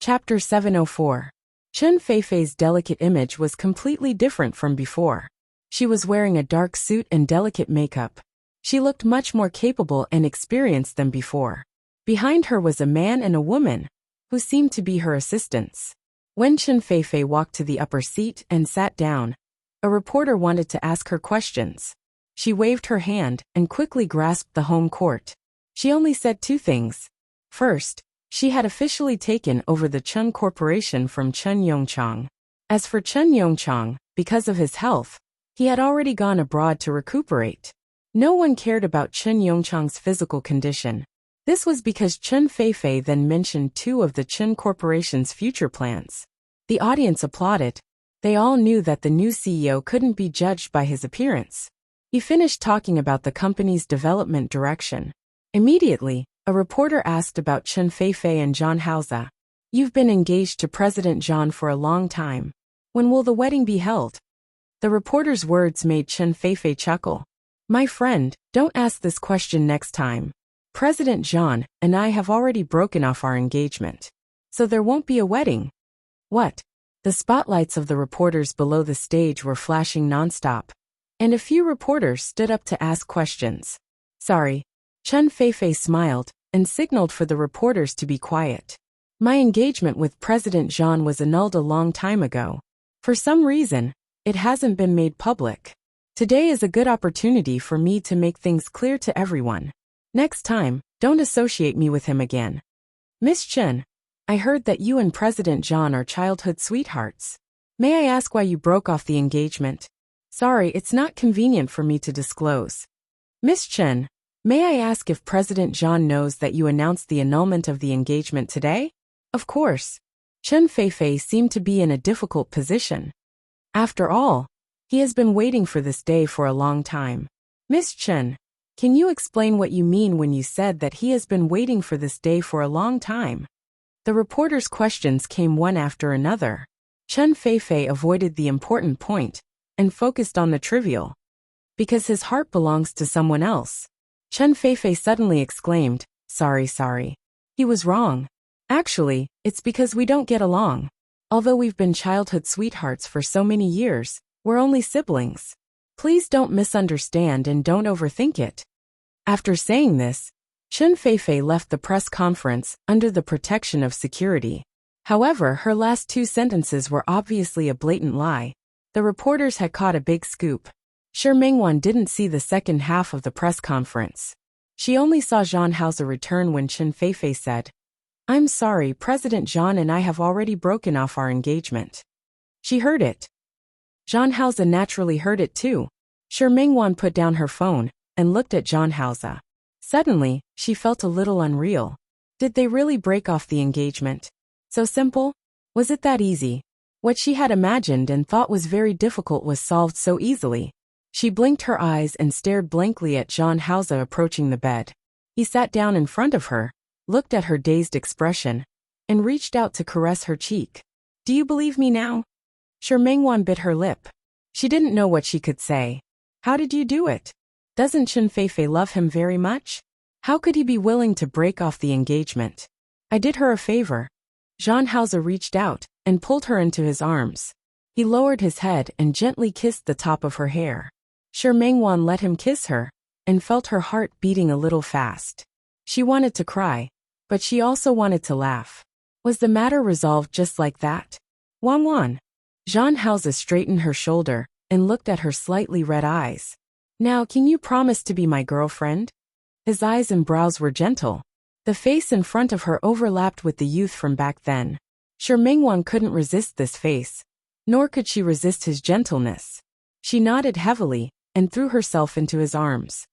Chapter 704. Chen Feifei's delicate image was completely different from before. She was wearing a dark suit and delicate makeup. She looked much more capable and experienced than before. Behind her was a man and a woman, who seemed to be her assistants. When Chen Feifei walked to the upper seat and sat down, a reporter wanted to ask her questions. She waved her hand and quickly grasped the home court. She only said two things. First, she had officially taken over the Chen Corporation from Chen Yongchang. As for Chen Yongchang, because of his health, he had already gone abroad to recuperate. No one cared about Chen Yongchang's physical condition. This was because Chen Feifei then mentioned two of the Chen Corporation's future plans. The audience applauded. They all knew that the new CEO couldn't be judged by his appearance. He finished talking about the company's development direction. Immediately, a reporter asked about Chen Feifei and Zhang Haoze. "You've been engaged to President Zhang for a long time. When will the wedding be held?" The reporter's words made Chen Feifei chuckle. "My friend, don't ask this question next time. President Zhang and I have already broken off our engagement. So there won't be a wedding." "What?" The spotlights of the reporters below the stage were flashing nonstop, and a few reporters stood up to ask questions. "Sorry." Chen Feifei smiled and signaled for the reporters to be quiet. "My engagement with President Zhang was annulled a long time ago. For some reason, it hasn't been made public. Today is a good opportunity for me to make things clear to everyone. Next time, don't associate me with him again." "Miss Chen, I heard that you and President Zhang are childhood sweethearts. May I ask why you broke off the engagement?" "Sorry, it's not convenient for me to disclose." "Miss Chen, may I ask if President Zhang knows that you announced the annulment of the engagement today?" "Of course." Chen Feifei seemed to be in a difficult position. After all, he has been waiting for this day for a long time. "Miss Chen, can you explain what you mean when you said that he has been waiting for this day for a long time?" The reporters' questions came one after another. Chen Feifei avoided the important point and focused on the trivial. "Because his heart belongs to someone else." Chen Feifei suddenly exclaimed, Sorry. He was wrong. Actually, it's because we don't get along. Although we've been childhood sweethearts for so many years, we're only siblings. Please don't misunderstand and don't overthink it." After saying this, Chen Feifei left the press conference under the protection of security. However, her last two sentences were obviously a blatant lie. The reporters had caught a big scoop. Shi Mingwan didn't see the second half of the press conference. She only saw Zhang Haoze return when Chen Feifei said, "I'm sorry, President Zhang and I have already broken off our engagement." She heard it. Zhang Haoze naturally heard it too. Shi Mingwan put down her phone and looked at Zhang Haoze. Suddenly, she felt a little unreal. Did they really break off the engagement? So simple? Was it that easy? What she had imagined and thought was very difficult was solved so easily. She blinked her eyes and stared blankly at Zhang Haoze approaching the bed. He sat down in front of her, looked at her dazed expression, and reached out to caress her cheek. "Do you believe me now?" Shi Mingwan bit her lip. She didn't know what she could say. "How did you do it? Doesn't Chen Feifei love him very much? How could he be willing to break off the engagement?" "I did her a favor." Zhang Haoze reached out and pulled her into his arms. He lowered his head and gently kissed the top of her hair. Shi Mingwan let him kiss her and felt her heart beating a little fast. She wanted to cry, but she also wanted to laugh. Was the matter resolved just like that? Wan. Zhang Haoze straightened her shoulder and looked at her slightly red eyes. "Now can you promise to be my girlfriend?" His eyes and brows were gentle. The face in front of her overlapped with the youth from back then. Shi Mingwan couldn't resist this face, nor could she resist his gentleness. She nodded heavily and threw herself into his arms.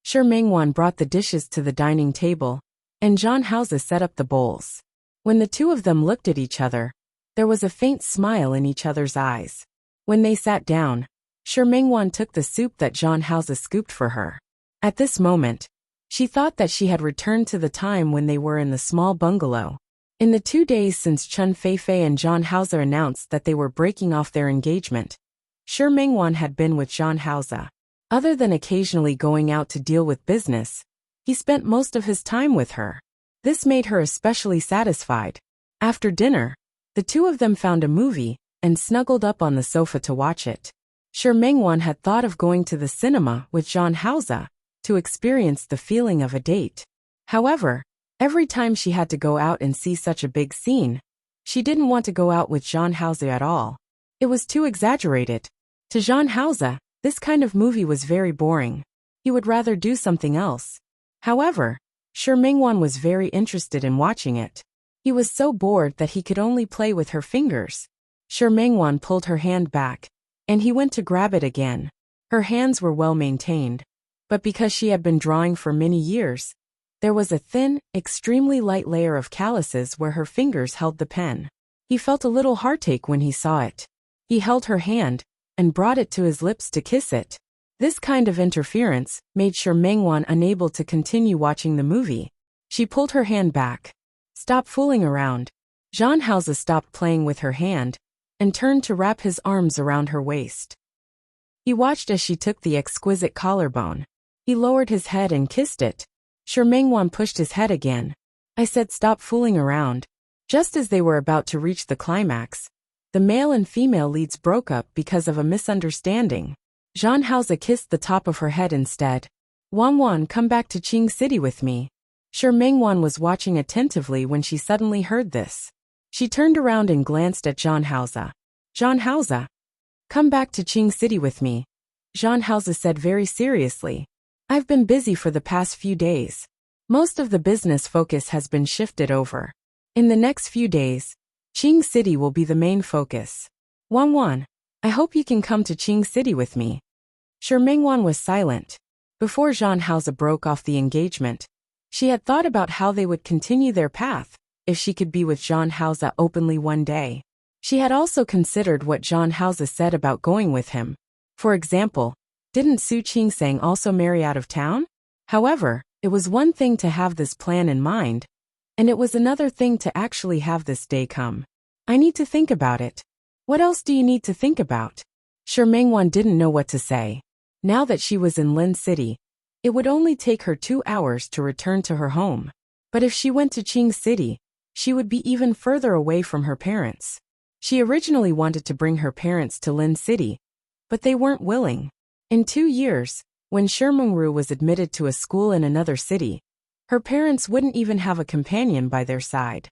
Shi Mingwan brought the dishes to the dining table, and Zhang Haoze set up the bowls. When the two of them looked at each other, there was a faint smile in each other's eyes. When they sat down, Shi Mingwan took the soup that Zhang Haoze scooped for her. At this moment, she thought that she had returned to the time when they were in the small bungalow. In the 2 days since Chen Feifei and Zhang Haoze announced that they were breaking off their engagement, Shi Mingwan had been with Zhang Haoze. Other than occasionally going out to deal with business, he spent most of his time with her. This made her especially satisfied. After dinner, the two of them found a movie and snuggled up on the sofa to watch it. Shi Mengwan had thought of going to the cinema with Zhang Haoze to experience the feeling of a date. However, every time she had to go out and see such a big scene, she didn't want to go out with Zhang Haoze at all. It was too exaggerated. To Zhang Haoze, this kind of movie was very boring. He would rather do something else. However, Shi Mengwan was very interested in watching it. He was so bored that he could only play with her fingers. Shi Mengwan pulled her hand back, and he went to grab it again. Her hands were well maintained, but because she had been drawing for many years, there was a thin, extremely light layer of calluses where her fingers held the pen. He felt a little heartache when he saw it. He held her hand and brought it to his lips to kiss it. This kind of interference made Shi Mengwan unable to continue watching the movie. She pulled her hand back. Stop fooling around. Zhang Haoze stopped playing with her hand and turned to wrap his arms around her waist. He watched as she took the exquisite collarbone. He lowered his head and kissed it. Shi Mengwan pushed his head again. I said stop fooling around. Just as they were about to reach the climax, the male and female leads broke up because of a misunderstanding. Zhang Haoze kissed the top of her head instead. Wan, come back to Qing City with me. Shi Mengwan was watching attentively when she suddenly heard this. She turned around and glanced at Zhang Haoze. Zhang Haoze, come back to Qing City with me. Zhang Haoze said very seriously. I've been busy for the past few days. Most of the business focus has been shifted over. In the next few days, Qing City will be the main focus. Wan, I hope you can come to Qing City with me. Shi Mengwan was silent. Before Zhang Haoze broke off the engagement, she had thought about how they would continue their path if she could be with Zhang Haoze openly one day. She had also considered what Zhang Haoze said about going with him. For example, didn't Su Qingsang also marry out of town? However, it was one thing to have this plan in mind, and it was another thing to actually have this day come. I need to think about it. What else do you need to think about? Shi Mengwan didn't know what to say. Now that she was in Lin City, it would only take her 2 hours to return to her home. But if she went to Qing City, she would be even further away from her parents. She originally wanted to bring her parents to Lin City, but they weren't willing. In 2 years, when Shi Mengru was admitted to a school in another city, her parents wouldn't even have a companion by their side.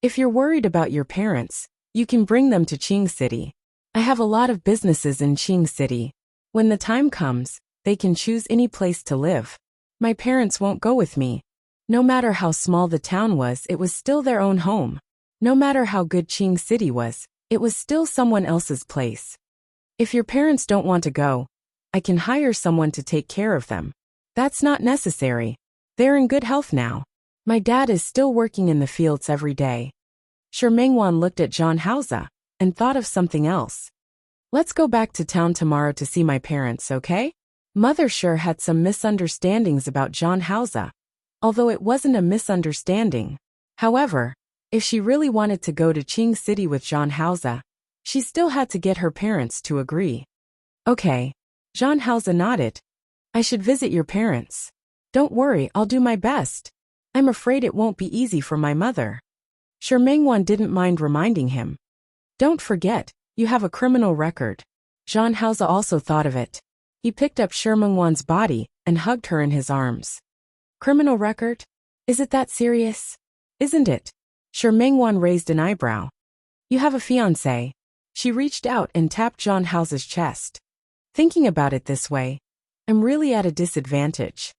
If you're worried about your parents, you can bring them to Qing City. I have a lot of businesses in Qing City. When the time comes, they can choose any place to live. My parents won't go with me. No matter how small the town was, it was still their own home. No matter how good Qing City was, it was still someone else's place. If your parents don't want to go, I can hire someone to take care of them. That's not necessary. They're in good health now. My dad is still working in the fields every day. Shi Mengwan looked at Zhang Haoze and thought of something else. Let's go back to town tomorrow to see my parents, okay? Mother sure had some misunderstandings about Zhang Haoze, although it wasn't a misunderstanding. However, if she really wanted to go to Qing City with Zhang Haoze, she still had to get her parents to agree. Okay. Zhang Haoze nodded. I should visit your parents. Don't worry, I'll do my best. I'm afraid it won't be easy for my mother. Shi Mengwan didn't mind reminding him. Don't forget, you have a criminal record. Zhang Haoze also thought of it. He picked up Shi Mengwan's body and hugged her in his arms. Criminal record? Is it that serious? Isn't it? Shi Mengwan raised an eyebrow. You have a fiancé. She reached out and tapped Zhang Haoze's chest. Thinking about it this way, I'm really at a disadvantage.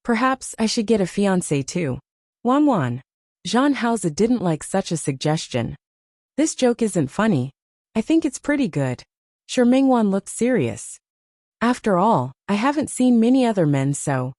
Perhaps I should get a fiancé too. Wan. Zhang Haoze didn't like such a suggestion. This joke isn't funny. I think it's pretty good. Shi Mengwan looked serious. After all, I haven't seen many other men, so.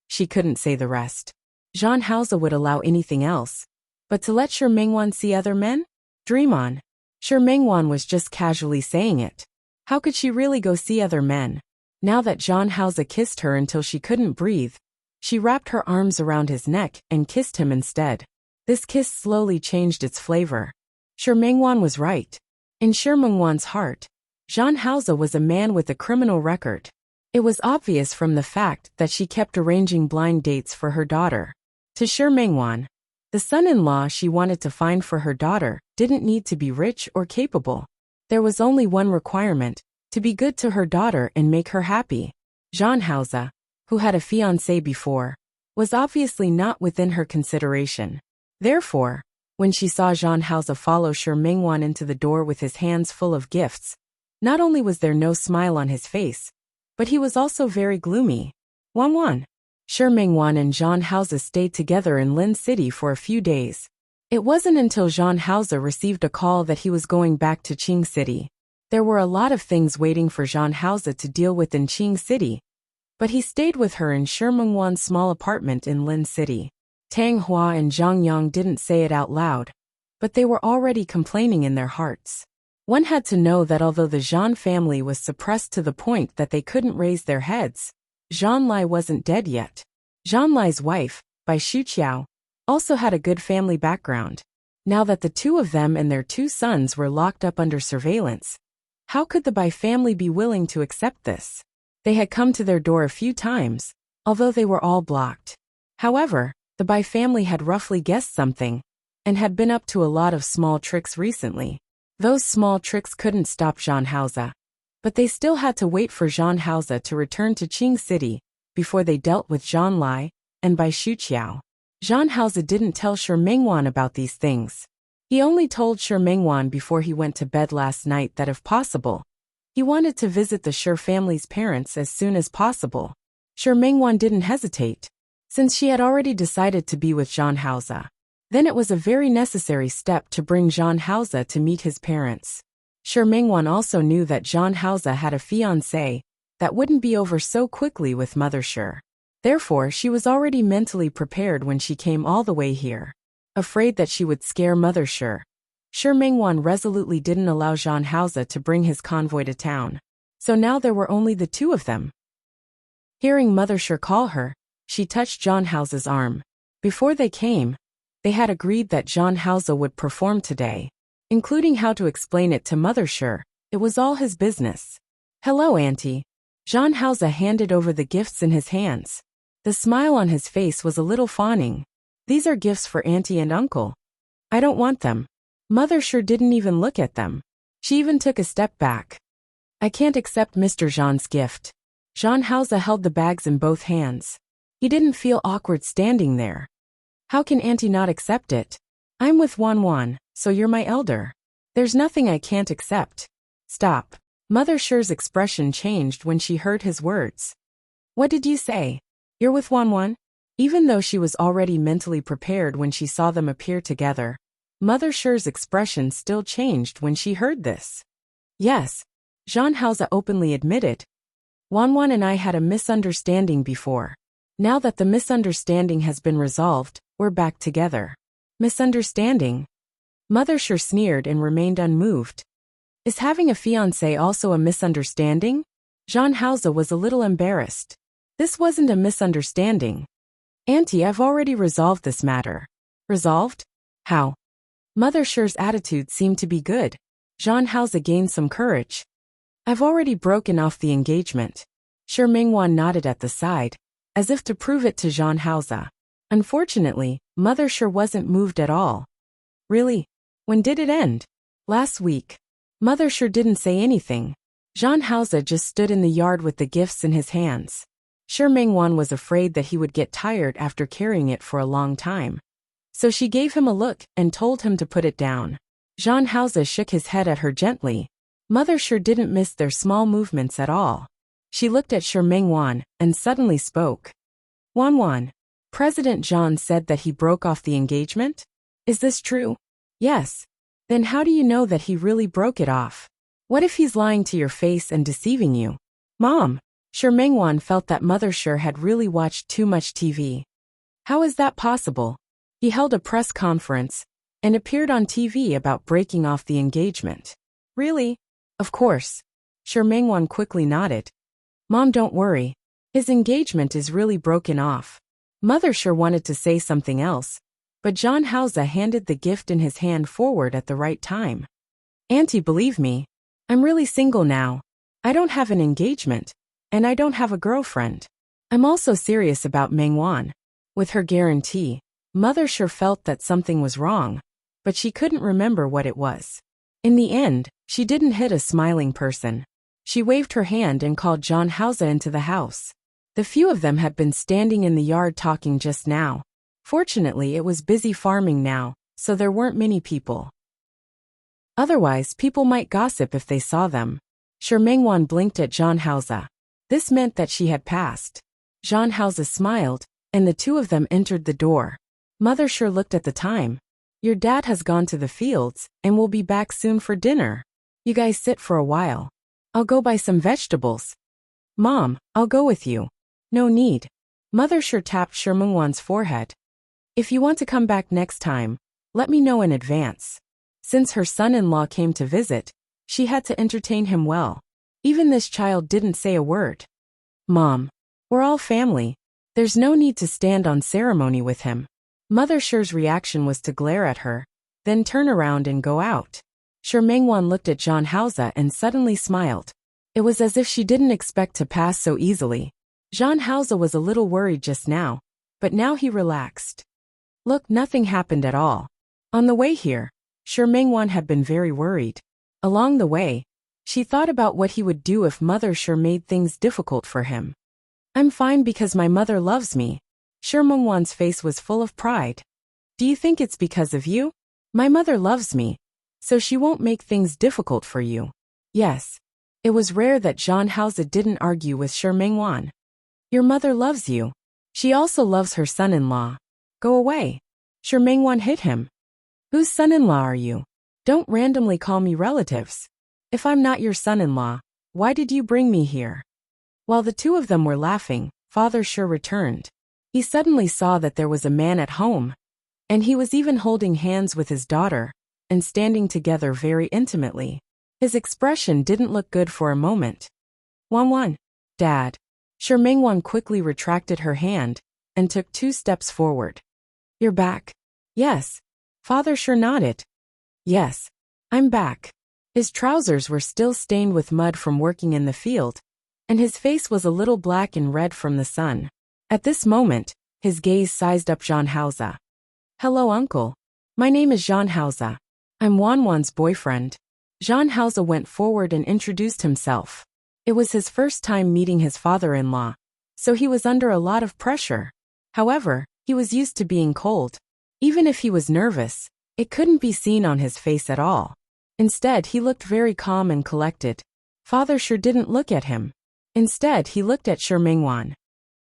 She couldn't say the rest. Zhang Haoze would allow anything else. But to let Shi Mengwan see other men? Dream on. Shi Mengwan was just casually saying it. How could she really go see other men? Now that Zhang Haoze kissed her until she couldn't breathe, she wrapped her arms around his neck and kissed him instead. This kiss slowly changed its flavor. Shi Mengwan was right. In Shi Mengwan's heart, Zhang Haoze was a man with a criminal record. It was obvious from the fact that she kept arranging blind dates for her daughter. To Shi Mengwan, The son-in-law she wanted to find for her daughter didn't need to be rich or capable. There was only one requirement, to be good to her daughter and make her happy. Jean Hauser, who had a fiancé before, was obviously not within her consideration. Therefore, when she saw Jean Hauser follow Shi Mingwan into the door with his hands full of gifts, not only was there no smile on his face, but he was also very gloomy. Wan. Shi Mingwan and Jean Hauser stayed together in Lin City for a few days. It wasn't until Jean Hauser received a call that he was going back to Qing City. There were a lot of things waiting for Jean Hauser to deal with in Qing City, but he stayed with her in Shi Mingwan's small apartment in Lin City. Tang Hua and Zhang Yang didn't say it out loud, but they were already complaining in their hearts. One had to know that although the Zhan family was suppressed to the point that they couldn't raise their heads, Zhan Lai wasn't dead yet. Zhan Lai's wife, Bai Shuqiao, also had a good family background. Now that the two of them and their 2 sons were locked up under surveillance, how could the Bai family be willing to accept this? They had come to their door a few times, although they were all blocked. However, the Bai family had roughly guessed something, and had been up to a lot of small tricks recently. Those small tricks couldn't stop Jean Hauser, but they still had to wait for Jean Hauser to return to Qing City before they dealt with Zhan Lai and Bai Shuqiao. Jean Hauser didn't tell Shi Mingwan about these things. He only told Shi Mingwan before he went to bed last night that if possible, he wanted to visit the Shi family's parents as soon as possible. Shi Mingwan didn't hesitate, since she had already decided to be with Jean Hauser. Then it was a very necessary step to bring Jean Hauser to meet his parents. Shi Mingwan also knew that Jean Hauser had a fiancé that wouldn't be over so quickly with Mother Shi. Therefore, she was already mentally prepared when she came all the way here. Afraid that she would scare Mother Shi, Shi Mingwan resolutely didn't allow Jean Hauser to bring his convoy to town. So now there were only the 2 of them. Hearing Mother Shi call her, she touched Jean Hauser's arm. Before they came, they had agreed that Jean Hauser would perform today, including how to explain it to Mother Shi. It was all his business. Hello, Auntie. Jean Hauser handed over the gifts in his hands. The smile on his face was a little fawning. These are gifts for Auntie and Uncle. I don't want them. Mother Shi didn't even look at them. She even took a step back. I can't accept Mr. Jean's gift. Jean Hauser held the bags in both hands. He didn't feel awkward standing there. How can Auntie not accept it? I'm with Wan, so you're my elder. There's nothing I can't accept. Stop. Mother Shi's expression changed when she heard his words. What did you say? You're with Wan? Even though she was already mentally prepared when she saw them appear together, Mother Shi's expression still changed when she heard this. Yes, Jean Hauser openly admitted. Wan and I had a misunderstanding before. Now that the misunderstanding has been resolved, we're back together. Misunderstanding? Mother Shi sneered and remained unmoved. Is having a fiancé also a misunderstanding? Jean Hauser was a little embarrassed. This wasn't a misunderstanding. Auntie, I've already resolved this matter. Resolved? How? Mother Shi's attitude seemed to be good. Jean Hauser gained some courage. I've already broken off the engagement. Shi Mingwan nodded at the side, as if to prove it to Jean Hauser. Unfortunately, Mother Shi wasn't moved at all. Really? When did it end? Last week. Mother Shi didn't say anything. Jean Hauser just stood in the yard with the gifts in his hands. Shi Mingwan was afraid that he would get tired after carrying it for a long time. So she gave him a look and told him to put it down. Jean Hauser shook his head at her gently. Mother Shi didn't miss their small movements at all. She looked at Shi Mingwan and suddenly spoke. Wan, President Zhan said that he broke off the engagement? Is this true? Yes. Then how do you know that he really broke it off? What if he's lying to your face and deceiving you? Mom! Shi Mingwan felt that Mother Shi had really watched too much TV. How is that possible? He held a press conference and appeared on TV about breaking off the engagement. Really? Of course. Shi Mingwan quickly nodded. Mom, don't worry. His engagement is really broken off. Mother Shi wanted to say something else, but Jean Hauser handed the gift in his hand forward at the right time. Auntie, believe me, I'm really single now. I don't have an engagement, and I don't have a girlfriend. I'm also serious about Mingwan. With her guarantee, Mother sure felt that something was wrong, but she couldn't remember what it was. In the end, she didn't hit a smiling person. She waved her hand and called John Hauser into the house. The few of them had been standing in the yard talking just now. Fortunately, it was busy farming now, so there weren't many people. Otherwise, people might gossip if they saw them. Shi Mengwan blinked at John Hauser. This meant that she had passed. John Hauser smiled, and the two of them entered the door. Mother sure looked at the time. Your dad has gone to the fields, and will be back soon for dinner. You guys sit for a while. I'll go buy some vegetables. Mom, I'll go with you. No need. Mother sure tapped Shi Mengwan's forehead. If you want to come back next time, let me know in advance. Since her son-in-law came to visit, she had to entertain him well. Even this child didn't say a word. Mom, we're all family. There's no need to stand on ceremony with him. Mother Shi's reaction was to glare at her, then turn around and go out. Shi Mengwan looked at John Hauser and suddenly smiled. It was as if she didn't expect to pass so easily. John Hauser was a little worried just now, but now he relaxed. Look, nothing happened at all. On the way here, Shi Mengwan had been very worried. Along the way, she thought about what he would do if Mother Shi made things difficult for him. I'm fine because my mother loves me. Shi Mengwan's face was full of pride. Do you think it's because of you? My mother loves me, so she won't make things difficult for you. Yes. It was rare that John Hauser didn't argue with Shi Mengwan. Your mother loves you. She also loves her son-in-law. Go away. Shi Mengwan hit him. Whose son-in-law are you? Don't randomly call me relatives. If I'm not your son-in-law, why did you bring me here? While the two of them were laughing, Father Shi returned. He suddenly saw that there was a man at home, and he was even holding hands with his daughter, and standing together very intimately. His expression didn't look good for a moment. Wan, Dad. Shi Mengwan quickly retracted her hand, and took 2 steps forward. You're back? Yes. Father Shi nodded. Yes, I'm back. His trousers were still stained with mud from working in the field, and his face was a little black and red from the sun. At this moment, his gaze sized up John Hauser. Hello, Uncle. My name is John Hauser. I'm Wan's boyfriend. John Hauser went forward and introduced himself. It was his first time meeting his father-in-law, so he was under a lot of pressure. However, he was used to being cold. Even if he was nervous, it couldn't be seen on his face at all. Instead, he looked very calm and collected. Father Shi didn't look at him. Instead, he looked at Shi Mengwan.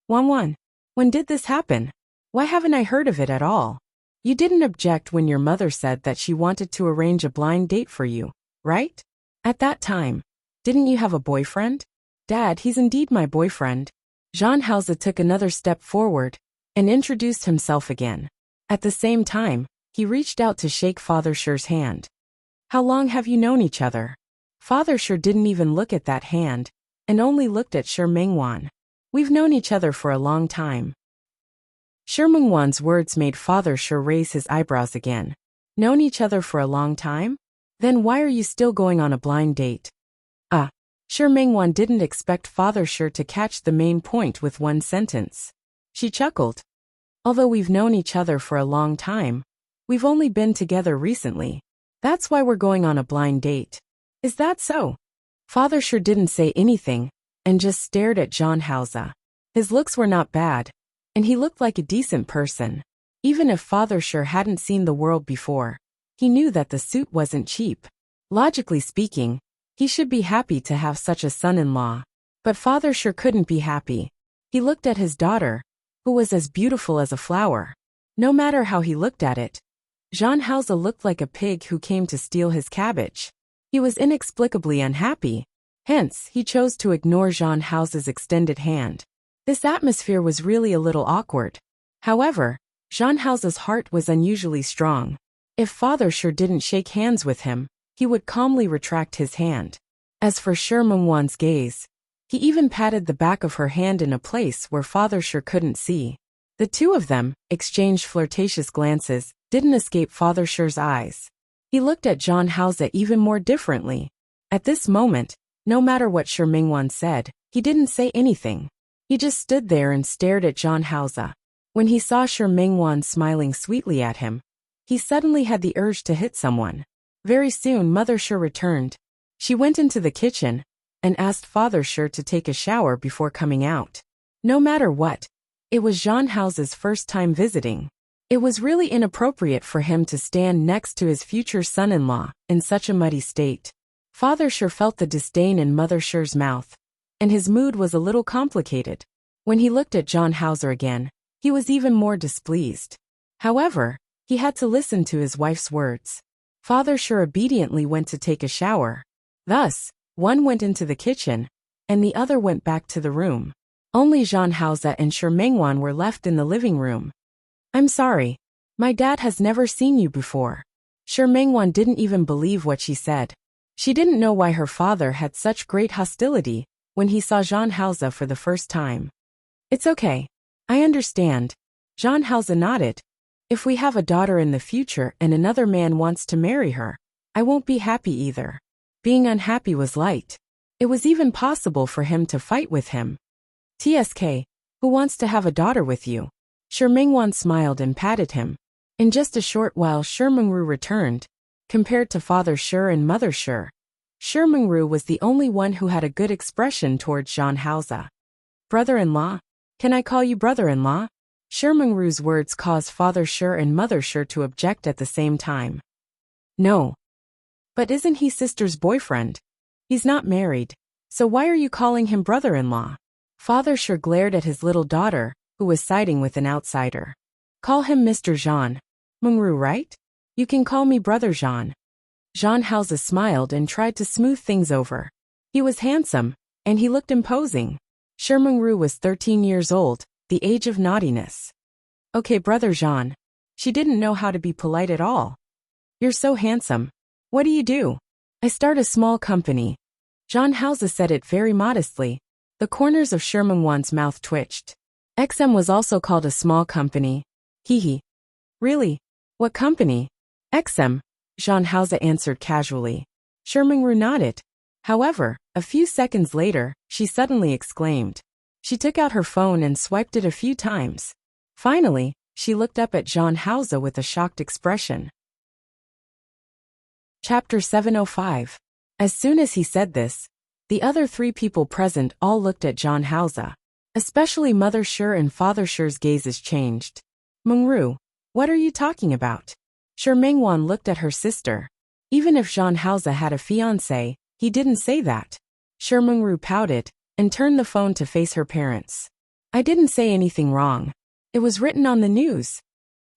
Wan, when did this happen? Why haven't I heard of it at all? You didn't object when your mother said that she wanted to arrange a blind date for you, right? At that time, didn't you have a boyfriend? Dad, he's indeed my boyfriend. John Hauser took another step forward and introduced himself again. At the same time, he reached out to shake Father Shi's hand. How long have you known each other? Father Shi didn't even look at that hand, and only looked at Shi Mengwan. We've known each other for a long time. Shi Mengwan's words made Father Shi raise his eyebrows again. Known each other for a long time? Then why are you still going on a blind date? Shi Mengwan didn't expect Father Shi to catch the main point with one sentence. She chuckled. Although we've known each other for a long time, we've only been together recently. That's why we're going on a blind date. Is that so? Father Shi didn't say anything, and just stared at John Hauser. His looks were not bad, and he looked like a decent person. Even if Father Shi hadn't seen the world before, he knew that the suit wasn't cheap. Logically speaking, he should be happy to have such a son-in-law. But Father Shi couldn't be happy. He looked at his daughter, who was as beautiful as a flower. No matter how he looked at it, John Hauser looked like a pig who came to steal his cabbage. He was inexplicably unhappy. Hence, he chose to ignore John Hauser's extended hand. This atmosphere was really a little awkward. However, John Hauser's heart was unusually strong. If Father Shi didn't shake hands with him, he would calmly retract his hand. As for Shi Mengwan's gaze, he even patted the back of her hand in a place where Father Shi couldn't see. The two of them exchanged flirtatious glances, didn't escape Father Shi's eyes. He looked at John Hauser even more differently. At this moment, no matter what Shi Mengwan said, he didn't say anything. He just stood there and stared at John Hauser. When he saw Shi Mingwan smiling sweetly at him, he suddenly had the urge to hit someone. Very soon Mother Shi returned. She went into the kitchen and asked Father Shi to take a shower before coming out. No matter what, it was Jean House's first time visiting. It was really inappropriate for him to stand next to his future son-in-law in such a muddy state. Father Shi felt the disdain in Mother Shi's mouth, and his mood was a little complicated. When he looked at John Hauser again, he was even more displeased. However, he had to listen to his wife's words. Father Shi obediently went to take a shower. Thus, one went into the kitchen, and the other went back to the room. Only Jean Hauser and Shi Mingwan were left in the living room. I'm sorry. My dad has never seen you before. Shi Mingwan didn't even believe what she said. She didn't know why her father had such great hostility when he saw Jean Hauser for the first time. It's okay. I understand. Jean Hauser nodded. If we have a daughter in the future and another man wants to marry her, I won't be happy either. Being unhappy was light. It was even possible for him to fight with him. TSK, who wants to have a daughter with you? Shi Mingwan smiled and patted him. In just a short while Shi Mingru returned. Compared to Father Shi and Mother Shi, Shi Mingru was the only one who had a good expression towards Jean Hauser. Brother-in-law? Can I call you brother-in-law? Shi Mingru's words caused Father Shi and Mother Shi to object at the same time. No. But isn't he sister's boyfriend? He's not married. So why are you calling him brother-in-law? Father Shi glared at his little daughter, who was siding with an outsider. Call him Mr. Jean. Mingru, right? You can call me Brother Jean. Jean Hauser smiled and tried to smooth things over. He was handsome, and he looked imposing. Shi Mingru was 13 years old, the age of naughtiness. Okay, Brother Jean. She didn't know how to be polite at all. You're so handsome. What do you do? I start a small company. Jean Hauser said it very modestly. The corners of Shi Mingwan's mouth twitched. XM was also called a small company. Hee. Really? What company? XM, Jean Hauser answered casually. Shi Mingru nodded. However, a few seconds later, she suddenly exclaimed. She took out her phone and swiped it a few times. Finally, she looked up at Jean Hauser with a shocked expression. Chapter 705. As soon as he said this, the other three people present all looked at Jean Hauser. Especially Mother Shi and Father Shi's gazes changed. Mingru, what are you talking about? Shi Mingwan looked at her sister. Even if Jean Hauser had a fiancé, he didn't say that. Shi Mingru pouted and turned the phone to face her parents. I didn't say anything wrong. It was written on the news.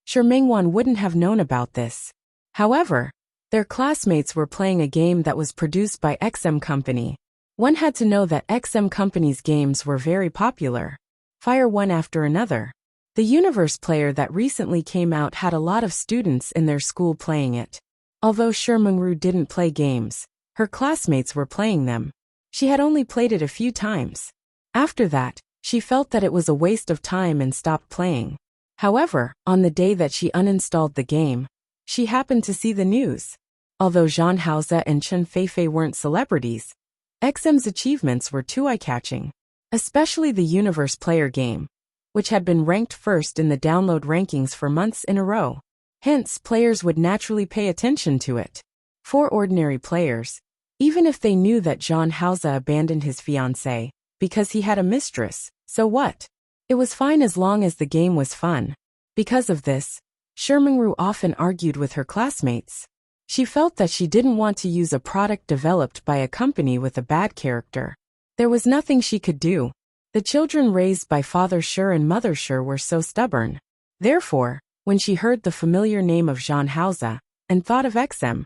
Shi Mingwan wouldn't have known about this. However, their classmates were playing a game that was produced by XM Company. One had to know that XM Company's games were very popular. Fire one after another. The Universe player that recently came out had a lot of students in their school playing it. Although Shi Mingru didn't play games, her classmates were playing them. She had only played it a few times. After that, she felt that it was a waste of time and stopped playing. However, on the day that she uninstalled the game, she happened to see the news. Although Jean Hauser and Chen Feifei weren't celebrities, XM's achievements were too eye-catching. Especially the Universe player game, which had been ranked first in the download rankings for months in a row. Hence, players would naturally pay attention to it. For ordinary players, even if they knew that Jean Hauser abandoned his fiancée because he had a mistress, so what? It was fine as long as the game was fun. Because of this, Shi Mingru often argued with her classmates. She felt that she didn't want to use a product developed by a company with a bad character. There was nothing she could do. The children raised by Father Shi and Mother Shi were so stubborn. Therefore, when she heard the familiar name of Jean Hauser and thought of XM,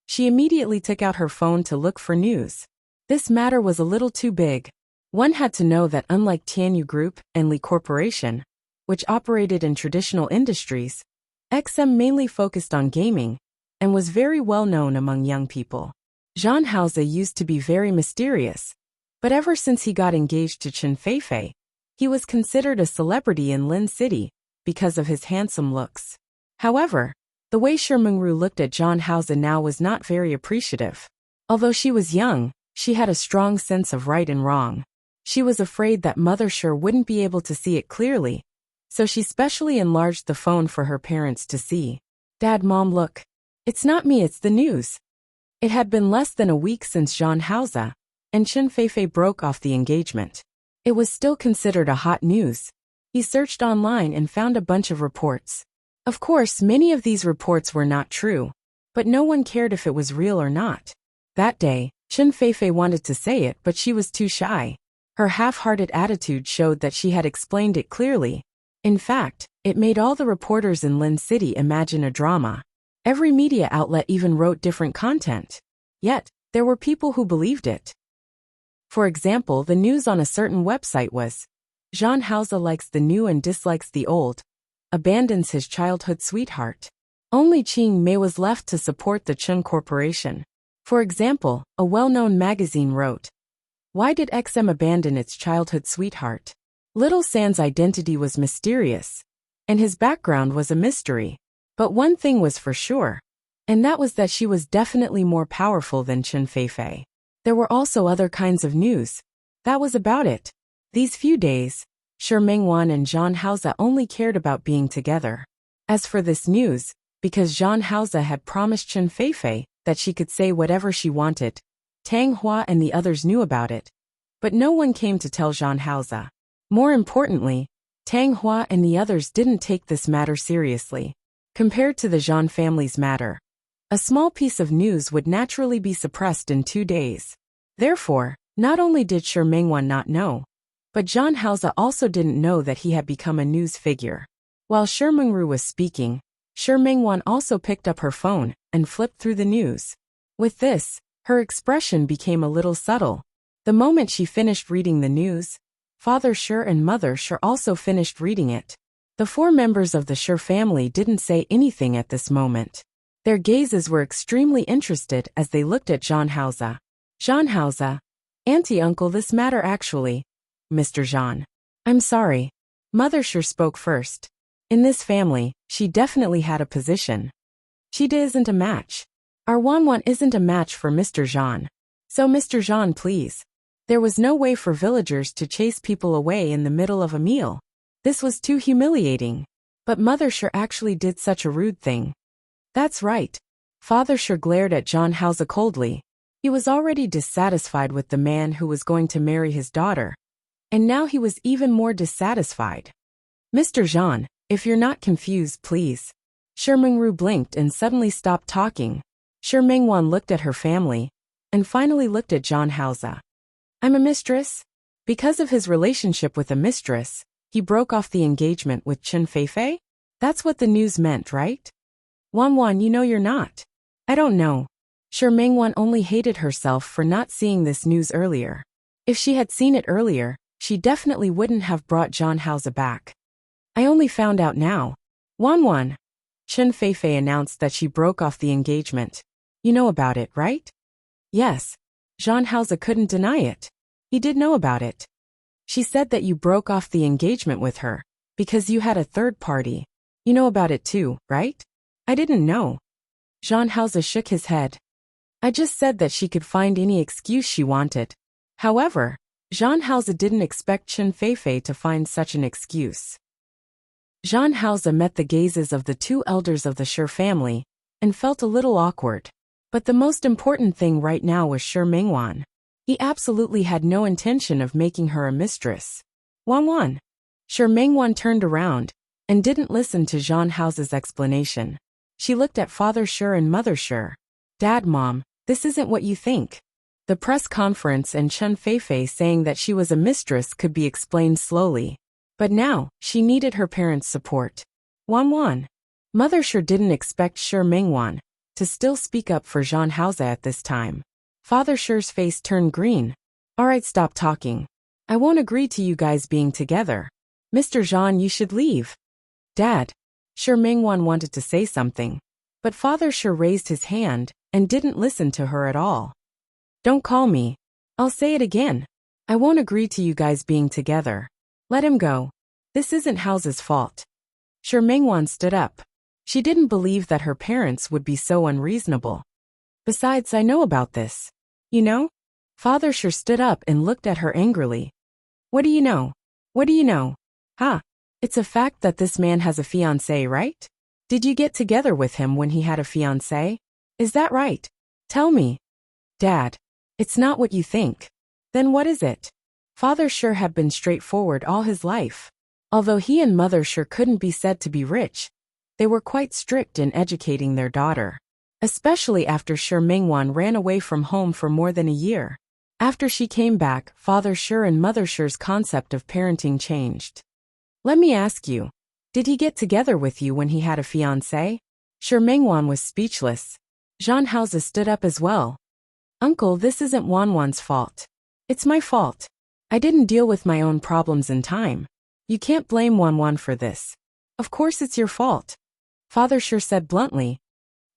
she immediately took out her phone to look for news. This matter was a little too big. One had to know that unlike Tianyu Group and Li Corporation, which operated in traditional industries, XM mainly focused on gaming and was very well known among young people. Jean Hauser used to be very mysterious, but ever since he got engaged to Chen Feifei, he was considered a celebrity in Lin City because of his handsome looks. However, the way Shi Mingru looked at Jean Hauser now was not very appreciative. Although she was young, she had a strong sense of right and wrong. She was afraid that Mother Shi wouldn't be able to see it clearly, so she specially enlarged the phone for her parents to see. Dad, Mom, look. It's not me, it's the news. It had been less than a week since Jean Hausa and Chen Feifei broke off the engagement. It was still considered a hot news. He searched online and found a bunch of reports. Of course, many of these reports were not true, but no one cared if it was real or not. That day, Chen Feifei wanted to say it, but she was too shy. Her half-hearted attitude showed that she had explained it clearly. In fact, it made all the reporters in Lin City imagine a drama. Every media outlet even wrote different content. Yet, there were people who believed it. For example, the news on a certain website was, Jean Hausa likes the new and dislikes the old, abandons his childhood sweetheart. Only Qing Mei was left to support the Chen Corporation. For example, a well-known magazine wrote, Why did XM abandon its childhood sweetheart? Little San's identity was mysterious, and his background was a mystery. But one thing was for sure, and that was that she was definitely more powerful than Chen Feifei. There were also other kinds of news. That was about it. These few days, Shi Mengwan and Jean Hausa only cared about being together. As for this news, because Jean Hausa had promised Chen Feifei that she could say whatever she wanted, Tang Hua and the others knew about it. But no one came to tell Jean Hausa. More importantly, Tang Hua and the others didn't take this matter seriously. Compared to the Jean family's matter, a small piece of news would naturally be suppressed in 2 days. Therefore, not only did Shi Mengwan not know, but Jean Hausa also didn't know that he had become a news figure. While Shi Mengru was speaking, Shi Mengwan also picked up her phone and flipped through the news. With this, her expression became a little subtle. The moment she finished reading the news, Father Shi and Mother Shi also finished reading it. The 4 members of the Shi family didn't say anything at this moment. Their gazes were extremely interested as they looked at Jean Hausa. Jean Hausa, Auntie Uncle, this matter actually. Mr. Jean. I'm sorry. Mother Shi spoke first. In this family, she definitely had a position. Shida isn't a match. Our Wanwan isn't a match for Mr. Jean. So Mr. Jean, please. There was no way for villagers to chase people away in the middle of a meal. This was too humiliating. But Mother Shi actually did such a rude thing. That's right. Father Shi glared at Jean Hausa coldly. He was already dissatisfied with the man who was going to marry his daughter. And now he was even more dissatisfied. Mr. Jean, if you're not confused, please. Shi Mengru blinked and suddenly stopped talking. Shi Mengwan looked at her family, and finally looked at Jean Hausa. I'm a mistress? Because of his relationship with a mistress, he broke off the engagement with Chen Feifei? That's what the news meant, right? Wanwan, you know you're not. I don't know. Shi Mengwan only hated herself for not seeing this news earlier. If she had seen it earlier, she definitely wouldn't have brought Jean Hausa back. I only found out now. Wanwan. Chen Feifei announced that she broke off the engagement. You know about it, right? Yes. Jean Hausa couldn't deny it. He did know about it. She said that you broke off the engagement with her, because you had a third party. You know about it too, right? I didn't know. Jean Hausa shook his head. I just said that she could find any excuse she wanted. However, Jean Hausa didn't expect Chen Feifei to find such an excuse. Jean Hausa met the gazes of the 2 elders of the Shi family, and felt a little awkward. But the most important thing right now was Shi Mengwan. He absolutely had no intention of making her a mistress. Wanwan. Shi Mengwan turned around, and didn't listen to Jean Hausa's explanation. She looked at Father Shi and Mother Shi. Dad, Mom, this isn't what you think. The press conference and Chen Feifei saying that she was a mistress could be explained slowly. But now, she needed her parents' support. Wanwan. Mother Shi didn't expect Shi Mengwan to still speak up for Jean Hausa at this time. Father Shi's face turned green. Alright, stop talking. I won't agree to you guys being together. Mr. Jean, you should leave. Dad. Shi Mengwan wanted to say something, but Father Shi raised his hand and didn't listen to her at all. Don't call me. I'll say it again. I won't agree to you guys being together. Let him go. This isn't Hausa's fault. Shi Mengwan stood up. She didn't believe that her parents would be so unreasonable. Besides, I know about this. You know? Father Shi stood up and looked at her angrily. What do you know? What do you know? Ha! It's a fact that this man has a fiancée, right? Did you get together with him when he had a fiancée? Is that right? Tell me. Dad, it's not what you think. Then what is it? Father sure had been straightforward all his life. Although he and Mother sure couldn't be said to be rich, they were quite strict in educating their daughter. Especially after Shi Mingwan ran away from home for more than a year. After she came back, Father Shi and Mother Shi's concept of parenting changed. Let me ask you, did he get together with you when he had a fiancée? Shi Mingwan was speechless. Zhang Haozi stood up as well. Uncle, this isn't Wanwan's fault. It's my fault. I didn't deal with my own problems in time. You can't blame Wanwan for this. Of course it's your fault. Father Shi said bluntly.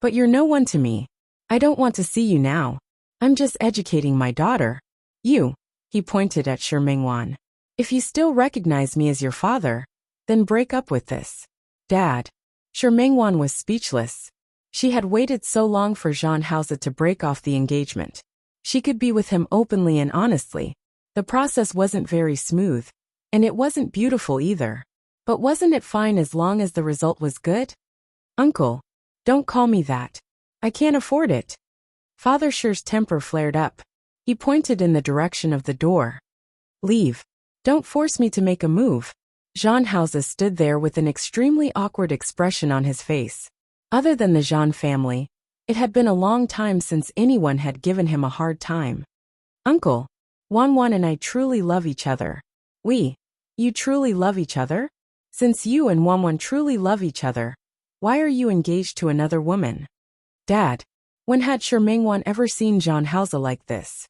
But you're no one to me. I don't want to see you now. I'm just educating my daughter. You, he pointed at Shi Mingwan. If you still recognize me as your father, then break up with this. Dad. Shi Mingwan was speechless. She had waited so long for Zhang Haozi to break off the engagement. She could be with him openly and honestly. The process wasn't very smooth, and it wasn't beautiful either. But wasn't it fine as long as the result was good? Uncle, don't call me that. I can't afford it. Father Shi's temper flared up. He pointed in the direction of the door. Leave. Don't force me to make a move. Zhang Haozi stood there with an extremely awkward expression on his face. Other than the Zhang family, it had been a long time since anyone had given him a hard time. Uncle, Wanwan and I truly love each other. You truly love each other? Since you and Wanwan truly love each other, why are you engaged to another woman? Dad, when had Shi Mingwan ever seen Zhang Haozi like this?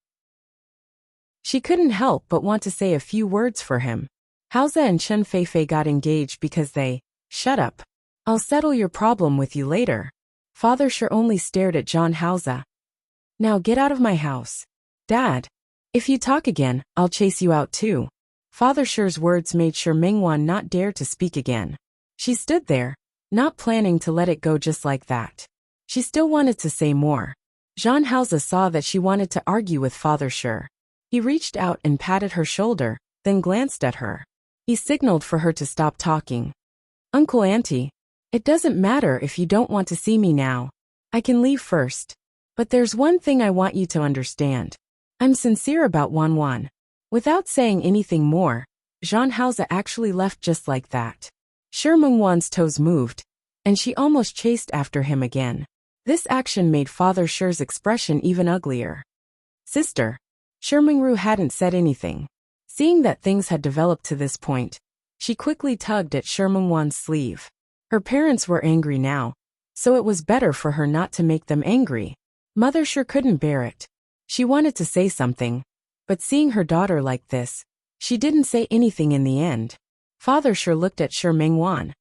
She couldn't help but want to say a few words for him. Haozi and Chen Feifei got engaged because they, shut up. I'll settle your problem with you later. Father Shi only stared at Zhang Haozi. Now get out of my house. Dad, if you talk again, I'll chase you out too. Father Shi's words made Shi Mingwan not dare to speak again. She stood there, not planning to let it go just like that. She still wanted to say more. Zhang Haozi saw that she wanted to argue with Father Shi. He reached out and patted her shoulder, then glanced at her. He signaled for her to stop talking. Uncle Auntie, it doesn't matter if you don't want to see me now. I can leave first. But there's one thing I want you to understand. I'm sincere about Wanwan. Without saying anything more, Zhang Haozi actually left just like that. Shi Mingwan's toes moved, and she almost chased after him again. This action made Father Shi's expression even uglier. Sister. Shi Mingru hadn't said anything. Seeing that things had developed to this point, she quickly tugged at Shi Mingwan's sleeve. Her parents were angry now, so it was better for her not to make them angry. Mother Shi couldn't bear it. She wanted to say something, but seeing her daughter like this, she didn't say anything in the end. Father Shi looked at Shi Mingwan,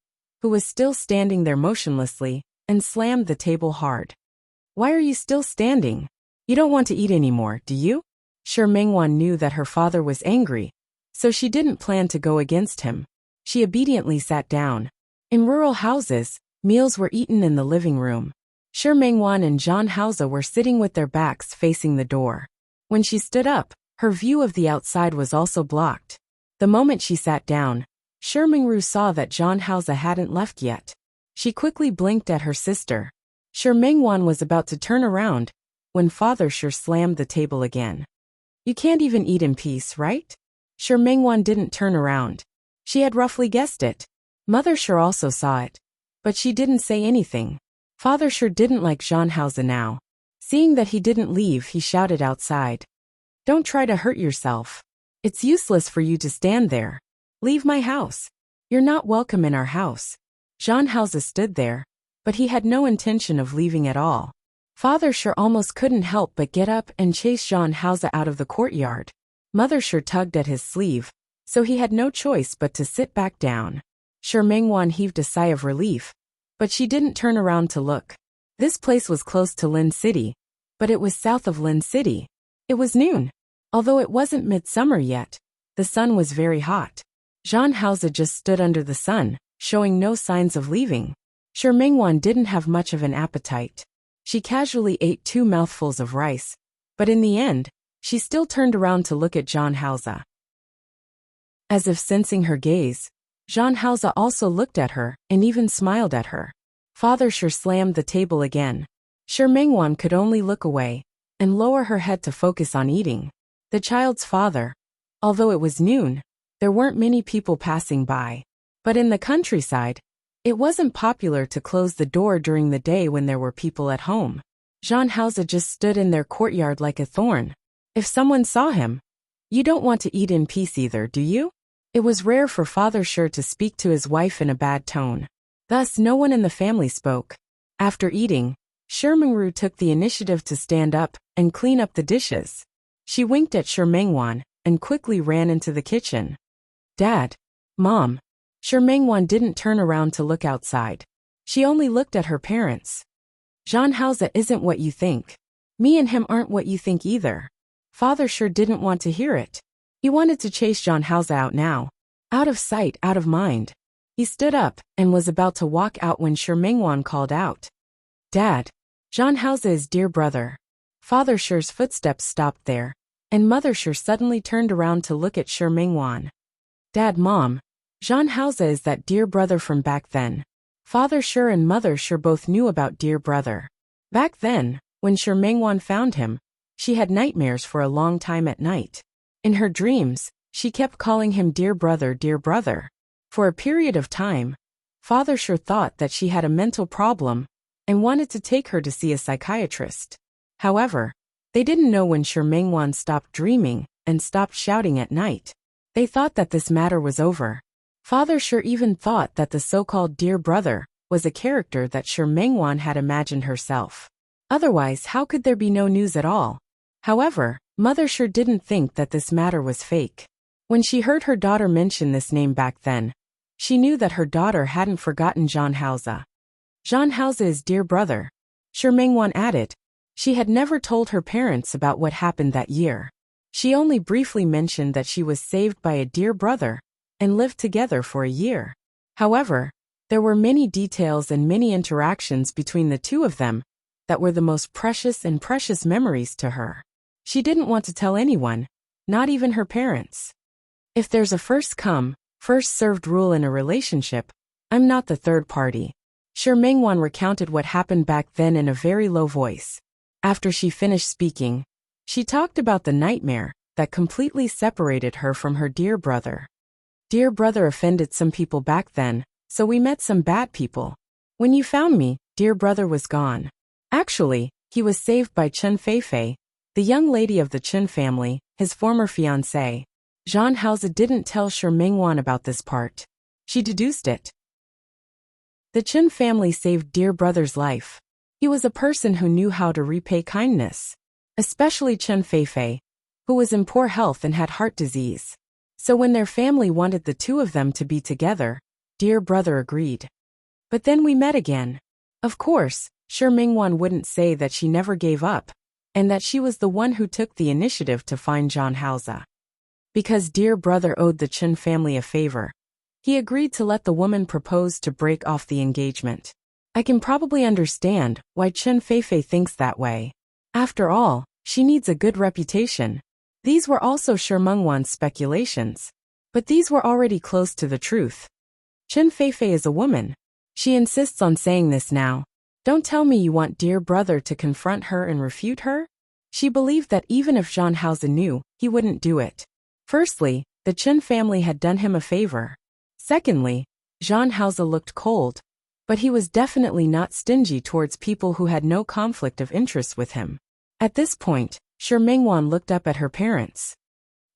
who was still standing there motionlessly, and slammed the table hard. Why are you still standing? You don't want to eat anymore, do you? Shi Mingwan knew that her father was angry, so she didn't plan to go against him. She obediently sat down. In rural houses, meals were eaten in the living room. Shi Mingwan and Zhang Haozi were sitting with their backs facing the door. When she stood up, her view of the outside was also blocked. The moment she sat down, Shi Mingru saw that Zhang Haozi hadn't left yet. She quickly blinked at her sister. Shi Mingwan was about to turn around, when Father Shi slammed the table again. You can't even eat in peace, right? Shi Mingwan didn't turn around. She had roughly guessed it. Mother Shi also saw it, but she didn't say anything. Father Shi didn't like Zhang Haozi now. Seeing that he didn't leave, he shouted outside. Don't try to hurt yourself. It's useless for you to stand there. Leave my house. You're not welcome in our house. Zhang Haozi stood there, but he had no intention of leaving at all. Father Shi almost couldn't help but get up and chase Zhang Haozi out of the courtyard. Mother Shi tugged at his sleeve, so he had no choice but to sit back down. Shi Mingwan heaved a sigh of relief, but she didn't turn around to look. This place was close to Lin City, but it was south of Lin City. It was noon. Although it wasn't midsummer yet, the sun was very hot. Zhang Haozi just stood under the sun, showing no signs of leaving. Shi Mingwan didn't have much of an appetite. She casually ate 2 mouthfuls of rice, but in the end, she still turned around to look at Zhang Haozi. As if sensing her gaze, Jean Hausa also looked at her and even smiled at her. Father Sher slammed the table again. Sher Mengwan could only look away and lower her head to focus on eating. The child's father. Although it was noon, there weren't many people passing by. But in the countryside, it wasn't popular to close the door during the day when there were people at home. Jean Hausa just stood in their courtyard like a thorn. If someone saw him, you don't want to eat in peace either, do you? It was rare for Father Sher to speak to his wife in a bad tone. Thus no one in the family spoke. After eating, Sher Mengru took the initiative to stand up and clean up the dishes. She winked at Sher Mengwan and quickly ran into the kitchen. Dad, Mom. Sher Mengwan didn't turn around to look outside. She only looked at her parents. Jean Hausa isn't what you think. Me and him aren't what you think either. Father Sher didn't want to hear it. He wanted to chase Jean Hausa out now. Out of sight, out of mind. He stood up and was about to walk out when Sher Mengwan called out. Dad. Jean Hausa is dear brother. Father Sher's footsteps stopped there, and Mother Sher suddenly turned around to look at Sher Mengwan. Dad, Mom. Jean Hausa is that dear brother from back then. Father Sher and Mother Sher both knew about dear brother. Back then, when Sher Mengwan found him, she had nightmares for a long time at night. In her dreams, she kept calling him dear brother, dear brother. For a period of time, Father Sher thought that she had a mental problem and wanted to take her to see a psychiatrist. However, they didn't know when Sher Mengwan stopped dreaming and stopped shouting at night. They thought that this matter was over. Father Sher even thought that the so-called dear brother was a character that Sher Mengwan had imagined herself. Otherwise, how could there be no news at all? However, Mother Sher didn't think that this matter was fake. When she heard her daughter mention this name back then, she knew that her daughter hadn't forgotten Jean Hausa. Jean Hausa is dear brother. Sher Mengwan added. She had never told her parents about what happened that year. She only briefly mentioned that she was saved by a dear brother and lived together for a year. However, there were many details and many interactions between the two of them that were the most precious and precious memories to her. She didn't want to tell anyone, not even her parents. If there's a first come, first served rule in a relationship, I'm not the third party. Sher Mengwan recounted what happened back then in a very low voice. After she finished speaking, she talked about the nightmare that completely separated her from her dear brother. Dear brother offended some people back then, so we met some bad people. When you found me, dear brother was gone. Actually, he was saved by Chen Feifei, the young lady of the Chen family, his former fiancée. Jean Hausa didn't tell Sher Mengwan about this part. She deduced it. The Chen family saved dear brother's life. He was a person who knew how to repay kindness. Especially Chen Feifei, who was in poor health and had heart disease. So when their family wanted the two of them to be together, dear brother agreed. But then we met again. Of course, Sher Mengwan wouldn't say that she never gave up, and that she was the one who took the initiative to find Jean Hausa. Because dear brother owed the Chen family a favor, he agreed to let the woman propose to break off the engagement. I can probably understand why Chen Feifei thinks that way. After all, she needs a good reputation. These were also Sher Mengwan's speculations, but these were already close to the truth. Chen Feifei is a woman. She insists on saying this now. Don't tell me you want dear brother to confront her and refute her? She believed that even if Jean Hausa knew, he wouldn't do it. Firstly, the Chen family had done him a favor. Secondly, Jean Hausa looked cold, but he was definitely not stingy towards people who had no conflict of interest with him. At this point, Sher Mengwan looked up at her parents.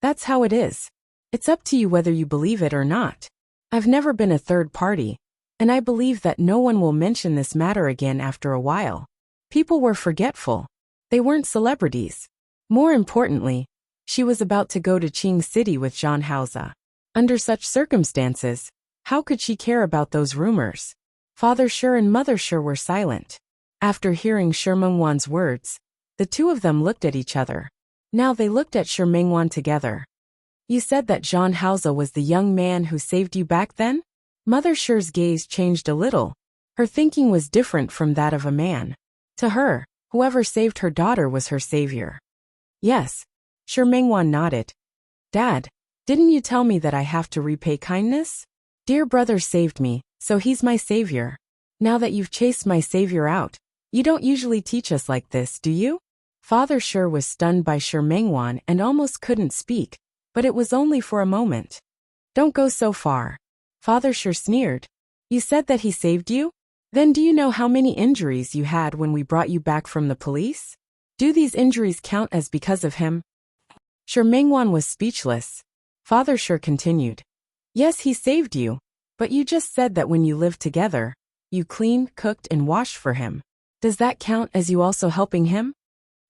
That's how it is. It's up to you whether you believe it or not. I've never been a third party, and I believe that no one will mention this matter again after a while. People were forgetful. They weren't celebrities. More importantly, she was about to go to Qing City with Jean Hausa. Under such circumstances, how could she care about those rumors? Father Sher and Mother Sher were silent. After hearing Sher Mengwan's words, the two of them looked at each other. Now they looked at Sher Mengwan together. You said that Jean Hausa was the young man who saved you back then? Mother Sher's gaze changed a little. Her thinking was different from that of a man. To her, whoever saved her daughter was her savior. Yes. Sher Mengwan nodded. Dad, didn't you tell me that I have to repay kindness? Dear brother saved me, so he's my savior. Now that you've chased my savior out, you don't usually teach us like this, do you? Father Shi was stunned by Shi Mengwan and almost couldn't speak, but it was only for a moment. Don't go so far. Father Shi sneered. You said that he saved you? Then do you know how many injuries you had when we brought you back from the police? Do these injuries count as because of him? Shi Mengwan was speechless. Father Shi continued. Yes, he saved you, but you just said that when you lived together, you cleaned, cooked, and washed for him. Does that count as you also helping him?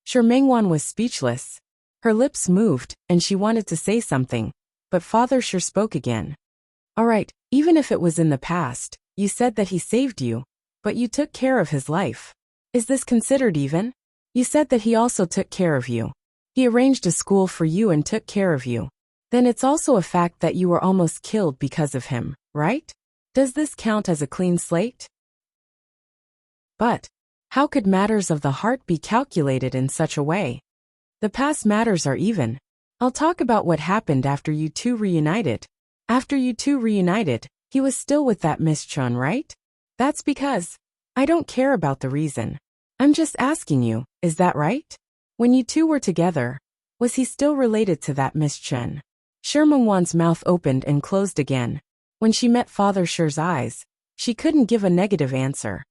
Shi Mengwan was speechless. Her lips moved, and she wanted to say something, but Father Shi spoke again. All right, even if it was in the past, you said that he saved you, but you took care of his life. Is this considered even? You said that he also took care of you. He arranged a school for you and took care of you. Then it's also a fact that you were almost killed because of him, right? Does this count as a clean slate? But how could matters of the heart be calculated in such a way? The past matters are even. I'll talk about what happened after you two reunited. After you two reunited, he was still with that Miss Chun, right? That's because I don't care about the reason. I'm just asking you, is that right? When you two were together, was he still related to that Miss Chun? Shi Mengwan's mouth opened and closed again. When she met Father Shi's eyes, she couldn't give a negative answer.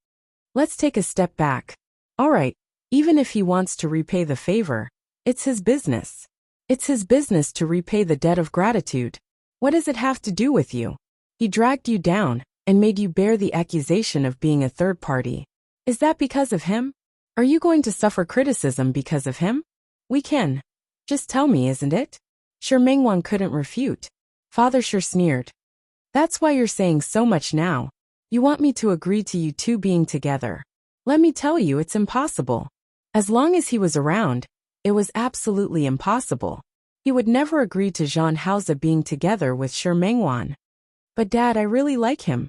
Let's take a step back. All right, even if he wants to repay the favor, it's his business. It's his business to repay the debt of gratitude. What does it have to do with you? He dragged you down and made you bear the accusation of being a third party. Is that because of him? Are you going to suffer criticism because of him? We can. Just tell me, isn't it? Shi Mengwan couldn't refute. Father Shi sneered. That's why you're saying so much now. You want me to agree to you two being together. Let me tell you, it's impossible. As long as he was around, it was absolutely impossible. He would never agree to Zhang Haoze being together with Shi Mengwan. But Dad, I really like him.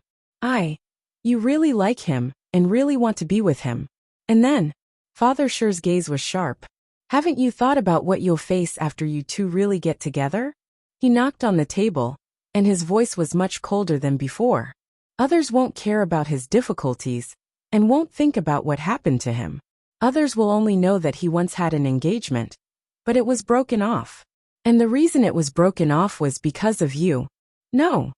You really like him, and really want to be with him. And then, Father Shi's gaze was sharp. Haven't you thought about what you'll face after you two really get together? He knocked on the table, and his voice was much colder than before. Others won't care about his difficulties, and won't think about what happened to him. Others will only know that he once had an engagement, but it was broken off. And the reason it was broken off was because of you. No.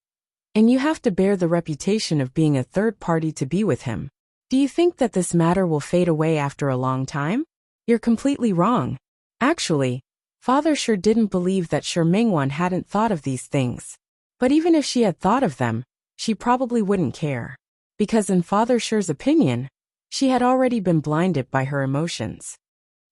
And you have to bear the reputation of being a third party to be with him. Do you think that this matter will fade away after a long time? You're completely wrong. Actually, Father Shi didn't believe that Shi Mengwan hadn't thought of these things. But even if she had thought of them, she probably wouldn't care. Because in Father Shi's opinion, she had already been blinded by her emotions.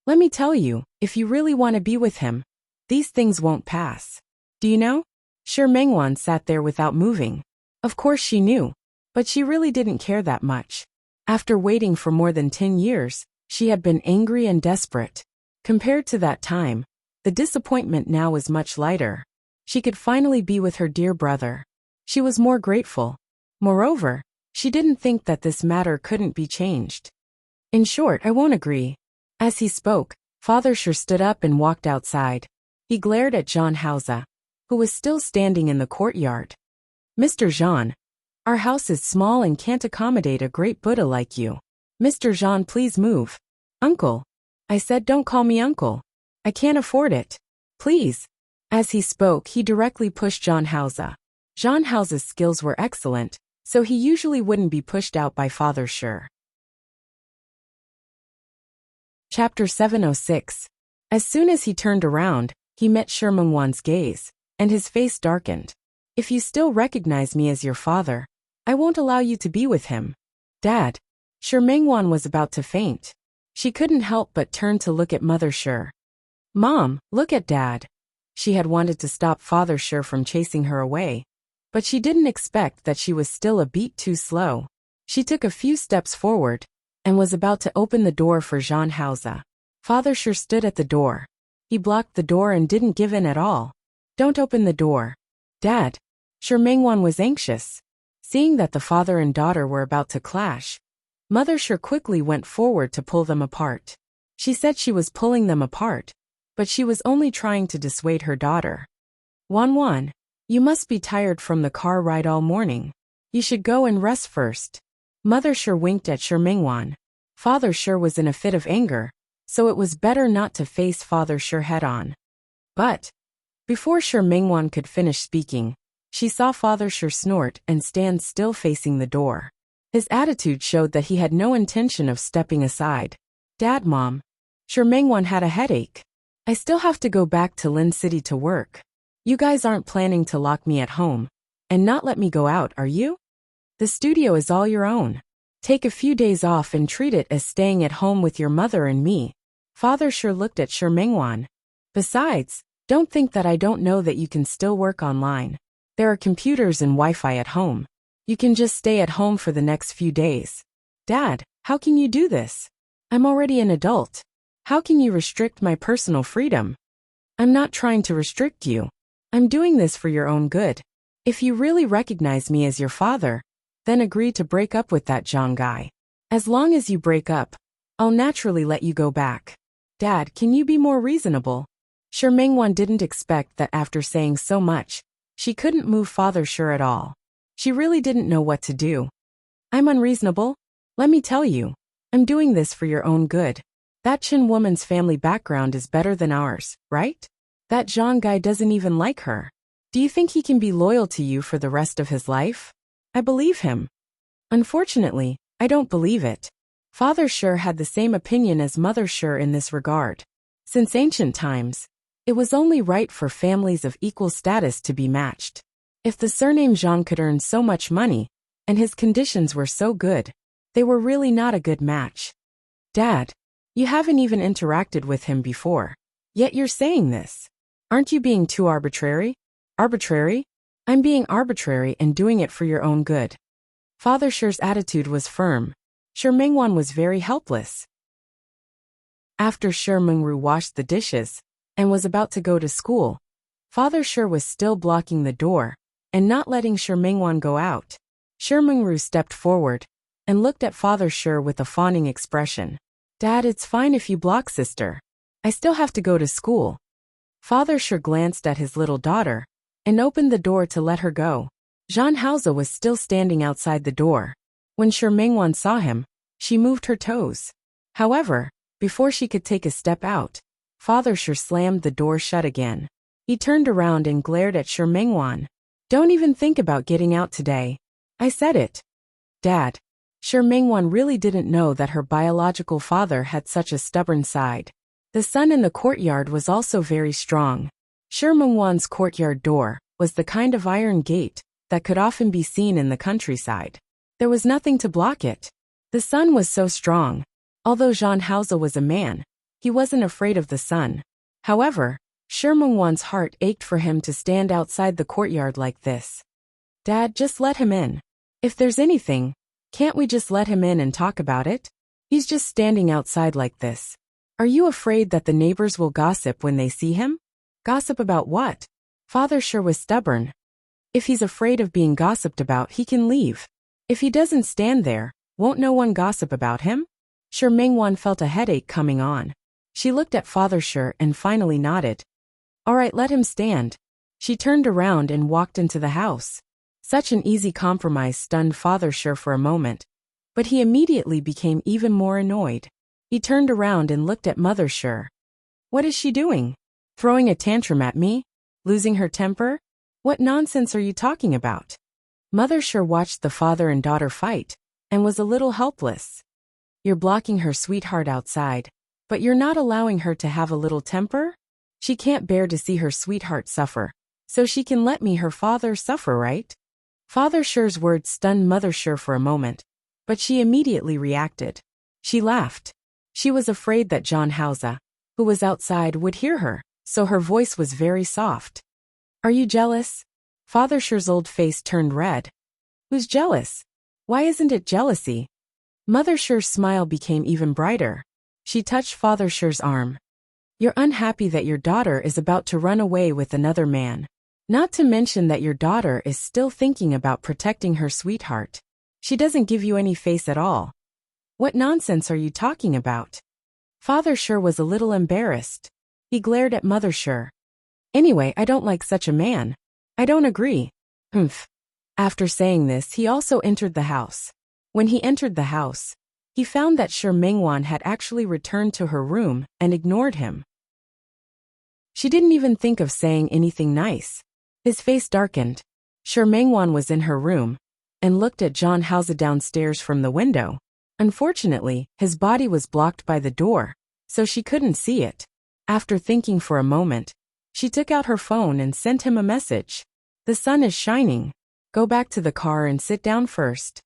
Let me tell you, if you really want to be with him, these things won't pass. Do you know? Shi Mengwan sat there without moving. Of course she knew, but she really didn't care that much. After waiting for more than 10 years, she had been angry and desperate. Compared to that time, the disappointment now was much lighter. She could finally be with her dear brother. She was more grateful. Moreover, she didn't think that this matter couldn't be changed. In short, I won't agree. As he spoke, Father Shi stood up and walked outside. He glared at Zhang Haoze, who was still standing in the courtyard. Mr. Zhang, our house is small and can't accommodate a great Buddha like you. Mr. Zhang, please move. Uncle. I said don't call me uncle. I can't afford it. Please. As he spoke, he directly pushed Zhang Haoze. Zhang Haoze's skills were excellent, so he usually wouldn't be pushed out by Father Shi. Chapter 706. As soon as he turned around, he met Shi Mengwan's gaze, and his face darkened. If you still recognize me as your father, I won't allow you to be with him. Dad. Shi Mengwan was about to faint. She couldn't help but turn to look at Mother Shi. Mom, look at Dad. She had wanted to stop Father Shi from chasing her away, but she didn't expect that she was still a beat too slow. She took a few steps forward, and was about to open the door for Zhang Haoze. Father Shi stood at the door. He blocked the door and didn't give in at all. Don't open the door. Dad. Shi Mengwan was anxious. Seeing that the father and daughter were about to clash, Mother Shi quickly went forward to pull them apart. She said she was pulling them apart, but she was only trying to dissuade her daughter. Wan, You must be tired from the car ride all morning. You should go and rest first. Mother Shi winked at Shi Mingwan. Father Shi was in a fit of anger, so it was better not to face Father Shi head-on. But before Shi Mingwan could finish speaking, she saw Father Shi snort and stand still facing the door. His attitude showed that he had no intention of stepping aside. Dad, Mom. Shi Mingwan had a headache. I still have to go back to Lin City to work. You guys aren't planning to lock me at home and not let me go out, are you? The studio is all your own. Take a few days off and treat it as staying at home with your mother and me. Father Shi looked at Shi Mingwan. Besides, don't think that I don't know that you can still work online. There are computers and Wi-Fi at home. You can just stay at home for the next few days. Dad, how can you do this? I'm already an adult. How can you restrict my personal freedom? I'm not trying to restrict you. I'm doing this for your own good. If you really recognize me as your father, then agree to break up with that Zhang guy. As long as you break up, I'll naturally let you go back. Dad, can you be more reasonable? Shi Mingwan didn't expect that after saying so much, she couldn't move Father Shi at all. She really didn't know what to do. I'm unreasonable? Let me tell you, I'm doing this for your own good. That Chen woman's family background is better than ours, right? That Zhang guy doesn't even like her. Do you think he can be loyal to you for the rest of his life? I believe him. Unfortunately, I don't believe it. Father Shi had the same opinion as Mother Shi in this regard. Since ancient times, it was only right for families of equal status to be matched. If the surname Zhang could earn so much money, and his conditions were so good, they were really not a good match. Dad, you haven't even interacted with him before, yet you're saying this. Aren't you being too arbitrary? Arbitrary? I'm being arbitrary and doing it for your own good. Father Shi's attitude was firm. Shi Mingwan was very helpless. After Shi Mingru washed the dishes and was about to go to school, Father Shi was still blocking the door and not letting Shi Mingwan go out. Shi Mingru stepped forward and looked at Father Shi with a fawning expression. Dad, it's fine if you block sister. I still have to go to school. Father Shi glanced at his little daughter and opened the door to let her go. Zhan Haoze was still standing outside the door. When Shi Mingwan saw him, she moved her toes. However, before she could take a step out, Father Shi slammed the door shut again. He turned around and glared at Shi Mingwan. Don't even think about getting out today. I said it. Dad. Shi Mingwan really didn't know that her biological father had such a stubborn side. The sun in the courtyard was also very strong. Shi Mingwan's courtyard door was the kind of iron gate that could often be seen in the countryside. There was nothing to block it. The sun was so strong. Although Zhan Haoze was a man, he wasn't afraid of the sun. However, Shi Mingwan's heart ached for him to stand outside the courtyard like this. Dad, just let him in. If there's anything, can't we just let him in and talk about it? He's just standing outside like this. Are you afraid that the neighbors will gossip when they see him? Gossip about what? Father Shi was stubborn. If he's afraid of being gossiped about, he can leave. If he doesn't stand there, won't no one gossip about him? Shi Mingwan felt a headache coming on. She looked at Father Shi and finally nodded. All right, let him stand. She turned around and walked into the house. Such an easy compromise stunned Father Shi for a moment, but he immediately became even more annoyed. He turned around and looked at Mother Shi. What is she doing? Throwing a tantrum at me? Losing her temper? What nonsense are you talking about? Mother Shi watched the father and daughter fight and was a little helpless. You're blocking her sweetheart outside, but you're not allowing her to have a little temper? She can't bear to see her sweetheart suffer, so she can let me her father suffer, right? Father Shi's words stunned Mother Shi for a moment, but she immediately reacted. She laughed. She was afraid that Zhan Haoze, who was outside, would hear her, so her voice was very soft. Are you jealous? Father Shi's old face turned red. Who's jealous? Why isn't it jealousy? Mother Shi's smile became even brighter. She touched Father Shi's arm. You're unhappy that your daughter is about to run away with another man. Not to mention that your daughter is still thinking about protecting her sweetheart. She doesn't give you any face at all. What nonsense are you talking about? Father Shi was a little embarrassed. He glared at Mother Shi. Anyway, I don't like such a man. I don't agree. Humph. After saying this, he also entered the house. When he entered the house, he found that Shi Mingwan had actually returned to her room and ignored him. She didn't even think of saying anything nice. His face darkened. Shi Mingwan was in her room and looked at John Hauser downstairs from the window. Unfortunately, his body was blocked by the door, so she couldn't see it. After thinking for a moment, she took out her phone and sent him a message. The sun is shining. Go back to the car and sit down first.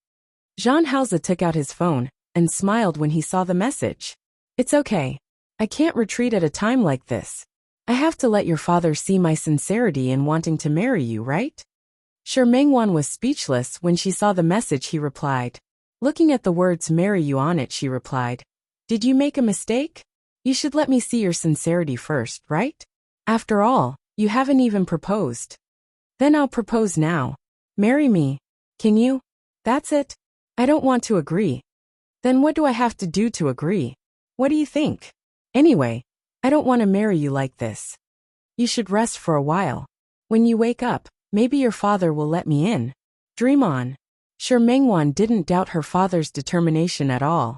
Jean Hauser took out his phone and smiled when he saw the message. It's okay. I can't retreat at a time like this. I have to let your father see my sincerity in wanting to marry you, right? Shi Mingwan was speechless when she saw the message he replied. Looking at the words marry you on it, she replied, Did you make a mistake? You should let me see your sincerity first, right? After all, you haven't even proposed. Then I'll propose now. Marry me. Can you? That's it. I don't want to agree. Then what do I have to do to agree? What do you think? Anyway, I don't want to marry you like this. You should rest for a while. When you wake up, maybe your father will let me in. Dream on. Shi Mingwan didn't doubt her father's determination at all.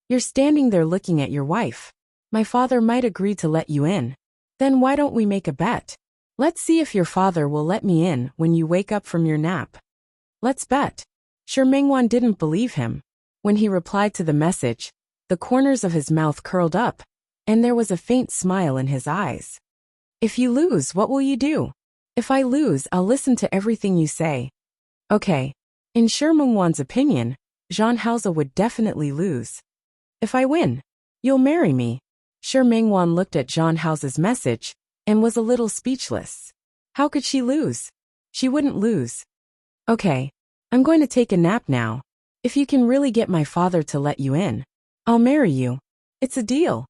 You're standing there looking at your wife. My father might agree to let you in. Then why don't we make a bet? Let's see if your father will let me in when you wake up from your nap. Let's bet. Shi Mingwan didn't believe him. When he replied to the message, the corners of his mouth curled up, and there was a faint smile in his eyes. If you lose, what will you do? If I lose, I'll listen to everything you say. Okay. In Shi Mingwan's opinion, Jean Hauser would definitely lose. If I win, you'll marry me. Shi Mingwan looked at Jean Hauser's message and was a little speechless. How could she lose? She wouldn't lose. Okay. I'm going to take a nap now. If you can really get my father to let you in, I'll marry you. It's a deal.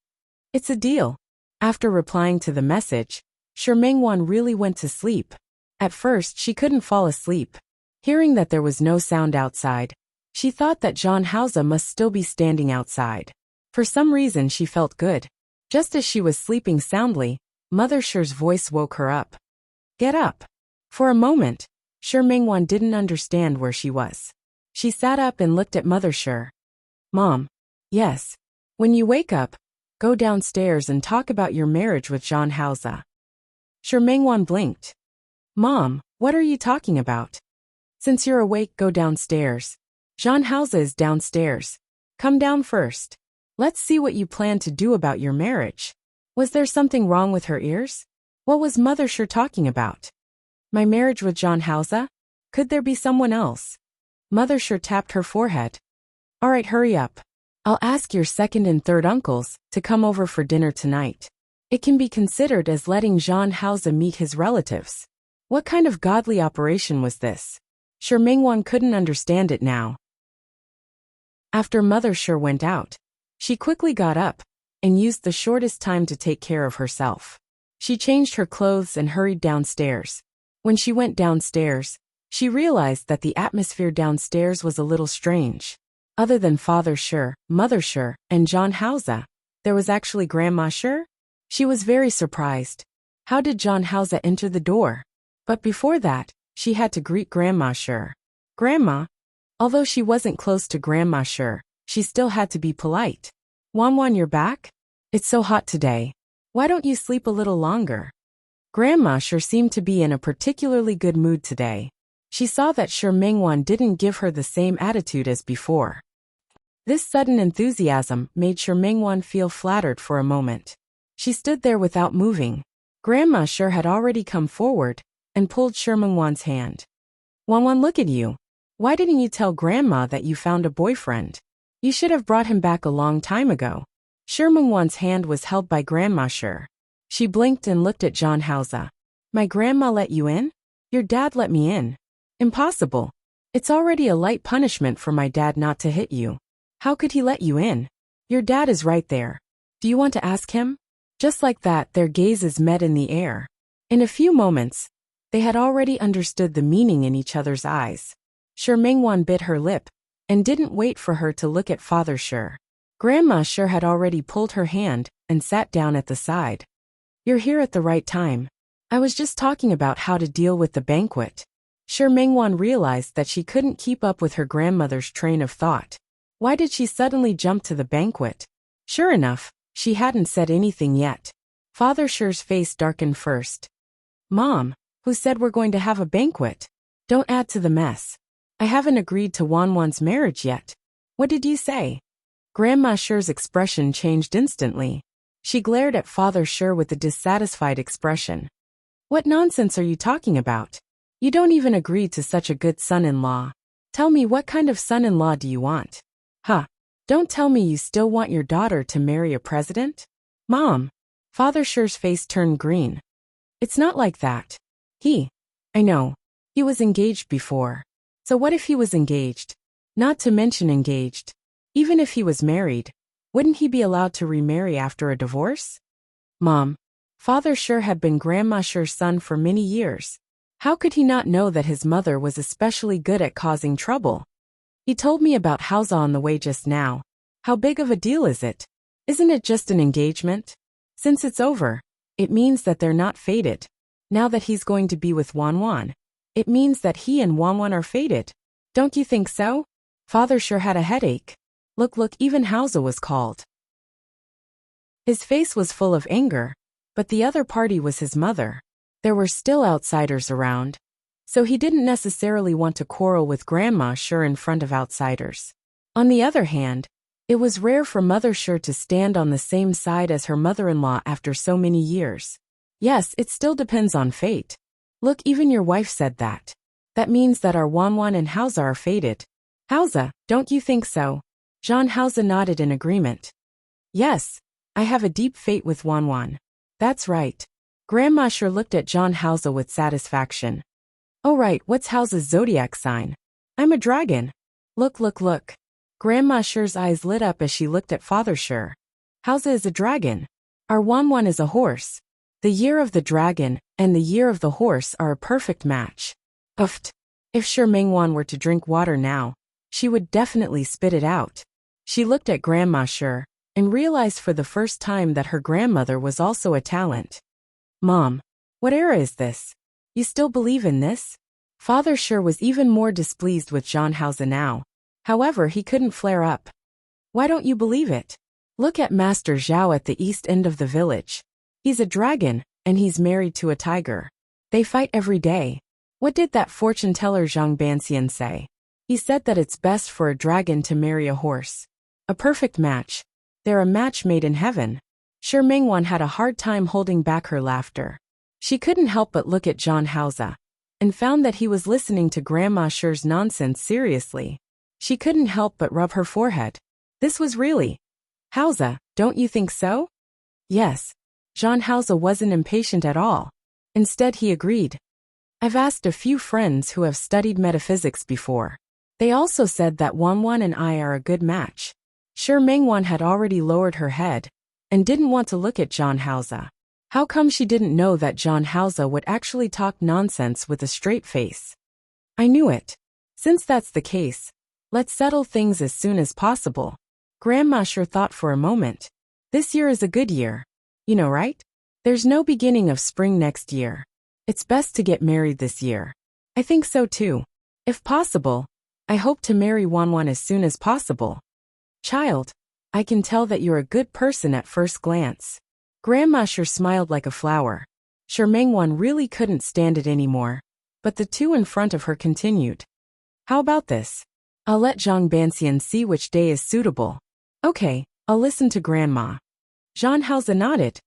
It's a deal. After replying to the message, Shi Mingwan really went to sleep. At first, she couldn't fall asleep. Hearing that there was no sound outside, she thought that Jean Hauser must still be standing outside. For some reason, she felt good. Just as she was sleeping soundly, Mother Shi's voice woke her up. Get up. For a moment, Shi Mingwan didn't understand where she was. She sat up and looked at Mother Shi. Mom. Yes. When you wake up, go downstairs and talk about your marriage with Jean Hauser. Shi Mingwan blinked. Mom, what are you talking about? Since you're awake, go downstairs. Jean Hauser is downstairs. Come down first. Let's see what you plan to do about your marriage. Was there something wrong with her ears? What was Mother Shi talking about? My marriage with Jean Hauser? Could there be someone else? Mother Shi tapped her forehead. All right, hurry up. I'll ask your second and third uncles to come over for dinner tonight. It can be considered as letting Jean Hauser meet his relatives. What kind of godly operation was this? Shi Mingwan couldn't understand it now. After Mother Shi went out, she quickly got up and used the shortest time to take care of herself. She changed her clothes and hurried downstairs. When she went downstairs, she realized that the atmosphere downstairs was a little strange. Other than Father Shi, Mother Shi, and Jean Hauser, there was actually Grandma Shi? She was very surprised. How did Jean Hauser enter the door? But before that, she had to greet Grandma Shi. Grandma? Although she wasn't close to Grandma Shi, she still had to be polite. Wan, you're back? It's so hot today. Why don't you sleep a little longer? Grandma Shi seemed to be in a particularly good mood today. She saw that Shi Mingwan didn't give her the same attitude as before. This sudden enthusiasm made Shi Mingwan feel flattered for a moment. She stood there without moving. Grandma Shi had already come forward and pulled Shi Mingwan's hand. Wan, look at you. Why didn't you tell Grandma that you found a boyfriend? You should have brought him back a long time ago. Shi Mingwan's hand was held by Grandma Shi. She blinked and looked at Jean Hauser. My grandma let you in? Your dad let me in. Impossible. It's already a light punishment for my dad not to hit you. How could he let you in? Your dad is right there. Do you want to ask him? Just like that, their gazes met in the air. In a few moments, they had already understood the meaning in each other's eyes. Shi Mingwan bit her lip and didn't wait for her to look at Father Shi. Grandma Shi had already pulled her hand and sat down at the side. You're here at the right time. I was just talking about how to deal with the banquet. Sure Mingwan realized that she couldn't keep up with her grandmother's train of thought. Why did she suddenly jump to the banquet? Sure enough, she hadn't said anything yet. Father Sher's face darkened first. Mom, who said we're going to have a banquet? Don't add to the mess. I haven't agreed to Wanwan's marriage yet. What did you say? Grandma Sher's expression changed instantly. She glared at Father Sher with a dissatisfied expression. What nonsense are you talking about? You don't even agree to such a good son-in-law. Tell me, what kind of son-in-law do you want? Huh. Don't tell me you still want your daughter to marry a president? Mom. Father Sher's face turned green. It's not like that. I know. He was engaged before. So what if he was engaged? Not to mention engaged. Even if he was married, wouldn't he be allowed to remarry after a divorce? Mom. Father Sher had been Grandma Sher's son for many years. How could he not know that his mother was especially good at causing trouble? He told me about Hausa on the way just now. How big of a deal is it? Isn't it just an engagement? Since it's over, it means that they're not fated. Now that he's going to be with Wanwan, it means that he and Wanwan are fated. Don't you think so? Father Sher had a headache. Look, even Hausa was called. His face was full of anger, but the other party was his mother. There were still outsiders around, so he didn't necessarily want to quarrel with Grandma Sher in front of outsiders. On the other hand, it was rare for Mother Sher to stand on the same side as her mother-in-law after so many years. Yes, it still depends on fate. Look, even your wife said that. That means that our Wanwan and Hausa are fated. Hausa, don't you think so? Jean Hausa nodded in agreement. Yes, I have a deep fate with Wanwan. That's right. Grandma Sher looked at John Hausa with satisfaction. Oh right, what's Hausa's zodiac sign? I'm a dragon. Look. Grandma Sher's eyes lit up as she looked at Father Sher. Hausa is a dragon. Our Wanwan is a horse. The year of the dragon and the year of the horse are a perfect match. Uft. If Sher Mingwan were to drink water now, she would definitely spit it out. She looked at Grandma Sher and realized for the first time that her grandmother was also a talent. Mom, what era is this? You still believe in this? Father Sher was even more displeased with John Hausa now. However, he couldn't flare up. Why don't you believe it? Look at Master Zhao at the east end of the village. He's a dragon, and he's married to a tiger. They fight every day. What did that fortune teller Zhang Banxian say? He said that it's best for a dragon to marry a horse. A perfect match. They're a match made in heaven. Sher Mingwan had a hard time holding back her laughter. She couldn't help but look at John Hausa, and found that he was listening to Grandma Sher's nonsense seriously. She couldn't help but rub her forehead. This was really. Hausa, don't you think so? Yes. John Hausa wasn't impatient at all. Instead, he agreed. I've asked a few friends who have studied metaphysics before. They also said that Wanwan and I are a good match. Sher Mingwan had already lowered her head and didn't want to look at John Hausa. How come she didn't know that John Hausa would actually talk nonsense with a straight face? I knew it. Since that's the case, let's settle things as soon as possible. Grandma Sher thought for a moment. This year is a good year. You know, right? There's no beginning of spring next year. It's best to get married this year. I think so too. If possible, I hope to marry Wanwan as soon as possible. Child, I can tell that you're a good person at first glance. Grandma Sher smiled like a flower. Sher Mingwan really couldn't stand it anymore, but the two in front of her continued. How about this? I'll let Zhang Banxian see which day is suitable. Okay, I'll listen to Grandma. Jean Hausa nodded.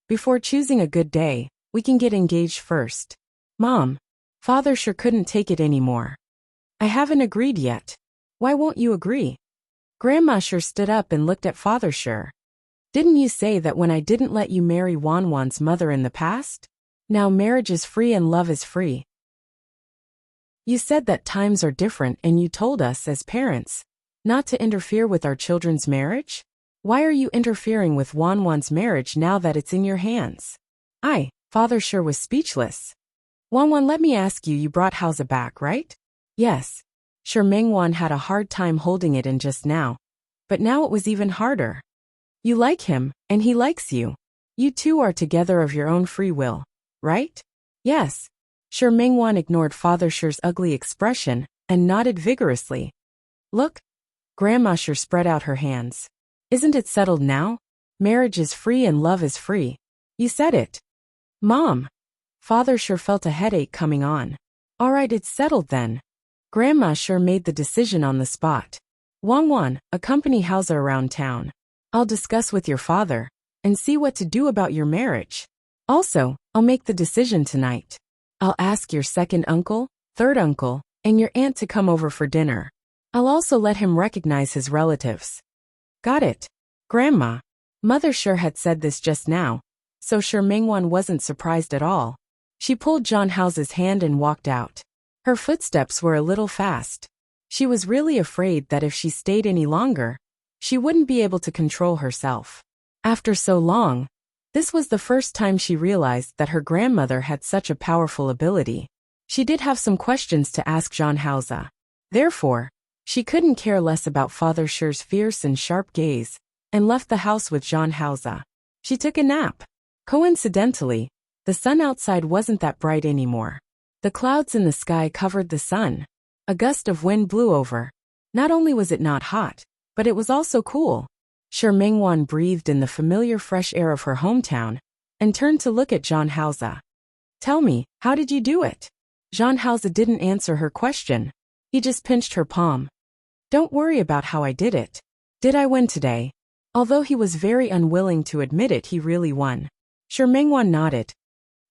Before choosing a good day, we can get engaged first. Mom, Father Sher couldn't take it anymore. I haven't agreed yet. Why won't you agree? Grandma Sher stood up and looked at Father Sher. Didn't you say that when I didn't let you marry Wanwan's mother in the past? Now marriage is free and love is free. You said that times are different and you told us as parents not to interfere with our children's marriage? Why are you interfering with Wanwan's marriage now that it's in your hands? Father Sher was speechless. Wanwan, let me ask you brought Hausa back, right? Yes. Sher Mingwan had a hard time holding it in just now, but now it was even harder. You like him, and he likes you. You two are together of your own free will. right? Yes. Shi Mingwan ignored Father Shi's ugly expression and nodded vigorously. Look. Grandma Shi spread out her hands. Isn't it settled now? Marriage is free and love is free. You said it. Mom. Father Shi felt a headache coming on. All right, it's settled then. Grandma Shi made the decision on the spot. Wangwan, accompany Hausa around town. I'll discuss with your father and see what to do about your marriage. Also, I'll make the decision tonight. I'll ask your second uncle, third uncle, and your aunt to come over for dinner. I'll also let him recognize his relatives. Got it. Grandma. Mother Shi had said this just now, so Shi Mingwan wasn't surprised at all. She pulled John House's hand and walked out. Her footsteps were a little fast. She was really afraid that if she stayed any longer, she wouldn't be able to control herself. After so long, this was the first time she realized that her grandmother had such a powerful ability. She did have some questions to ask John House. Therefore, she couldn't care less about Father Shi's fierce and sharp gaze, and left the house with John House. She took a nap. Coincidentally, the sun outside wasn't that bright anymore. The clouds in the sky covered the sun. A gust of wind blew over. Not only was it not hot, but it was also cool. Shi Mingwan breathed in the familiar fresh air of her hometown and turned to look at John House. Tell me, how did you do it? John House didn't answer her question. He just pinched her palm. Don't worry about how I did it. Did I win today? Although he was very unwilling to admit it, he really won. Shi Mingwan nodded.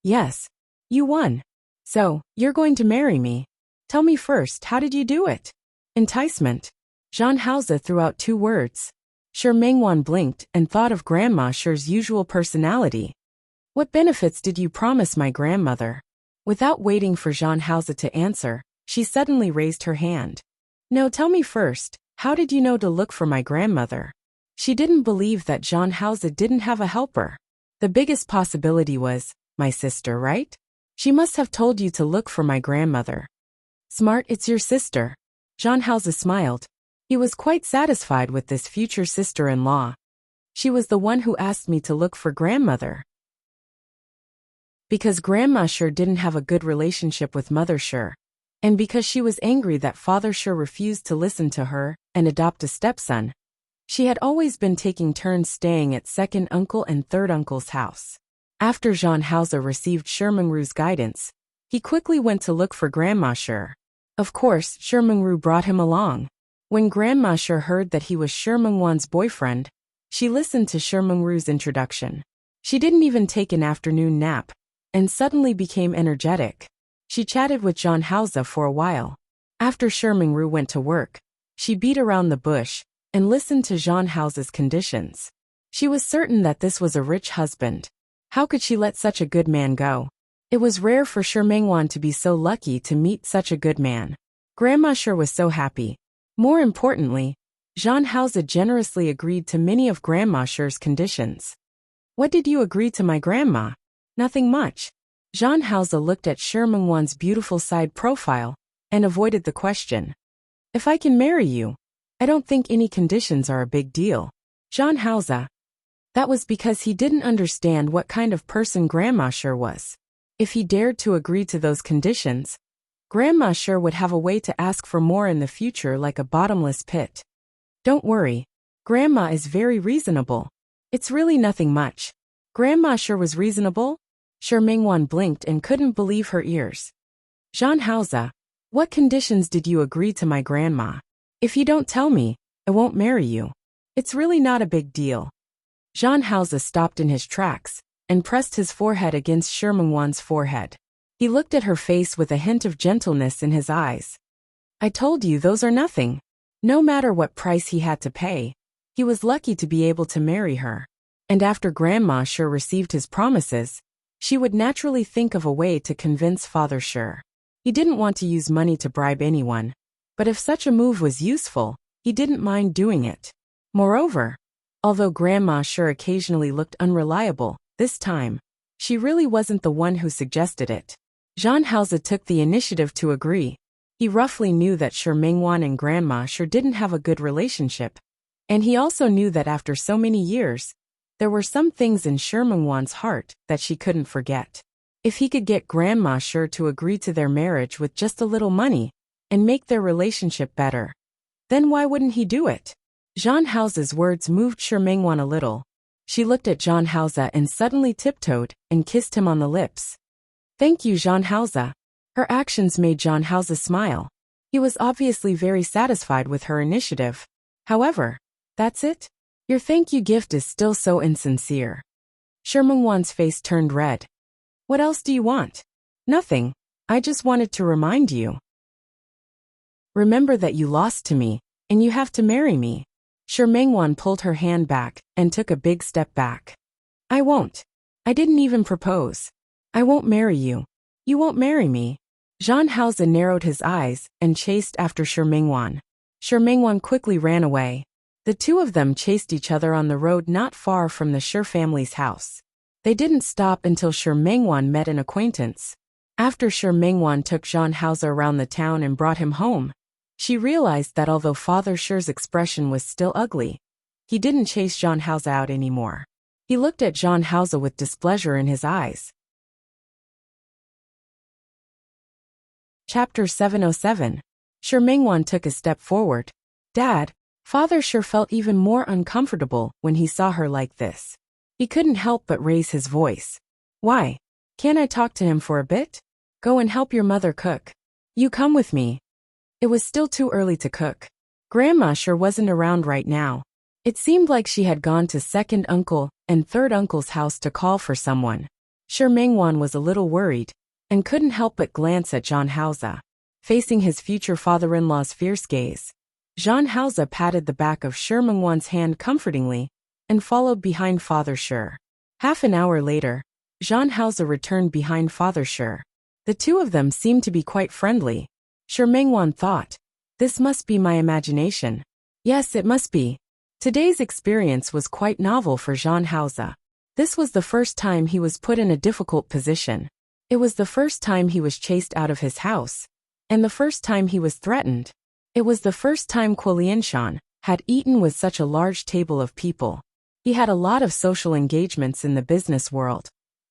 Yes, you won. So, you're going to marry me. Tell me first, how did you do it? Enticement. John House threw out 2 words. Shi Mingwan blinked and thought of Grandma Shi's usual personality. What benefits did you promise my grandmother? Without waiting for John House to answer, she suddenly raised her hand. No, tell me first, how did you know to look for my grandmother? She didn't believe that John House didn't have a helper. The biggest possibility was, my sister, right? She must have told you to look for my grandmother. Smart, it's your sister. John House smiled. He was quite satisfied with this future sister-in-law. She was the one who asked me to look for grandmother. Because Grandma Shi didn't have a good relationship with Mother Shi, and because she was angry that Father Shi refused to listen to her and adopt a stepson, she had always been taking turns staying at second uncle and third uncle's house. After John House received Shi Mingru's guidance, he quickly went to look for Grandma Shi. Of course, Shi Mingru brought him along. When Grandma Shi heard that he was Shi Mingwan's boyfriend, she listened to Shi Mingru's introduction. She didn't even take an afternoon nap, and suddenly became energetic. She chatted with John House for a while. After Shi Mingru went to work, she beat around the bush and listened to John House's conditions. She was certain that this was a rich husband. How could she let such a good man go? It was rare for Shi Mingwan to be so lucky to meet such a good man. Grandma Shi was so happy. More importantly, John House generously agreed to many of Grandma Shi's conditions. What did you agree to my grandma? Nothing much. John House looked at Shi Mingwan's beautiful side profile and avoided the question. If I can marry you, I don't think any conditions are a big deal. John House. That was because he didn't understand what kind of person Grandma Shi was. If he dared to agree to those conditions, Grandma Shi would have a way to ask for more in the future, like a bottomless pit. Don't worry. Grandma is very reasonable. It's really nothing much. Grandma Shi was reasonable? Shi Mingwan blinked and couldn't believe her ears. John House, what conditions did you agree to my grandma? If you don't tell me, I won't marry you. It's really not a big deal. John House stopped in his tracks and pressed his forehead against Shi Mingwan's forehead. He looked at her face with a hint of gentleness in his eyes. I told you those are nothing. No matter what price he had to pay, he was lucky to be able to marry her. And after Grandma Shi received his promises, she would naturally think of a way to convince Father Shi. He didn't want to use money to bribe anyone, but if such a move was useful, he didn't mind doing it. Moreover, although Grandma Shi occasionally looked unreliable, this time, she really wasn't the one who suggested it. John House took the initiative to agree. He roughly knew that Shi Mingwan and Grandma Shi didn't have a good relationship, and he also knew that after so many years, there were some things in Shi Mingwan's heart that she couldn't forget. If he could get Grandma Sure to agree to their marriage with just a little money and make their relationship better, then why wouldn't he do it? Zhang Hao's words moved Shi Mingwan a little. She looked at Zhang Hao and suddenly tiptoed and kissed him on the lips. Thank you, Zhang Hao. Her actions made Zhang Hao smile. He was obviously very satisfied with her initiative. However, that's it? Your thank you gift is still so insincere. Shi Mingwan's face turned red. What else do you want? Nothing. I just wanted to remind you. Remember that you lost to me, and you have to marry me. Shi Mingwan pulled her hand back and took a big step back. I won't. I didn't even propose. I won't marry you. You won't marry me. Zhang Hao narrowed his eyes and chased after Shi Mingwan. Shi Mingwan quickly ran away. The two of them chased each other on the road not far from the Shi family's house. They didn't stop until Shi Mingwan met an acquaintance. After Shi Mingwan took Zhang Hao around the town and brought him home, she realized that although Father Shi's expression was still ugly, he didn't chase Zhang Hao out anymore. He looked at Zhang Hao with displeasure in his eyes. Chapter 707. Shi Mingwan took a step forward. Dad, Father Shi felt even more uncomfortable when he saw her like this. He couldn't help but raise his voice. Why? Can't I talk to him for a bit? Go and help your mother cook. You come with me. It was still too early to cook. Grandma Shi wasn't around right now. It seemed like she had gone to second uncle and third uncle's house to call for someone. Shi Mingwan was a little worried and couldn't help but glance at Zhang Hao. Facing his future father-in-law's fierce gaze, Zhang Hao patted the back of Shi Mingwan's hand comfortingly and followed behind Father Shi. Half an hour later, Zhang Hao returned behind Father Shi. The two of them seemed to be quite friendly. Shi Mingwan thought, this must be my imagination. Yes, it must be. Today's experience was quite novel for Zhang Hao. This was the first time he was put in a difficult position. It was the first time he was chased out of his house, and the first time he was threatened. It was the first time Kuo Lianshan had eaten with such a large table of people. He had a lot of social engagements in the business world,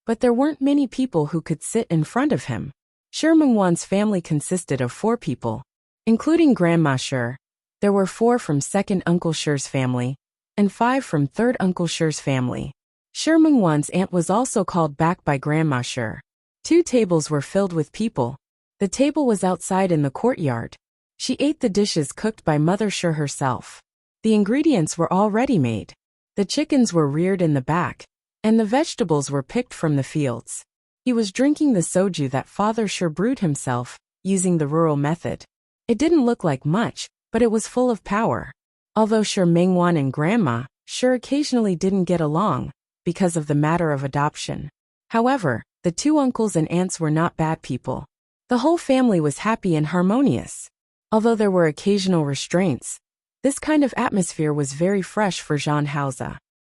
but there weren't many people who could sit in front of him. Shi Mingwan's family consisted of 4 people, including Grandma Shi. There were 4 from second Uncle Shi's family, and 5 from third Uncle Shi's family. Shi Mingwan's aunt was also called back by Grandma Shi. 2 tables were filled with people. The table was outside in the courtyard. She ate the dishes cooked by Mother Shi herself. The ingredients were all ready-made. The chickens were reared in the back, and the vegetables were picked from the fields. He was drinking the soju that Father Shi brewed himself, using the rural method. It didn't look like much, but it was full of power. Although Shi Mingwan and Grandma Shi occasionally didn't get along because of the matter of adoption. However, the 2 uncles and aunts were not bad people. The whole family was happy and harmonious. Although there were occasional restraints, this kind of atmosphere was very fresh for Zhang Hao.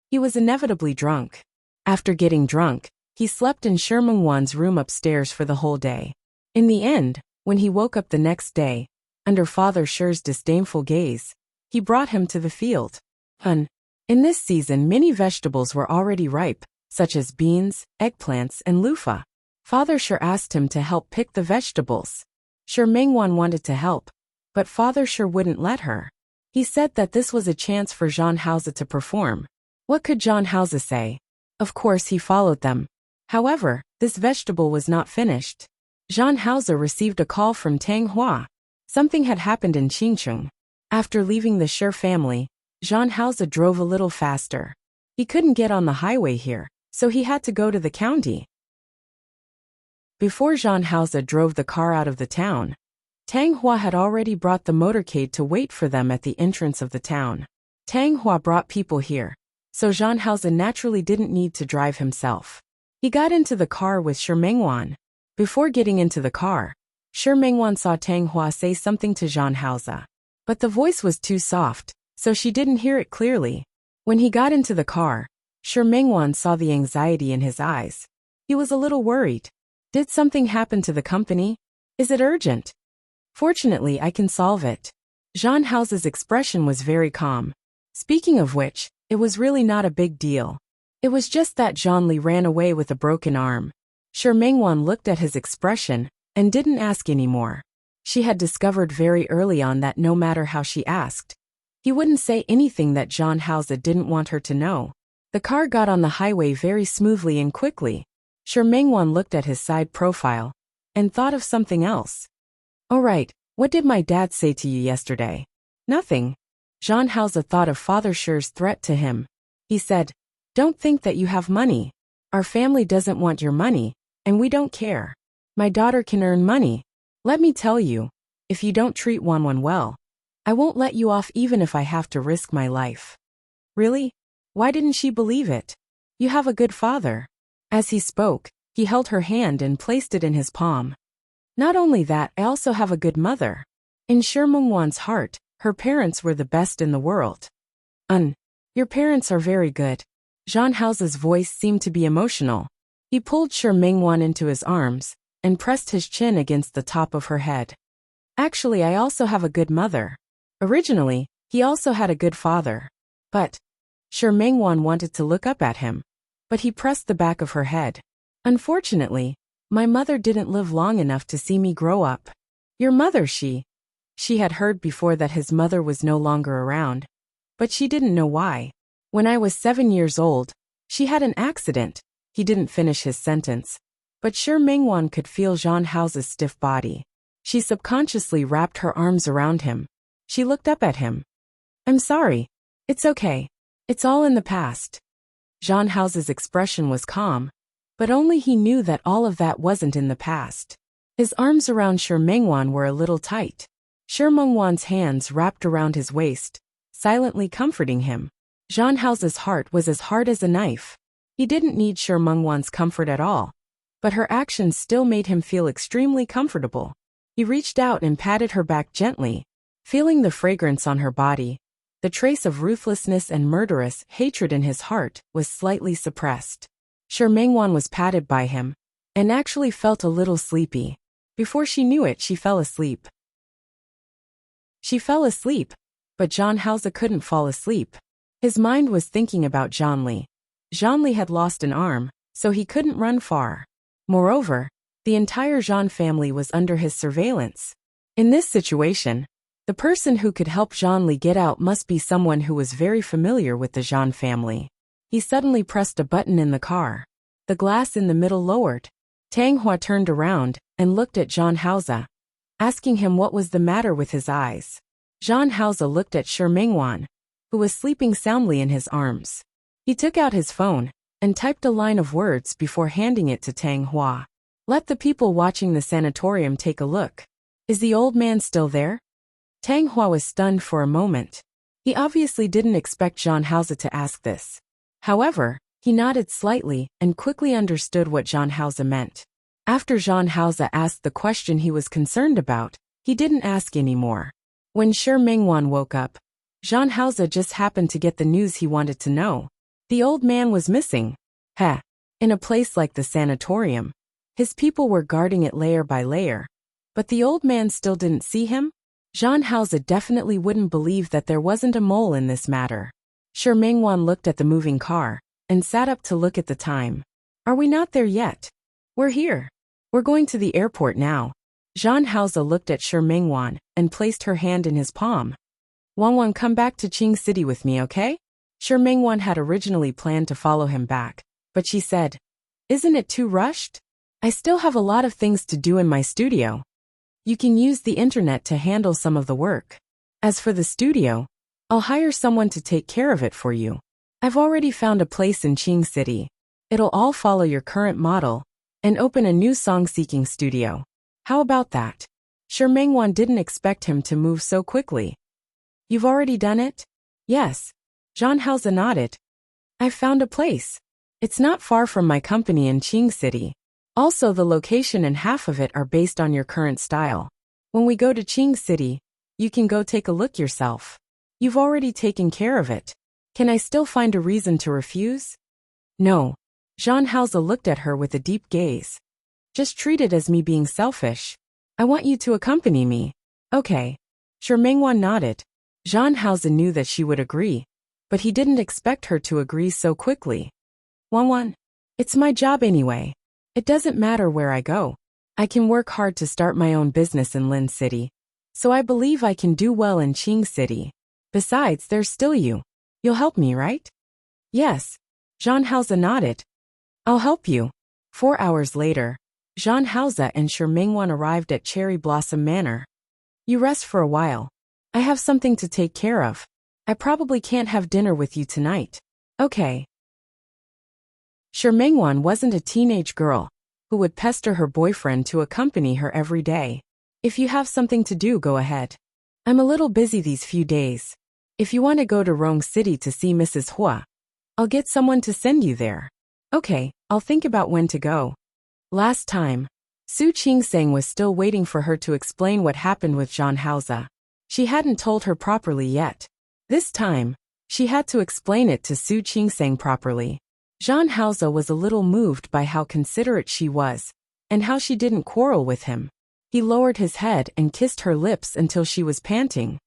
He was inevitably drunk. After getting drunk, he slept in Shi Mingwan's room upstairs for the whole day. In the end, when he woke up the next day, under Father Shi's disdainful gaze, he brought him to the field. In this season many vegetables were already ripe, such as beans, eggplants, and loofah. Father Shi asked him to help pick the vegetables. Shi Mingwan wanted to help, but Father Shi wouldn't let her. He said that this was a chance for Zhang Hao to perform. What could Zhang Hao say? Of course he followed them. However, this vegetable was not finished. Zhang Hao received a call from Tang Hua. Something had happened in Qingcheng. After leaving the Shi family, Zhang Hao drove a little faster. He couldn't get on the highway here, so he had to go to the county. Before Zhang Hao drove the car out of the town, Tang Hua had already brought the motorcade to wait for them at the entrance of the town. Tang Hua brought people here, so Zhang Hao naturally didn't need to drive himself. He got into the car with Shi Mingwan. Before getting into the car, Shi Mingwan saw Tang Hua say something to Zhang Hao, but the voice was too soft, so she didn't hear it clearly. When he got into the car, Shi Mingwan saw the anxiety in his eyes. He was a little worried. Did something happen to the company? Is it urgent? Fortunately, I can solve it. Zhang Hao's expression was very calm. Speaking of which, it was really not a big deal. It was just that Zhang Li ran away with a broken arm. Shi Mengwan looked at his expression and didn't ask anymore. She had discovered very early on that no matter how she asked, he wouldn't say anything that Zhang Haozi didn't want her to know. The car got on the highway very smoothly and quickly. Shi Mengwan looked at his side profile and thought of something else. "All right, what did my dad say to you yesterday?" "Nothing." Zhang Haozi thought of Father Shi's threat to him. He said, "Don't think that you have money. Our family doesn't want your money, and we don't care. My daughter can earn money. Let me tell you, if you don't treat Wanwan well, I won't let you off even if I have to risk my life." "Really? Why didn't she believe it? You have a good father." As he spoke, he held her hand and placed it in his palm. "Not only that, I also have a good mother." In Shi Mengwan's heart, her parents were the best in the world. Your parents are very good." Zhang Haozi's voice seemed to be emotional. He pulled Shi Mengwan into his arms and pressed his chin against the top of her head. "Actually, I also have a good mother. Originally, he also had a good father. But..." Shi Mengwan wanted to look up at him, but he pressed the back of her head. "Unfortunately, my mother didn't live long enough to see me grow up." "Your mother, she had heard before that his mother was no longer around, but she didn't know why. When I was 7 years old, she had an accident." He didn't finish his sentence, but Shi Mengwan could feel Zhang Haozi's stiff body. She subconsciously wrapped her arms around him. She looked up at him. "I'm sorry. It's okay. It's all in the past." Zhang Haozi's expression was calm, but only he knew that all of that wasn't in the past. His arms around Shi Mengwan were a little tight. Shi Mengwan's hands wrapped around his waist, silently comforting him. Zhang Haozi's heart was as hard as a knife. He didn't need Shi Mengwan's comfort at all, but her actions still made him feel extremely comfortable. He reached out and patted her back gently, feeling the fragrance on her body. The trace of ruthlessness and murderous hatred in his heart was slightly suppressed. Shi Mengwan was patted by him, and actually felt a little sleepy. Before she knew it, she fell asleep. But Zhang Haozi couldn't fall asleep. His mind was thinking about Zhanli. Zhanli had lost an arm, so he couldn't run far. Moreover, the entire Zhan family was under his surveillance. In this situation, the person who could help Zhanli get out must be someone who was very familiar with the Zhan family. He suddenly pressed a button in the car. The glass in the middle lowered. Tang Hua turned around and looked at Zhang Haozi, asking him what was the matter with his eyes. Zhang Haozi looked at Shi Mengwan, who was sleeping soundly in his arms. He took out his phone and typed a line of words before handing it to Tang Hua. "Let the people watching the sanatorium take a look. Is the old man still there?" Tang Hua was stunned for a moment. He obviously didn't expect Zhang Haozi to ask this. However, he nodded slightly and quickly understood what Zhang Haozi meant. After Zhang Haozi asked the question he was concerned about, he didn't ask anymore. When Shi Mengwan woke up, Zhang Haozi just happened to get the news he wanted to know. The old man was missing. In a place like the sanatorium, his people were guarding it layer by layer, but the old man still didn't see him? Zhang Haozi definitely wouldn't believe that there wasn't a mole in this matter. Shi Mengwan looked at the moving car and sat up to look at the time. "Are we not there yet?" "We're here. We're going to the airport now." Zhang Haozi looked at Shi Mengwan and placed her hand in his palm. "Wanwan, come back to Qing City with me, okay?" Shi Mengwan had originally planned to follow him back, but she said, "Isn't it too rushed? I still have a lot of things to do in my studio. You can use the internet to handle some of the work. As for the studio, I'll hire someone to take care of it for you. I've already found a place in Qing City. It'll all follow your current model and open a new song-seeking studio. How about that?" Shi Mengwan didn't expect him to move so quickly. "You've already done it?" "Yes." Zhang Haozi nodded. "I've found a place. It's not far from my company in Qing City. Also, the location and half of it are based on your current style. When we go to Qing City, you can go take a look yourself. You've already taken care of it. Can I still find a reason to refuse?" "No." Zhang Haozi looked at her with a deep gaze. "Just treat it as me being selfish. I want you to accompany me." "Okay." Shi Mengwan nodded. Zhang Haozi knew that she would agree, but he didn't expect her to agree so quickly. "Wanwan, it's my job anyway. It doesn't matter where I go. I can work hard to start my own business in Lin City. So I believe I can do well in Qing City. Besides, there's still you. You'll help me, right? Yes. Zhang Haoze nodded. I'll help you. 4 hours later, Zhang Haoze and Shi Mingwan arrived at Cherry Blossom Manor. You rest for a while. I have something to take care of. I probably can't have dinner with you tonight. Okay. Shi Mingwan wasn't a teenage girl who would pester her boyfriend to accompany her every day. If you have something to do, go ahead. I'm a little busy these few days. If you want to go to Rong City to see Mrs. Hua, I'll get someone to send you there. Okay, I'll think about when to go. Last time, Su Qingseng was still waiting for her to explain what happened with Zhang Haoze. She hadn't told her properly yet. This time, she had to explain it to Su Qingseng properly. Zhang Haoze was a little moved by how considerate she was, and how she didn't quarrel with him. He lowered his head and kissed her lips until she was panting.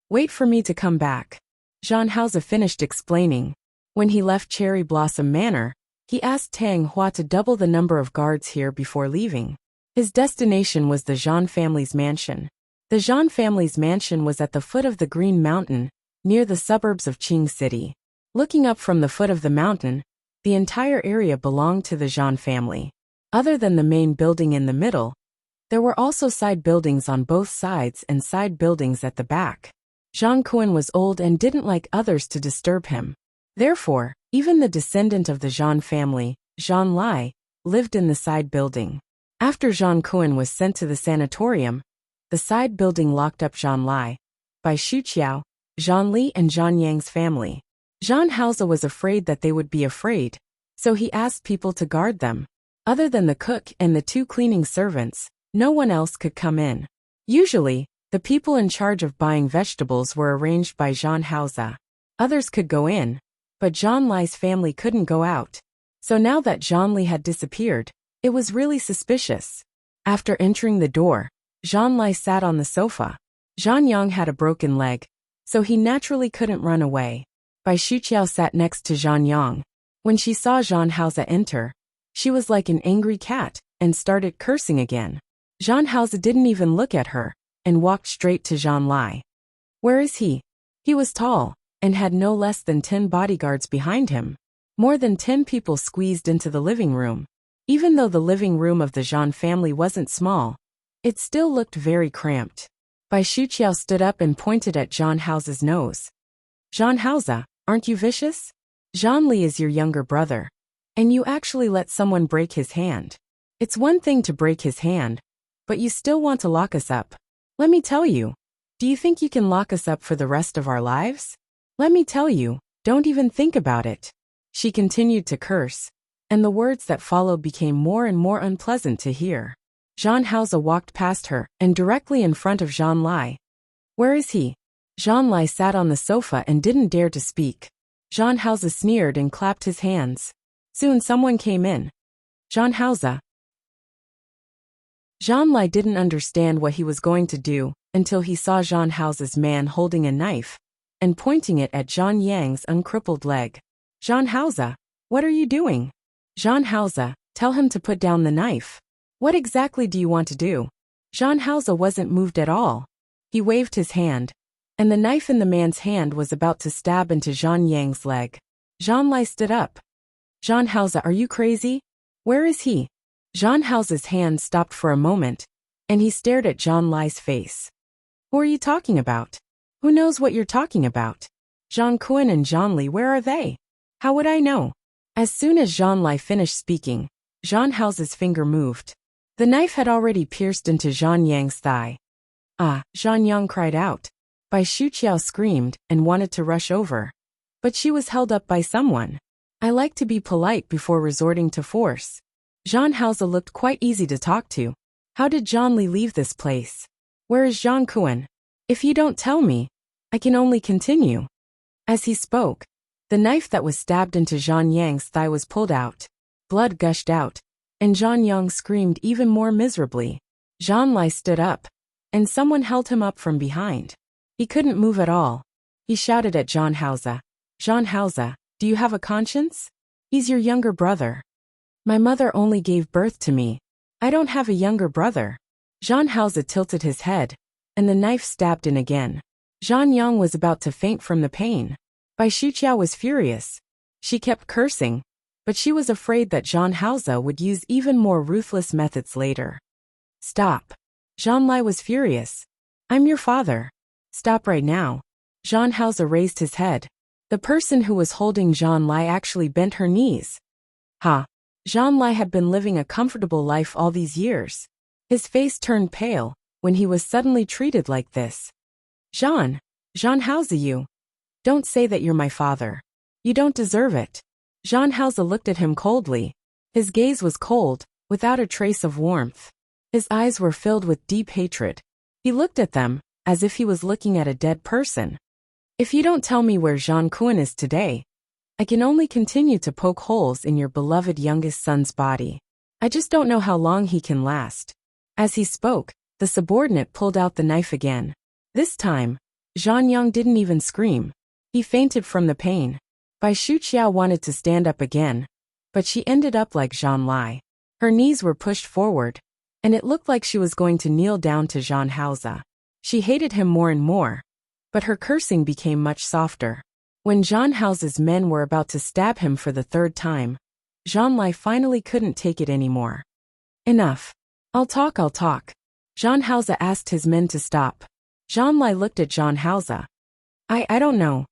Wait for me to come back. Zhang Haoze finished explaining. When he left Cherry Blossom Manor, he asked Tang Hua to double the number of guards here before leaving. His destination was the Zhan family's mansion. The Zhan family's mansion was at the foot of the Green Mountain, near the suburbs of Qing City. Looking up from the foot of the mountain, the entire area belonged to the Zhan family. Other than the main building in the middle, there were also side buildings on both sides and side buildings at the back. Zhang Kuan was old and didn't like others to disturb him. Therefore, even the descendant of the Zhan family, Zhan Lai, lived in the side building. After Zhang Kuan was sent to the sanatorium, the side building locked up Zhan Lai by Xu Qiao, Zhan Li and Zhan Yang's family. Zhang Haoze was afraid that they would be afraid, so he asked people to guard them. Other than the cook and the 2 cleaning servants, no one else could come in. Usually, the people in charge of buying vegetables were arranged by Zhang Haoze. Others could go in, but Zhan Lai's family couldn't go out. So now that Zhan Li had disappeared, it was really suspicious. After entering the door, Zhan Lai sat on the sofa. Zhan Yang had a broken leg, so he naturally couldn't run away. Bai Shuqiao sat next to Zhan Yang. When she saw Zhang Haoze enter, she was like an angry cat and started cursing again. Zhang Haoze didn't even look at her and walked straight to Zhan Lai. Where is he? He was tall and had no less than 10 bodyguards behind him. More than 10 people squeezed into the living room. Even though the living room of the Zhan family wasn't small, it still looked very cramped. Bai Shuqiao stood up and pointed at Zhang Haoze's nose. Zhang Haoze, aren't you vicious? Zhan Li is your younger brother, and you actually let someone break his hand. It's one thing to break his hand, but you still want to lock us up. Let me tell you, do you think you can lock us up for the rest of our lives? Let me tell you, don't even think about it. She continued to curse, and the words that followed became more and more unpleasant to hear. Zhang Haoze walked past her and directly in front of Zhan Lai. Where is he? Zhan Lai sat on the sofa and didn't dare to speak. Zhang Haoze sneered and clapped his hands. Soon someone came in. Zhang Haoze. Zhan Lai didn't understand what he was going to do until he saw Zhang Haoze's man holding a knife and pointing it at Zhan Yang's uncrippled leg. Zhang Haoze, what are you doing? Zhang Haoze, tell him to put down the knife. What exactly do you want to do? Zhang Haoze wasn't moved at all. He waved his hand, and the knife in the man's hand was about to stab into Zhan Yang's leg. Zhan Lai stood up. Zhang Haoze, are you crazy? Where is he? Zhang Haoze's hand stopped for a moment, and he stared at Zhan Lai's face. Who are you talking about? Who knows what you're talking about? Zhang Kuan and Zhan Li, where are they? How would I know? As soon as Zhan Lai finished speaking, Zhang Haoze's finger moved. The knife had already pierced into Zhan Yang's thigh. Ah, Zhan Yang cried out. Bai Shuqiao screamed and wanted to rush over. But she was held up by someone. I like to be polite before resorting to force. Zhang Haoze looked quite easy to talk to. How did Zhan Li leave this place? Where is Zhang Kuan? If you don't tell me, I can only continue. As he spoke, the knife that was stabbed into Zhan Yang's thigh was pulled out. Blood gushed out, and Zhan Yang screamed even more miserably. Zhan Lai stood up, and someone held him up from behind. He couldn't move at all. He shouted at Zhang Haoze. Zhang Haoze, do you have a conscience? He's your younger brother. My mother only gave birth to me. I don't have a younger brother. Zhang Haoze tilted his head, and the knife stabbed in again. Zhang Yang was about to faint from the pain. Bai Shuqiao was furious. She kept cursing, but she was afraid that Zhang Haoze would use even more ruthless methods later. Stop. Zhang Lai was furious. I'm your father. Stop right now. Zhang Haoze raised his head. The person who was holding Zhang Lai actually bent her knees. Ha! Zhang Lai had been living a comfortable life all these years. His face turned pale when he was suddenly treated like this. Zhang Haoze, you. Don't say that you're my father. You don't deserve it. Zhang Haoze looked at him coldly. His gaze was cold, without a trace of warmth. His eyes were filled with deep hatred. He looked at them, as if he was looking at a dead person. If you don't tell me where Zhang Kun is today, I can only continue to poke holes in your beloved youngest son's body. I just don't know how long he can last. As he spoke, the subordinate pulled out the knife again. This time, Zhang Yang didn't even scream. He fainted from the pain. Bai Shuqiao wanted to stand up again, but she ended up like Zhang Lai. Her knees were pushed forward, and it looked like she was going to kneel down to Zhang Haoze. She hated him more and more, but her cursing became much softer. When Zhang Haoze's men were about to stab him for the third time, Zhang Lai finally couldn't take it anymore. Enough. I'll talk. Zhang Haoze asked his men to stop. Zhang Lai looked at Zhang Haoze. I don't know.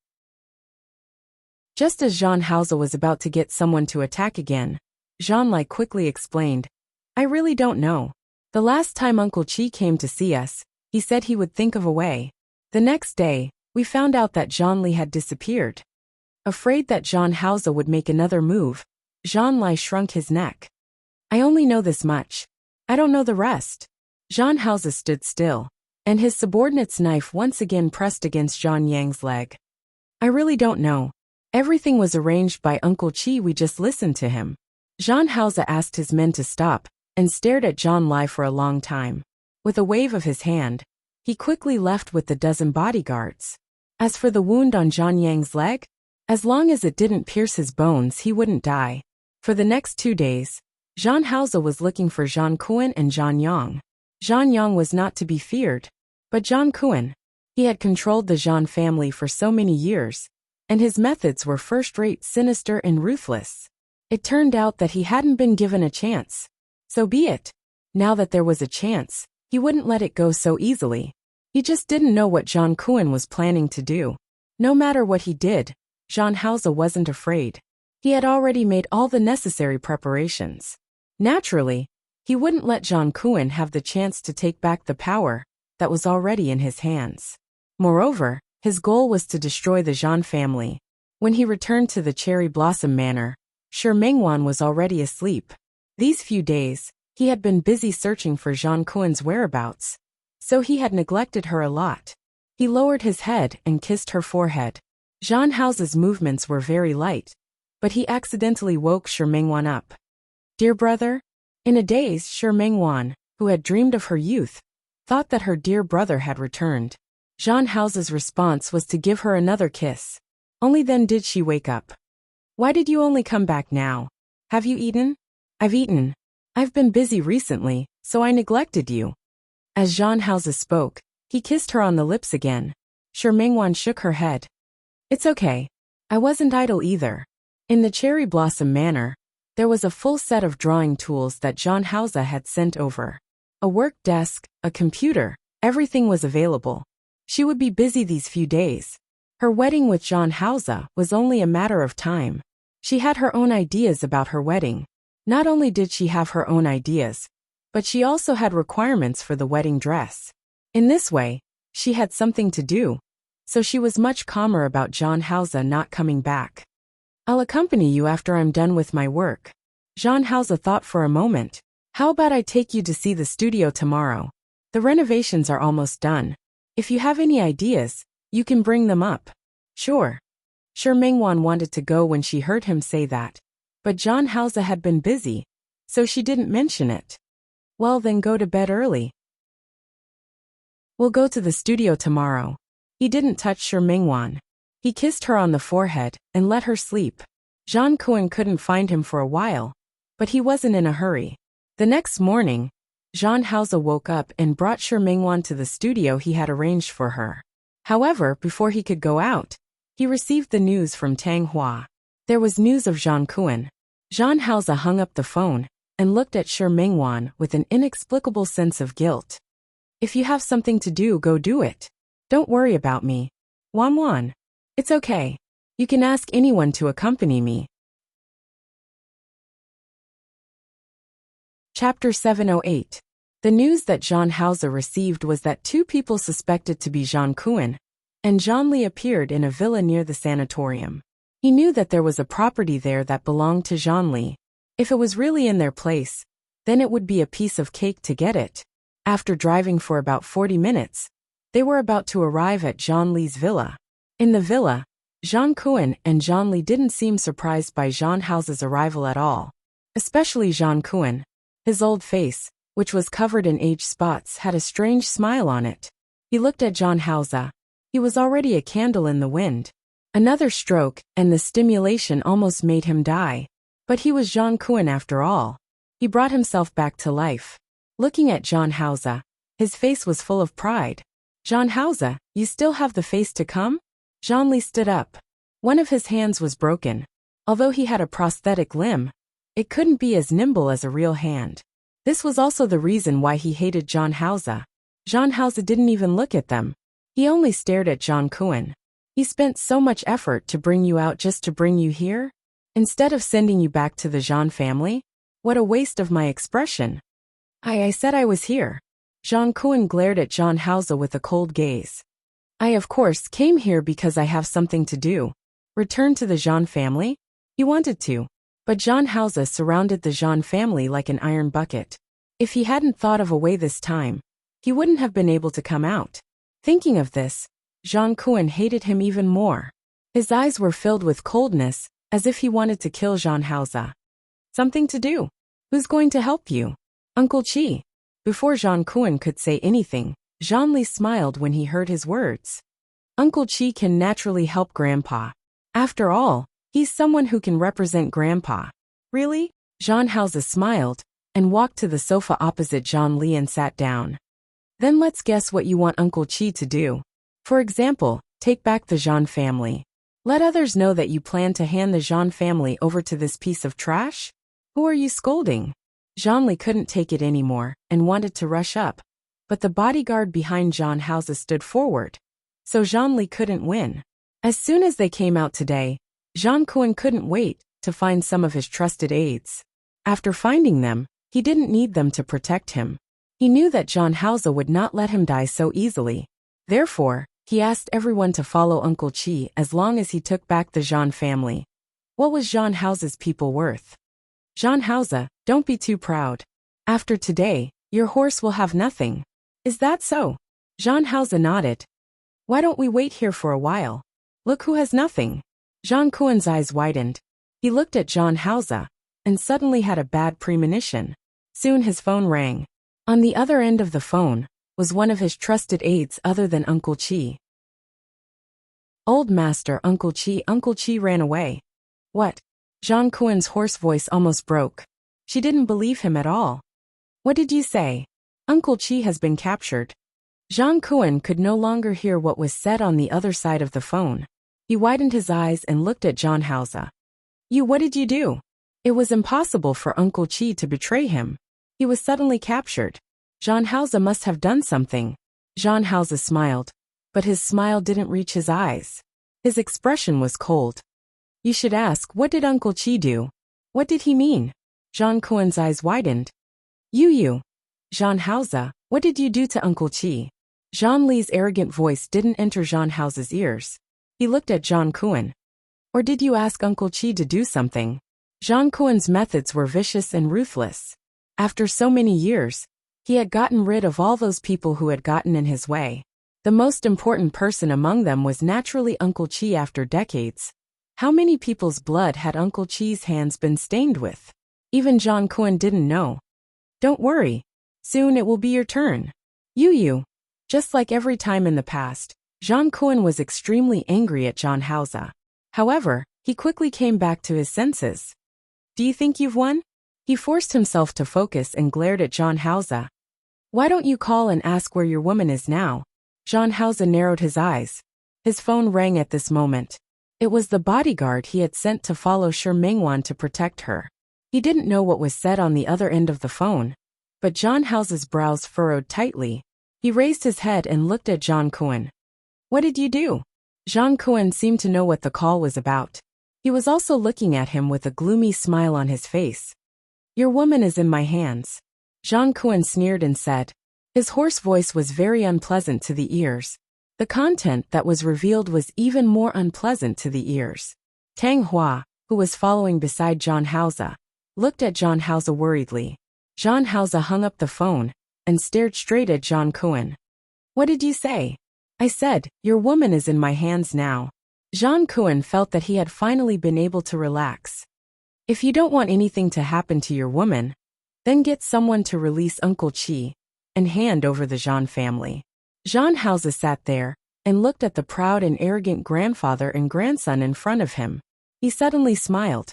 Just as Zhang Haoze was about to get someone to attack again, Zhang Lai quickly explained, I really don't know. The last time Uncle Qi came to see us, he said he would think of a way. The next day, we found out that Zhang Li had disappeared. Afraid that Zhang Haoze would make another move, Zhang Lai shrunk his neck. I only know this much. I don't know the rest. Zhang Haoze stood still, and his subordinate's knife once again pressed against Zhang Yang's leg. I really don't know. Everything was arranged by Uncle Qi, we just listened to him. Zhang Haoze asked his men to stop, and stared at Zhang Lai for a long time. With a wave of his hand, he quickly left with the dozen bodyguards. As for the wound on Zhang Yang's leg, as long as it didn't pierce his bones, he wouldn't die. For the next 2 days, Zhang Haoze was looking for Zhang Kun and Zhang Yang. Zhang Yang was not to be feared, but Zhang Kun. He had controlled the Zhang family for so many years, and his methods were first-rate, sinister and ruthless. It turned out that he hadn't been given a chance. So be it. Now that there was a chance, he wouldn't let it go so easily. He just didn't know what Zhang Kun was planning to do. No matter what he did, Zhang Haoze wasn't afraid. He had already made all the necessary preparations. Naturally, he wouldn't let Zhang Kun have the chance to take back the power that was already in his hands. Moreover, his goal was to destroy the Zhang family. When he returned to the Cherry Blossom Manor, Shi Mengwan was already asleep. These few days, he had been busy searching for Zhang Kun's whereabouts, so he had neglected her a lot. He lowered his head and kissed her forehead. Zhang Haoze's movements were very light, but he accidentally woke Shi Mengwan up. Dear brother? In a daze, Shi Mengwan, who had dreamed of her youth, thought that her dear brother had returned. Zhang Haoze's response was to give her another kiss. Only then did she wake up. Why did you only come back now? Have you eaten? I've eaten. I've been busy recently, so I neglected you. As Zhang Haoze spoke, he kissed her on the lips again. Shi Mengwan shook her head. It's okay. I wasn't idle either. In the Cherry Blossom Manor, there was a full set of drawing tools that Zhang Haoze had sent over. A work desk, a computer, everything was available. She would be busy these few days. Her wedding with Zhang Haoze was only a matter of time. She had her own ideas about her wedding. Not only did she have her own ideas, but she also had requirements for the wedding dress. In this way, she had something to do, so she was much calmer about Zhang Haoze not coming back. I'll accompany you after I'm done with my work. Zhang Haoze thought for a moment. How about I take you to see the studio tomorrow? The renovations are almost done. If you have any ideas, you can bring them up. Sure. Shi Mengwan wanted to go when she heard him say that, but Zhang Haoze had been busy, so she didn't mention it. Well, then go to bed early. We'll go to the studio tomorrow. He didn't touch Shi Mengwan. He kissed her on the forehead and let her sleep. Zhang Kun couldn't find him for a while, But he wasn't in a hurry. The next morning, Jean Hausa woke up and brought Shi Mingwan to the studio he had arranged for her. However, before he could go out, he received the news from Tang Hua. There was news of Zhang Kuan. Jean Hausa hung up the phone and looked at Shi Mingwan with an inexplicable sense of guilt. If you have something to do, go do it. Don't worry about me. Wan Wan. It's okay. You can ask anyone to accompany me. Chapter 708. The news that Jean Hausa received was that two people suspected to be Zhang Kuan and Zhang Li appeared in a villa near the sanatorium. He knew that there was a property there that belonged to Zhang Li. If it was really in their place, then it would be a piece of cake to get it. After driving for about 40 minutes, they were about to arrive at Zhang Li's villa. In the villa, Zhang Kuan and Zhang Li didn't seem surprised by Jean Hausa's arrival at all. Especially Zhang Kuan. His old face, which was covered in age spots, had a strange smile on it. He looked at Jean Hausa. He was already a candle in the wind. Another stroke, and the stimulation almost made him die. But he was Zhang Kuan after all. He brought himself back to life. Looking at Jean Hausa, his face was full of pride. Jean Hausa, you still have the face to come? Zhang Li stood up. One of his hands was broken. Although he had a prosthetic limb, it couldn't be as nimble as a real hand. This was also the reason why he hated Jean Hausa. Jean Hausa didn't even look at them. He only stared at Zhang Kuan. He spent so much effort to bring you out just to bring you here? Instead of sending you back to the Jean family? What a waste of my expression. I said I was here. Zhang Kuan glared at Jean Hausa with a cold gaze. I of course came here because I have something to do. Return to the Jean family? He wanted to. But Jean Hausa surrounded the Jean family like an iron bucket. If he hadn't thought of a way this time, he wouldn't have been able to come out. Thinking of this, Zhang Kuan hated him even more. His eyes were filled with coldness, as if he wanted to kill Jean Hausa. Something to do. Who's going to help you? Uncle Chi. Before Zhang Kuan could say anything, Zhang Li smiled when he heard his words. Uncle Chi can naturally help Grandpa. After all, he's someone who can represent Grandpa. Really? Jean Hausa smiled and walked to the sofa opposite Zhang Li and sat down. Then let's guess what you want Uncle Chi to do. For example, take back the Jean family. Let others know that you plan to hand the Jean family over to this piece of trash? Who are you scolding? Zhang Li couldn't take it anymore and wanted to rush up. But the bodyguard behind Jean Hausa stood forward. So Zhang Li couldn't win. As soon as they came out today, Zhang Kuan couldn't wait to find some of his trusted aides. After finding them, he didn't need them to protect him. He knew that Jean Hausa would not let him die so easily. Therefore, he asked everyone to follow Uncle Chi as long as he took back the Jean family. What was Jean Hausa's people worth? Jean Hausa, don't be too proud. After today, your horse will have nothing. Is that so? Jean Hausa nodded. Why don't we wait here for a while? Look who has nothing. Zhang Kuan's eyes widened. He looked at Jean Hausa and suddenly had a bad premonition. Soon his phone rang. On the other end of the phone was one of his trusted aides other than Uncle Chi. Old Master Uncle Chi ran away. What? Zhang Kuan's hoarse voice almost broke. She didn't believe him at all. What did you say? Uncle Chi has been captured. Zhang Kuan could no longer hear what was said on the other side of the phone. He widened his eyes and looked at Jean Hausa. What did you do? It was impossible for Uncle Chi to betray him. He was suddenly captured. Jean Hausa must have done something. Jean Hausa smiled, but his smile didn't reach his eyes. His expression was cold. You should ask, what did Uncle Chi do? What did he mean? Zhang Kuan's eyes widened. You. Jean Hausa, what did you do to Uncle Chi? Zhang Li's arrogant voice didn't enter Jean Hausa's ears. He looked at Zhang Kuan. Or did you ask Uncle Chi to do something? Zhang Kuan's methods were vicious and ruthless. After so many years, he had gotten rid of all those people who had gotten in his way. The most important person among them was naturally Uncle Chi after decades. How many people's blood had Uncle Chi's hands been stained with? Even Zhang Kuan didn't know. Don't worry. Soon it will be your turn. You. Just like every time in the past, Zhang Kuan was extremely angry at Jean Hausa. However, he quickly came back to his senses. Do you think you've won? He forced himself to focus and glared at John Hauser. Why don't you call and ask where your woman is now? John Hauser narrowed his eyes. His phone rang at this moment. It was the bodyguard he had sent to follow Shi Mingwan to protect her. He didn't know what was said on the other end of the phone, but John Hauser's brows furrowed tightly. He raised his head and looked at Zhang Kuan. What did you do? Zhang Kuan seemed to know what the call was about. He was also looking at him with a gloomy smile on his face. Your woman is in my hands. Zhang Kuan sneered and said. His hoarse voice was very unpleasant to the ears. The content that was revealed was even more unpleasant to the ears. Tang Hua, who was following beside John Hauser, looked at John Hauser worriedly. John Hauser hung up the phone and stared straight at Zhang Kuan. What did you say? I said, your woman is in my hands now. Zhang Kuan felt that he had finally been able to relax. If you don't want anything to happen to your woman, then get someone to release Uncle Qi and hand over the Zhan family. Zhang Hauser sat there and looked at the proud and arrogant grandfather and grandson in front of him. He suddenly smiled.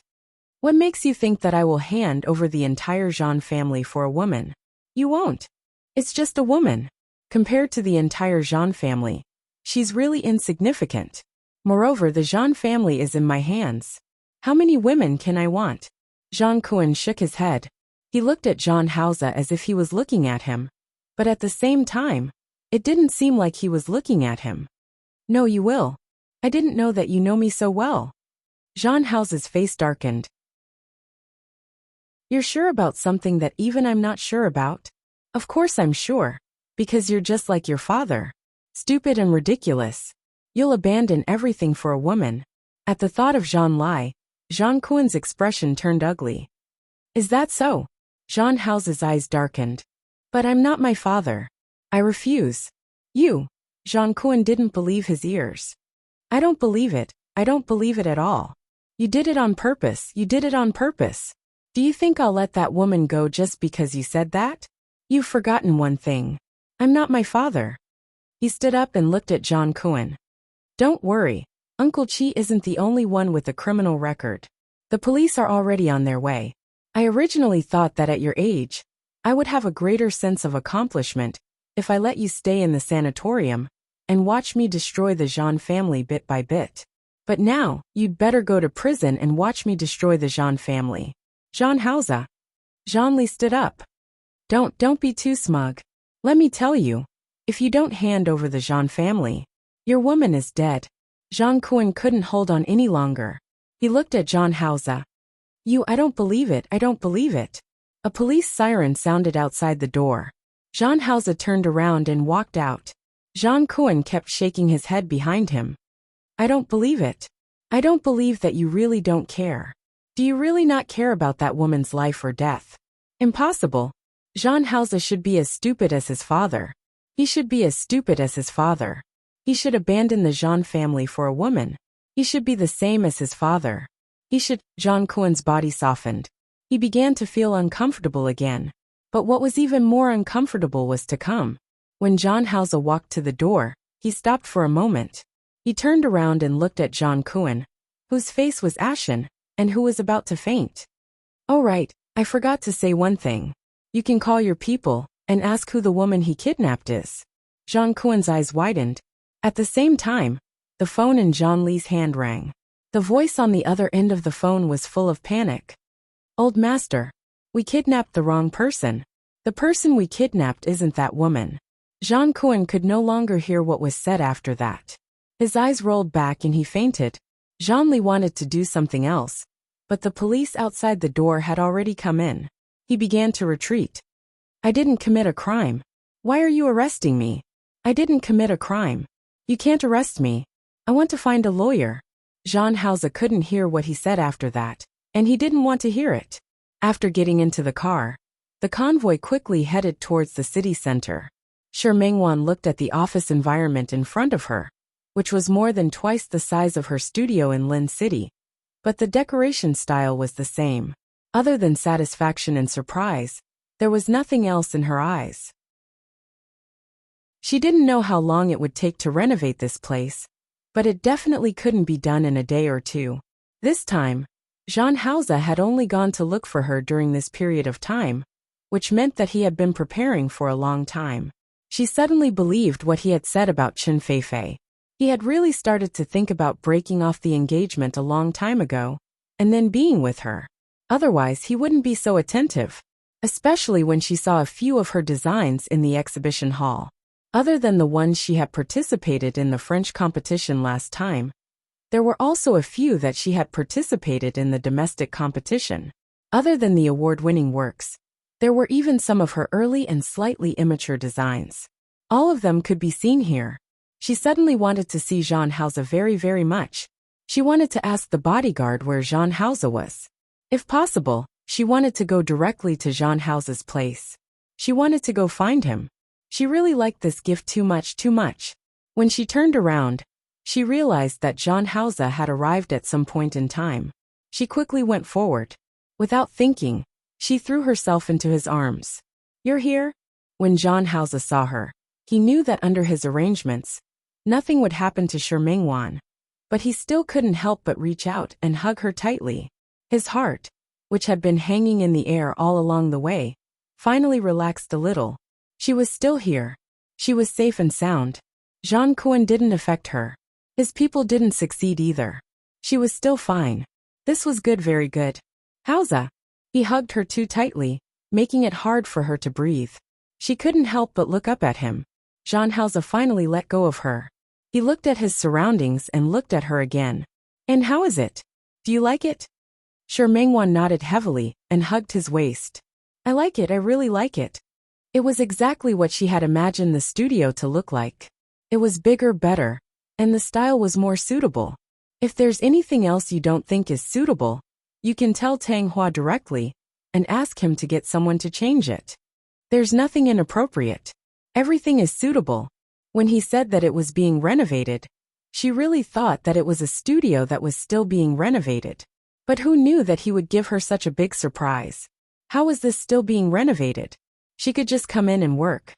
What makes you think that I will hand over the entire Zhan family for a woman? You won't. It's just a woman. Compared to the entire Zhan family, she's really insignificant. Moreover, the Zhan family is in my hands. How many women can I want? Zhang Kuan shook his head. He looked at John Hauser as if he was looking at him, but at the same time, it didn't seem like he was looking at him. No, you will. I didn't know that you know me so well. John Hauser's face darkened. You're sure about something that even I'm not sure about? Of course I'm sure. Because you're just like your father. Stupid and ridiculous. You'll abandon everything for a woman. At the thought of Zhan Lai, Zhang Kuan's expression turned ugly. Is that so? Zhang Hauser's eyes darkened. But I'm not my father. I refuse. You. Zhang Kuan didn't believe his ears. I don't believe it. I don't believe it at all. You did it on purpose. You did it on purpose. Do you think I'll let that woman go just because you said that? You've forgotten one thing. I'm not my father. He stood up and looked at Zhang Kuan. Don't worry. Uncle Qi isn't the only one with a criminal record. The police are already on their way. I originally thought that at your age, I would have a greater sense of accomplishment if I let you stay in the sanatorium and watch me destroy the Zhan family bit by bit. But now, you'd better go to prison and watch me destroy the Zhan family. Zhang Hauser. Zhan Li stood up. Don't be too smug. Let me tell you, if you don't hand over the Zhan family, your woman is dead. Zhang Kuan couldn't hold on any longer. He looked at Zhang Hauser. I don't believe it, I don't believe it. A police siren sounded outside the door. Zhang Hauser turned around and walked out. Zhang Kuan kept shaking his head behind him. I don't believe it. I don't believe that you really don't care. Do you really not care about that woman's life or death? Impossible. Zhang Hauser should be as stupid as his father. He should be as stupid as his father. He should abandon the Zhan family for a woman. He should be the same as his father. Zhang Kuan's body softened. He began to feel uncomfortable again. But what was even more uncomfortable was to come. When Zhang Hauser walked to the door, he stopped for a moment. He turned around and looked at Zhang Kuan, whose face was ashen, and who was about to faint. Oh right, I forgot to say one thing. You can call your people and ask who the woman he kidnapped is. Zhang Kuan's eyes widened. At the same time, the phone in Zhan Li's hand rang. The voice on the other end of the phone was full of panic. Old master, we kidnapped the wrong person. The person we kidnapped isn't that woman. Zhang Kuan could no longer hear what was said after that. His eyes rolled back and he fainted. Zhan Li wanted to do something else, but the police outside the door had already come in. He began to retreat. I didn't commit a crime. Why are you arresting me? I didn't commit a crime. You can't arrest me. I want to find a lawyer. Zhang Hauser couldn't hear what he said after that, and he didn't want to hear it. After getting into the car, the convoy quickly headed towards the city center. Shi Mingwan looked at the office environment in front of her, which was more than twice the size of her studio in Lin City, but the decoration style was the same. Other than satisfaction and surprise, there was nothing else in her eyes. She didn't know how long it would take to renovate this place, but it definitely couldn't be done in a day or two. This time, Jean Hausa had only gone to look for her during this period of time, which meant that he had been preparing for a long time. She suddenly believed what he had said about Chen Feifei. He had really started to think about breaking off the engagement a long time ago, and then being with her. Otherwise, he wouldn't be so attentive, especially when she saw a few of her designs in the exhibition hall. Other than the ones she had participated in the French competition last time, there were also a few that she had participated in the domestic competition. Other than the award-winning works, there were even some of her early and slightly immature designs. All of them could be seen here. She suddenly wanted to see Jean Hausa very, very much. She wanted to ask the bodyguard where Jean Hausa was. If possible, she wanted to go directly to Jean Hausa's place. She wanted to go find him. She really liked this gift too much, too much. When she turned around, she realized that Jean Hausa had arrived at some point in time. She quickly went forward. Without thinking, she threw herself into his arms. "You're here?" When Jean Hausa saw her, he knew that under his arrangements, nothing would happen to Shermingwan. But he still couldn't help but reach out and hug her tightly. His heart, which had been hanging in the air all along the way, finally relaxed a little. She was still here. She was safe and sound. Jean Kuan didn't affect her. His people didn't succeed either. She was still fine. This was good, very good. "Hausa." He hugged her too tightly, making it hard for her to breathe. She couldn't help but look up at him. Jean Hausa finally let go of her. He looked at his surroundings and looked at her again. "And how is it? Do you like it?" Shermingwan nodded heavily and hugged his waist. "I like it, I really like it." It was exactly what she had imagined the studio to look like. It was bigger, better, and the style was more suitable. If there's anything else you don't think is suitable, you can tell Tang Hua directly and ask him to get someone to change it. There's nothing inappropriate. Everything is suitable. When he said that it was being renovated, she really thought that it was a studio that was still being renovated. But who knew that he would give her such a big surprise? How was this still being renovated? She could just come in and work.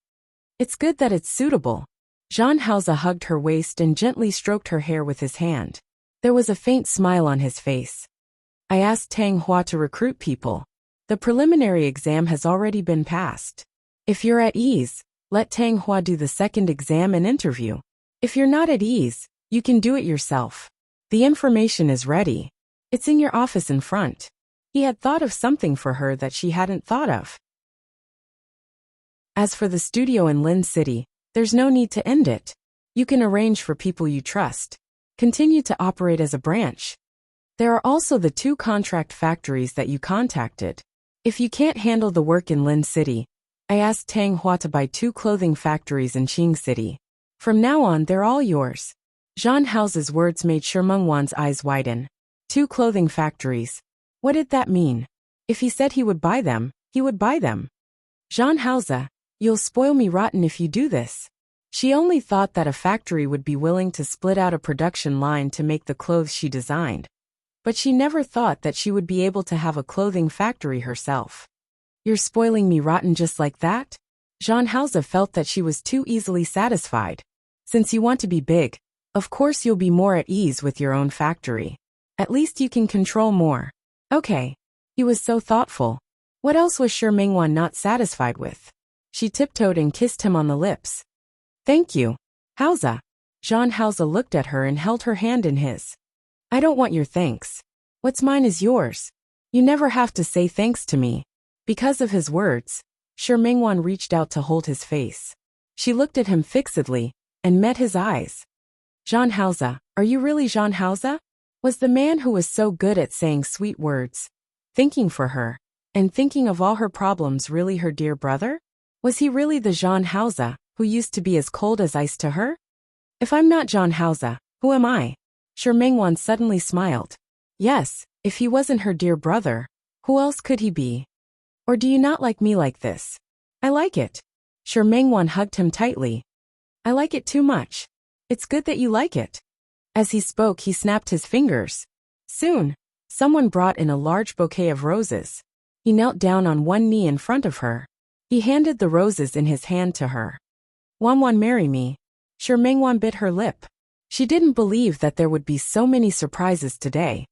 It's good that it's suitable. Jean Hausa hugged her waist and gently stroked her hair with his hand. There was a faint smile on his face. "I asked Tang Hua to recruit people. The preliminary exam has already been passed. If you're at ease, let Tang Hua do the second exam and interview. If you're not at ease, you can do it yourself. The information is ready. It's in your office in front." He had thought of something for her that she hadn't thought of. As for the studio in Lin City, there's no need to end it. You can arrange for people you trust. Continue to operate as a branch. There are also the 2 contract factories that you contacted. If you can't handle the work in Lin City, I asked Tang Hua to buy 2 clothing factories in Qing City. From now on, they're all yours. Jean Hausa's words made Shermengwan's eyes widen. 2 clothing factories. What did that mean? If he said he would buy them, he would buy them. Jean Hausa, you'll spoil me rotten if you do this. She only thought that a factory would be willing to split out a production line to make the clothes she designed. But she never thought that she would be able to have a clothing factory herself. "You're spoiling me rotten just like that?" Jean Hausa felt that she was too easily satisfied. "Since you want to be big, of course you'll be more at ease with your own factory. At least you can control more." "Okay." He was so thoughtful. What else was Shermingwan not satisfied with? She tiptoed and kissed him on the lips. "Thank you, Hausa." Jean Hausa looked at her and held her hand in his. "I don't want your thanks. What's mine is yours. You never have to say thanks to me." Because of his words, Shermingwan reached out to hold his face. She looked at him fixedly and met his eyes. "Jean Hausa, are you really Jean Hausa?" Was the man who was so good at saying sweet words, thinking for her, and thinking of all her problems really her dear brother? Was he really the Jean Hausa who used to be as cold as ice to her? "If I'm not Jean Hausa, who am I?" Shermingwan suddenly smiled. Yes, if he wasn't her dear brother, who else could he be? "Or do you not like me like this?" "I like it." Shermingwan hugged him tightly. "I like it too much. It's good that you like it." As he spoke, he snapped his fingers. Soon, someone brought in a large bouquet of roses. He knelt down on one knee in front of her. He handed the roses in his hand to her. "Wanwan, marry me." Shermingwan bit her lip. She didn't believe that there would be so many surprises today.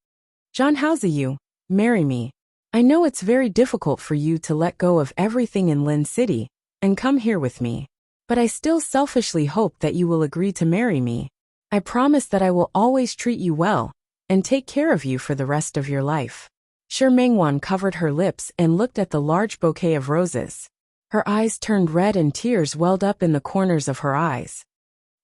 "Jean Hausa, you, Marry me. I know it's very difficult for you to let go of everything in Lin City and come here with me. But I still selfishly hope that you will agree to marry me. I promise that I will always treat you well and take care of you for the rest of your life. Shi Mengwan covered her lips and looked at the large bouquet of roses. Her eyes turned red and tears welled up in the corners of her eyes.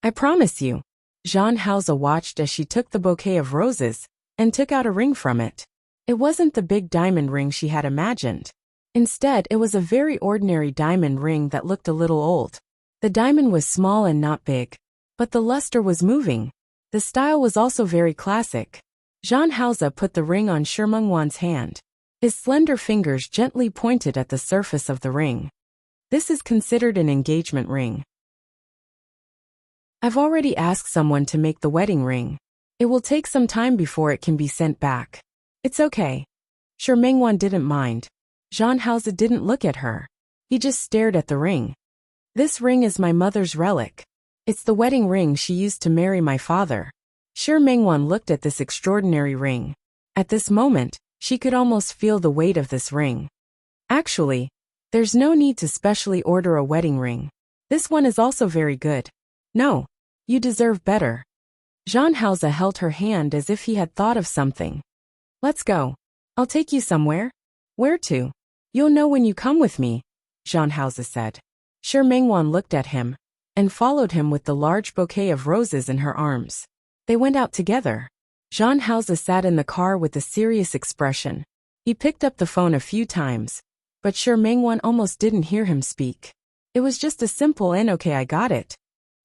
I promise you. Zhang Haoze watched as she took the bouquet of roses and took out a ring from it. It wasn't the big diamond ring she had imagined. Instead, it was a very ordinary diamond ring that looked a little old. The diamond was small and not big, but the luster was moving. The style was also very classic. Zhang Haoze put the ring on Shi Mengwan's hand. His slender fingers gently pointed at the surface of the ring. This is considered an engagement ring. I've already asked someone to make the wedding ring. It will take some time before it can be sent back. It's okay. Shi Mengwan didn't mind. Zhang Haoze didn't look at her. He just stared at the ring. This ring is my mother's relic. It's the wedding ring she used to marry my father. Shi Mengwan looked at this extraordinary ring. At this moment, she could almost feel the weight of this ring. Actually, there's no need to specially order a wedding ring. This one is also very good. No, you deserve better. Zhang Haoze held her hand as if he had thought of something. Let's go. I'll take you somewhere. Where to? You'll know when you come with me, Zhang Haoze said. Shi Mengwan looked at him and followed him with the large bouquet of roses in her arms. They went out together. Zhang Haoze sat in the car with a serious expression. He picked up the phone a few times, but Shi Mengwan almost didn't hear him speak. It was just a simple and okay, I got it.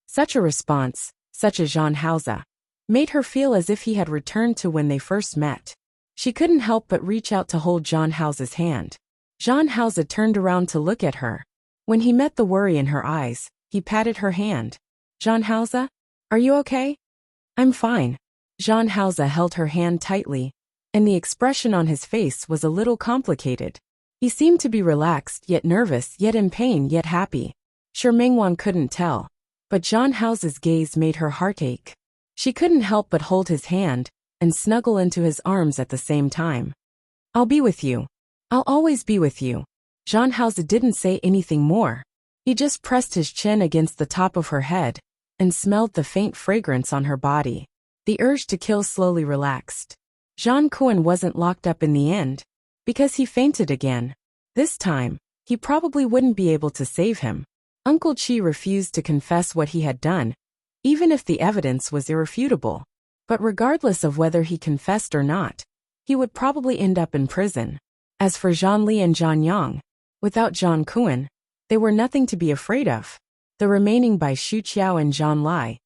Such a response, such as Zhang Haoze, made her feel as if he had returned to when they first met. She couldn't help but reach out to hold Zhang Haoze's hand. Zhang Haoze turned around to look at her. When he met the worry in her eyes, he patted her hand. Zhang Haoze, are you okay? I'm fine. Zhang Haoze held her hand tightly, and the expression on his face was a little complicated. He seemed to be relaxed, yet nervous, yet in pain, yet happy. Shi Mengwan couldn't tell, but Zhang Haoze's gaze made her heart ache. She couldn't help but hold his hand and snuggle into his arms at the same time. I'll be with you. I'll always be with you. Zhang Haoze didn't say anything more. He just pressed his chin against the top of her head and smelled the faint fragrance on her body. The urge to kill slowly relaxed. Zhang Kuan wasn't locked up in the end, because he fainted again. This time, he probably wouldn't be able to save him. Uncle Qi refused to confess what he had done, even if the evidence was irrefutable. But regardless of whether he confessed or not, he would probably end up in prison. As for Zhang Li and Zhang Yang, without Zhang Kuan, they were nothing to be afraid of. The remaining Bai Shuqiao and Zhang Lai.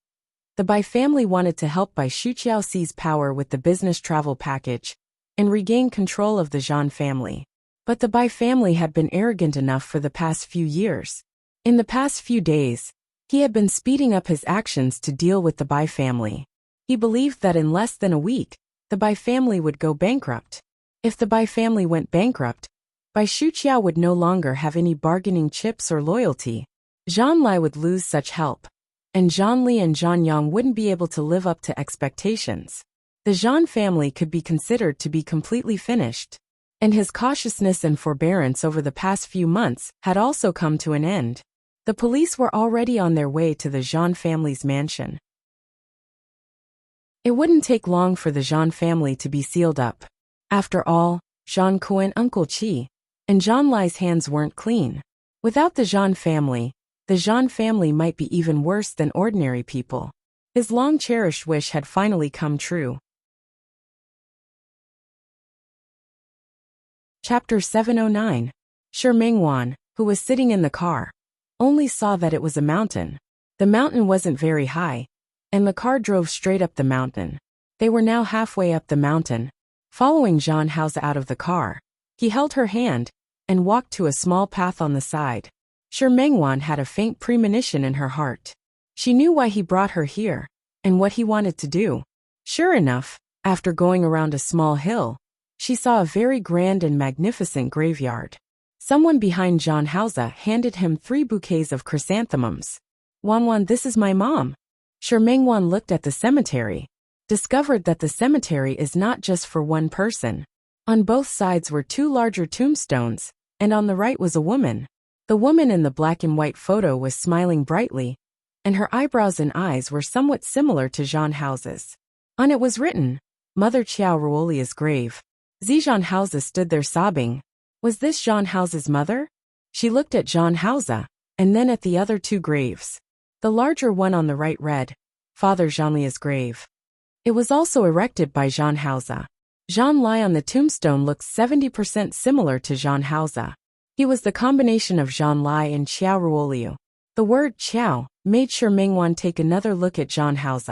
The Bai family wanted to help Bai Shuqiao seize power with the business travel package and regain control of the Zhang family. But the Bai family had been arrogant enough for the past few years. In the past few days, he had been speeding up his actions to deal with the Bai family. He believed that in less than a week, the Bai family would go bankrupt. If the Bai family went bankrupt, Bai Shuqiao would no longer have any bargaining chips or loyalty. Zhang Lai would lose such help, and Zhang Li and Zhang Yang wouldn't be able to live up to expectations. The Zhang family could be considered to be completely finished, and his cautiousness and forbearance over the past few months had also come to an end. The police were already on their way to the Zhang family's mansion. It wouldn't take long for the Zhang family to be sealed up. After all, Zhang Kuan, Uncle Qi, and Zhang Lai's hands weren't clean. Without the Zhang family might be even worse than ordinary people. His long-cherished wish had finally come true. Chapter 709. Shi Mengwan, who was sitting in the car, only saw that it was a mountain. The mountain wasn't very high, and the car drove straight up the mountain. They were now halfway up the mountain. Following Zhang Haoze out of the car, he held her hand and walked to a small path on the side. Shi Mengwan had a faint premonition in her heart. She knew why he brought her here and what he wanted to do. Sure enough, after going around a small hill, she saw a very grand and magnificent graveyard. Someone behind Zhang Haoze handed him 3 bouquets of chrysanthemums. Wan, this is my mom. Shi Mengwan looked at the cemetery, discovered that the cemetery is not just for one person. On both sides were two larger tombstones, and on the right was a woman. The woman in the black and white photo was smiling brightly, and her eyebrows and eyes were somewhat similar to Jean House's. On it was written, Mother Chiao Ruolia's grave. Jean House stood there sobbing. Was this Jean House's mother? She looked at Jean House, and then at the other two graves. The larger one on the right read, Father Jeanlia's grave. It was also erected by Jean House. Jean Lai on the tombstone looked 70% similar to Jean House. He was the combination of Jean Lai and Chiao Ruoliu. The word Chiao made Shi Mingwan take another look at Jean House.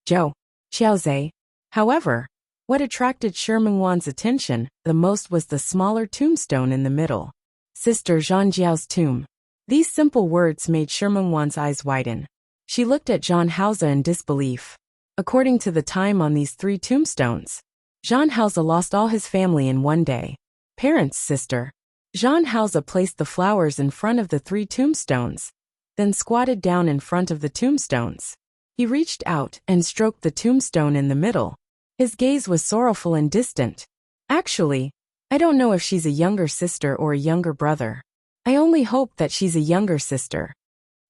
Zhou, Chiao Zhe. However, what attracted Shi Mingwan's attention the most was the smaller tombstone in the middle. Sister Jean Jiao's tomb. These simple words made Shi Mingwan's eyes widen. She looked at Jean House in disbelief. According to the time on these three tombstones, Jean House lost all his family in one day. Parents, sister. Jean House placed the flowers in front of the three tombstones, then squatted down in front of the tombstones. He reached out and stroked the tombstone in the middle. His gaze was sorrowful and distant. Actually, I don't know if she's a younger sister or a younger brother. I only hope that she's a younger sister.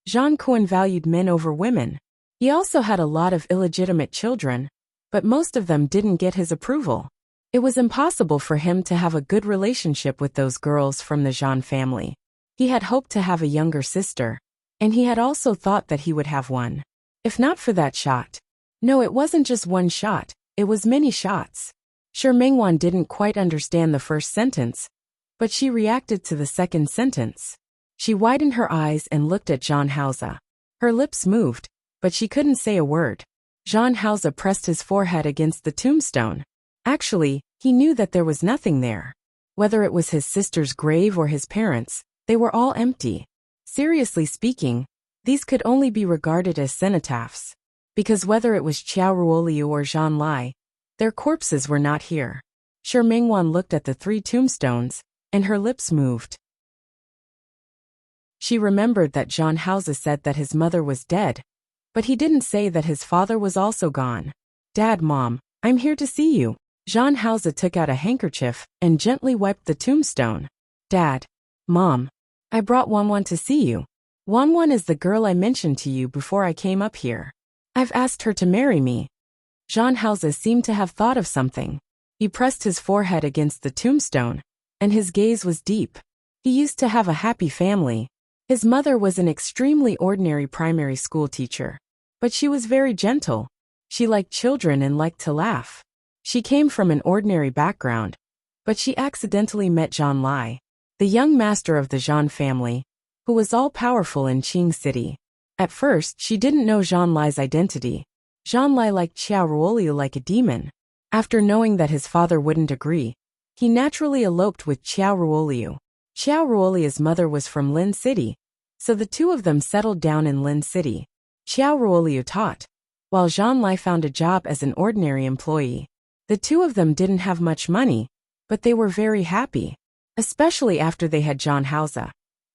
Jean Kuan valued men over women. He also had a lot of illegitimate children, but most of them didn't get his approval. It was impossible for him to have a good relationship with those girls from the Jean family. He had hoped to have a younger sister, and he had also thought that he would have one. If not for that shot. No, it wasn't just one shot, it was many shots. Shi Mingwan didn't quite understand the first sentence, but she reacted to the second sentence. She widened her eyes and looked at Jean House. Her lips moved, but she couldn't say a word. Jean House pressed his forehead against the tombstone. Actually, he knew that there was nothing there. Whether it was his sister's grave or his parents', they were all empty. Seriously speaking, these could only be regarded as cenotaphs. Because whether it was Chiao Ruoliu or Jean Lai, their corpses were not here. Shi Mingwan looked at the three tombstones, and her lips moved. She remembered that Jean House said that his mother was dead, but he didn't say that his father was also gone. Dad, Mom, I'm here to see you. Jean House took out a handkerchief and gently wiped the tombstone. Dad, Mom, I brought Wanwan to see you. Wanwan is the girl I mentioned to you before I came up here. I've asked her to marry me. Jean House seemed to have thought of something. He pressed his forehead against the tombstone, and his gaze was deep. He used to have a happy family. His mother was an extremely ordinary primary school teacher, but she was very gentle. She liked children and liked to laugh. She came from an ordinary background, but she accidentally met Jean Lai, the young master of the Jean family, who was all-powerful in Qing City. At first, she didn't know Jean Lai's identity. Jean Lai liked Chiao Ruoliu like a demon. After knowing that his father wouldn't agree, he naturally eloped with Chiao Ruoliu. Chiao Ruoliu's mother was from Lin City, so the two of them settled down in Lin City. Chiao Ruoliu taught, while Jean Lai found a job as an ordinary employee. The two of them didn't have much money, but they were very happy, especially after they had Jean House.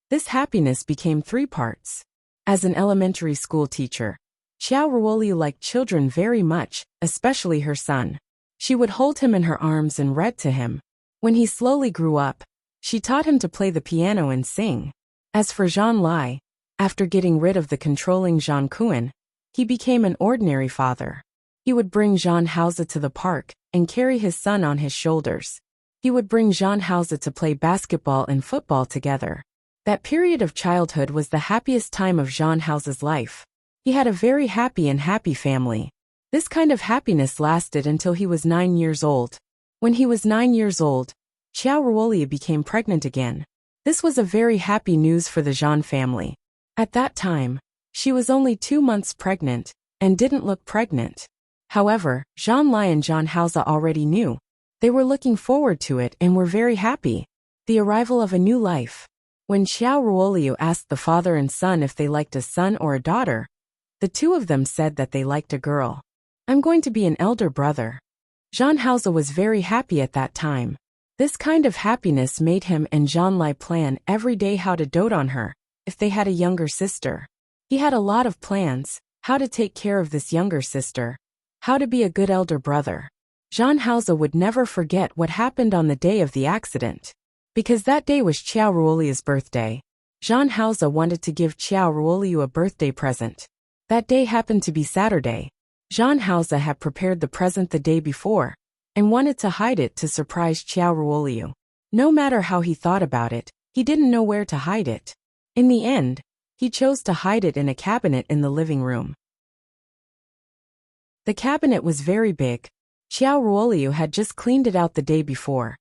This happiness became three parts. As an elementary school teacher, Chiao Ruoliu liked children very much, especially her son. She would hold him in her arms and read to him. When he slowly grew up, she taught him to play the piano and sing. As for Jean Lai, after getting rid of the controlling Jean Kuan, he became an ordinary father. He would bring Jean House to the park and carry his son on his shoulders. He would bring Jean House to play basketball and football together. That period of childhood was the happiest time of Jean House's life. He had a very happy family. This kind of happiness lasted until he was 9 years old. When he was 9 years old, Chiao Ruoliu became pregnant again. This was a very happy news for the Jean family. At that time, she was only 2 months pregnant and didn't look pregnant. However, Jean Lai and Jean House already knew. They were looking forward to it and were very happy. The arrival of a new life. When Chiao Ruoliu asked the father and son if they liked a son or a daughter, the two of them said that they liked a girl. I'm going to be an elder brother. Jean House was very happy at that time. This kind of happiness made him and Jean Lai plan every day how to dote on her, if they had a younger sister. He had a lot of plans, how to take care of this younger sister, how to be a good elder brother. Jean Hausa would never forget what happened on the day of the accident. Because that day was Qiao Ruoliu's birthday. Jean Hausa wanted to give Qiao Ruoliu a birthday present. That day happened to be Saturday. Jean Hausa had prepared the present the day before, and wanted to hide it to surprise Qiao Ruoliu. No matter how he thought about it, he didn't know where to hide it. In the end, he chose to hide it in a cabinet in the living room. The cabinet was very big. Qiao Ruoliu had just cleaned it out the day before,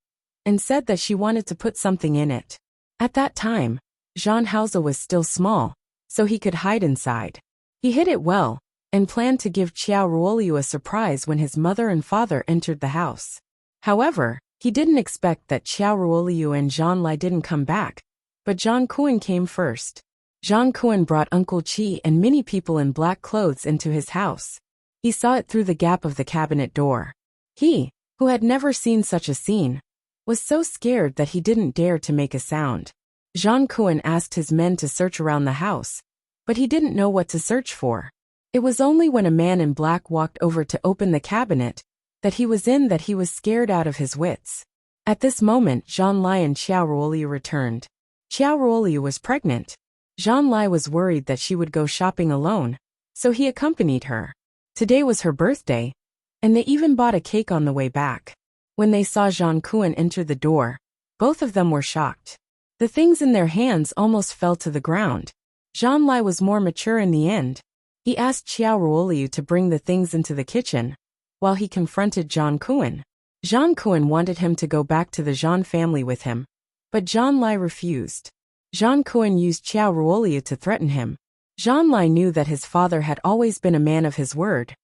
and said that she wanted to put something in it. At that time, Jean Hausa was still small, so he could hide inside. He hid it well, and planned to give Qiao Ruoliu a surprise when his mother and father entered the house. However, he didn't expect that Qiao Ruoliu and Jean Lai didn't come back, but Zhang Kuan came first. Zhang Kuan brought Uncle Qi and many people in black clothes into his house. He saw it through the gap of the cabinet door. He, who had never seen such a scene, was so scared that he didn't dare to make a sound. Zhang Kuan asked his men to search around the house, but he didn't know what to search for. It was only when a man in black walked over to open the cabinet that he was scared out of his wits. At this moment, Jean Lai and Qiao Ruoliu returned. Qiao Ruoliu was pregnant. Jean Lai was worried that she would go shopping alone, so he accompanied her. Today was her birthday, and they even bought a cake on the way back. When they saw Zhang Kuan enter the door, both of them were shocked. The things in their hands almost fell to the ground. Jean Lai was more mature in the end. He asked Qiao Ruoliu to bring the things into the kitchen, while he confronted Zhang Kuan. Zhang Kuan wanted him to go back to the Zhan family with him, but Zhan Lai refused. Zhang Kuan used Qiao Ruoliu to threaten him. Zhan Lai knew that his father had always been a man of his word,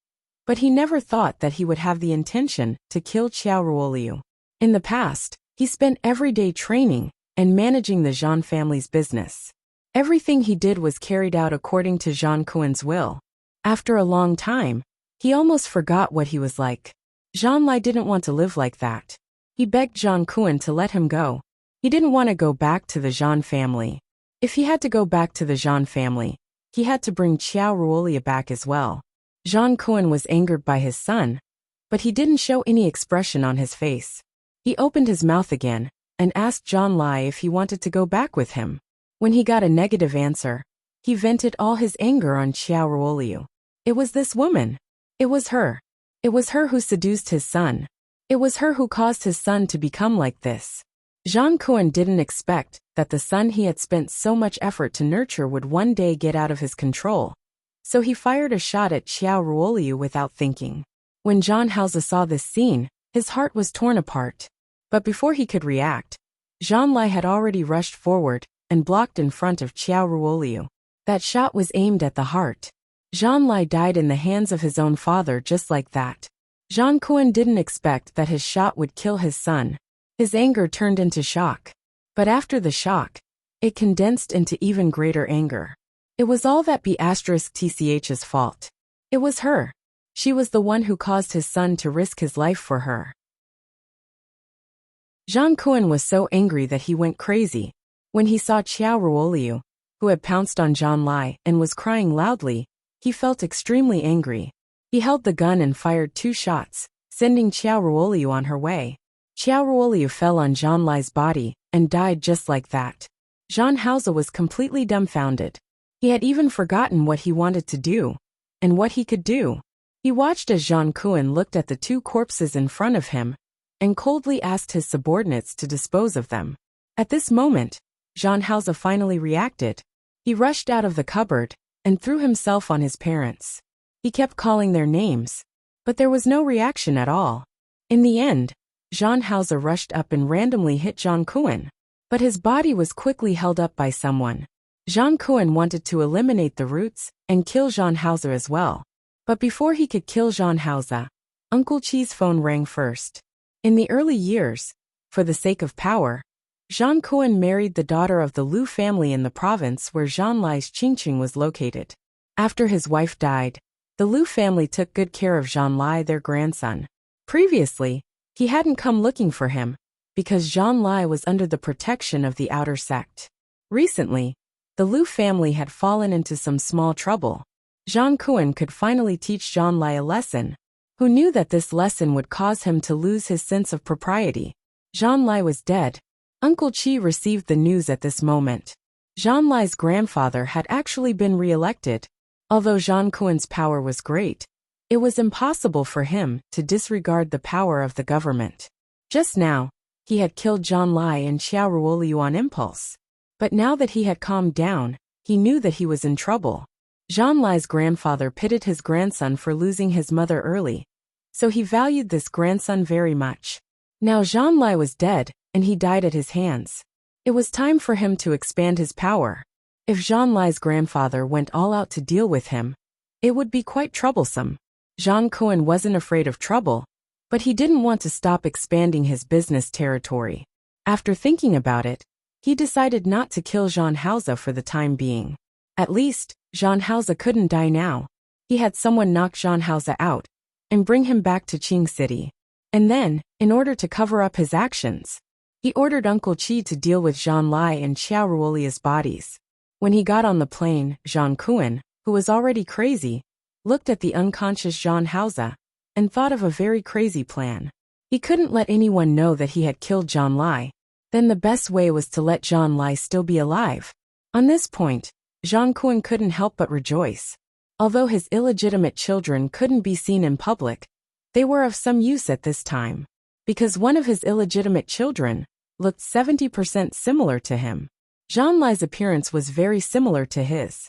but he never thought that he would have the intention to kill Qiao Ruoliu. In the past, he spent every day training and managing the Zhan family's business. Everything he did was carried out according to Zhang Kuan's will. After a long time, he almost forgot what he was like. Zhan Lai didn't want to live like that. He begged Zhang Kuan to let him go. He didn't want to go back to the Zhan family. If he had to go back to the Zhan family, he had to bring Qiao Ruoliu back as well. Zhang Kuan was angered by his son, but he didn't show any expression on his face. He opened his mouth again and asked Zhan Lai if he wanted to go back with him. When he got a negative answer, he vented all his anger on Qiao Ruoliu. It was this woman. It was her. It was her who seduced his son. It was her who caused his son to become like this. Zhang Kuan didn't expect that the son he had spent so much effort to nurture would one day get out of his control, so he fired a shot at Qiao Ruoliu without thinking. When Jean Hausa saw this scene, his heart was torn apart. But before he could react, Zhan Lai had already rushed forward and blocked in front of Qiao Ruoliu. That shot was aimed at the heart. Zhan Lai died in the hands of his own father just like that. Zhang Kuan didn't expect that his shot would kill his son. His anger turned into shock. But after the shock, it condensed into even greater anger. It was all that B*TCH's fault. It was her. She was the one who caused his son to risk his life for her. Zhang Kuan was so angry that he went crazy. When he saw Qiao Ruoliu, who had pounced on Zhan Lai and was crying loudly, he felt extremely angry. He held the gun and fired 2 shots, sending Qiao Ruoliu on her way. Qiao Ruoliu fell on Zhan Lai's body and died just like that. Jean Hausa was completely dumbfounded. He had even forgotten what he wanted to do and what he could do. He watched as Zhang Kuan looked at the 2 corpses in front of him and coldly asked his subordinates to dispose of them. At this moment, Jean Hausa finally reacted. He rushed out of the cupboard and threw himself on his parents. He kept calling their names, but there was no reaction at all. In the end, Jean Hausa rushed up and randomly hit Zhang Kuan, but his body was quickly held up by someone. Zhang Kuan wanted to eliminate the roots and kill Jean Hausa as well. But before he could kill Jean Hausa, Uncle Qi's phone rang first. In the early years, for the sake of power, Zhang Kuan married the daughter of the Lu family in the province where Zhan Lai's Qingqing was located. After his wife died, the Lu family took good care of Zhan Lai, their grandson. Previously, he hadn't come looking for him, because Zhan Lai was under the protection of the outer sect. Recently, the Lu family had fallen into some small trouble. Zhang Kuan could finally teach Zhan Lai a lesson. who knew that this lesson would cause him to lose his sense of propriety. Zhang Lai was dead. Uncle Qi received the news at this moment. Zhang Lai's grandfather had actually been re-elected. Although Zhang Kuan's power was great, it was impossible for him to disregard the power of the government. Just now, he had killed Zhang Lai and Xiao Ruoliu on impulse. But now that he had calmed down, he knew that he was in trouble. Zhang Lai's grandfather pitied his grandson for losing his mother early, so he valued this grandson very much. Now Zhang Lai was dead, and he died at his hands. It was time for him to expand his power. If Zhang Lai's grandfather went all out to deal with him, it would be quite troublesome. Zhang Kuan wasn't afraid of trouble, but he didn't want to stop expanding his business territory. After thinking about it, he decided not to kill Zhang Haoze for the time being. At least, Zhang Haoze couldn't die now. He had someone knock Zhang Haoze out and bring him back to Qing City. And then, in order to cover up his actions, he ordered Uncle Qi to deal with Zhang Lai and Xiao Ruoliu's bodies. When he got on the plane, Zhang Kuan, who was already crazy, looked at the unconscious Zhang Haoze and thought of a very crazy plan. He couldn't let anyone know that he had killed Zhang Lai. Then the best way was to let Zhang Lai still be alive. On this point, Zhang Kuan couldn't help but rejoice. Although his illegitimate children couldn't be seen in public, they were of some use at this time. Because one of his illegitimate children looked 70% similar to him. Zhang Lai's appearance was very similar to his.